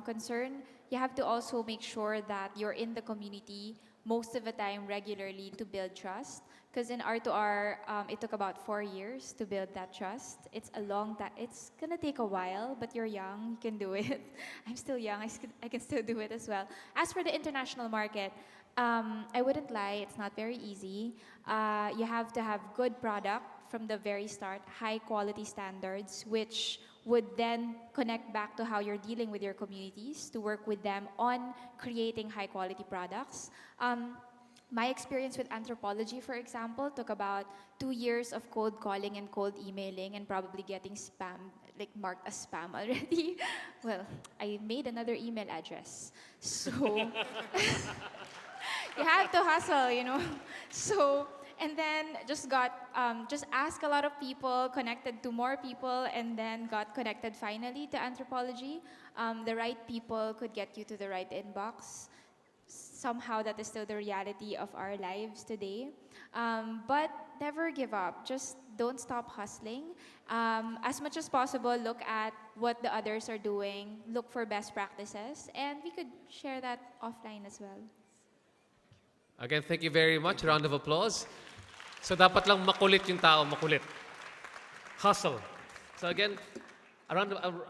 Speaker 21: concern, you have to also make sure that you're in the community most of the time regularly to build trust. Because in R2R, it took about 4 years to build that trust. It's a long time. It's going to take a while, but you're young. You can do it. I'm still young. I can still do it as well. As for the international market, I wouldn't lie. It's not very easy. You have to have good product from the very start, high quality standards, which would then connect back to how you're dealing with your communities to work with them on creating high quality products. My experience with anthropology, for example, took about 2 years of cold calling and cold emailing and probably getting spam, like marked as spam already. Well, I made another email address. So you have to hustle, you know. So, and then just asked a lot of people, connected to more people, and then got connected finally to anthropology. The right people could get you to the right inbox. Somehow that is still the reality of our lives today. But never give up. Just don't stop hustling. As much as possible, look at what the others are doing. Look for best practices. And we could share that offline as well.
Speaker 2: Again, thank you very much. Round of applause. So dapat lang makulit yung tao, makulit. Hustle. So again, a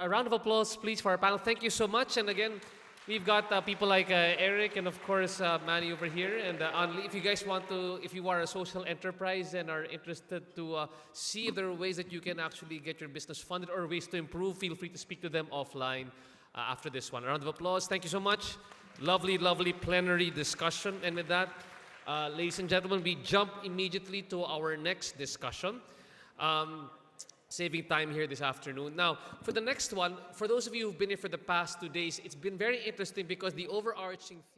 Speaker 2: round of applause, please, for our panel. Thank you so much. And again, we've got people like Eric and of course Manny over here. And if you guys want to, if you are a social enterprise and are interested to see if there are ways that you can actually get your business funded or ways to improve, feel free to speak to them offline after this one. A round of applause. Thank you so much. Lovely, lovely plenary discussion. And with that, ladies and gentlemen, we jump immediately to our next discussion. Saving time here this afternoon. Now, for the next one, for those of you who've been here for the past 2 days, it's been very interesting because the overarching theme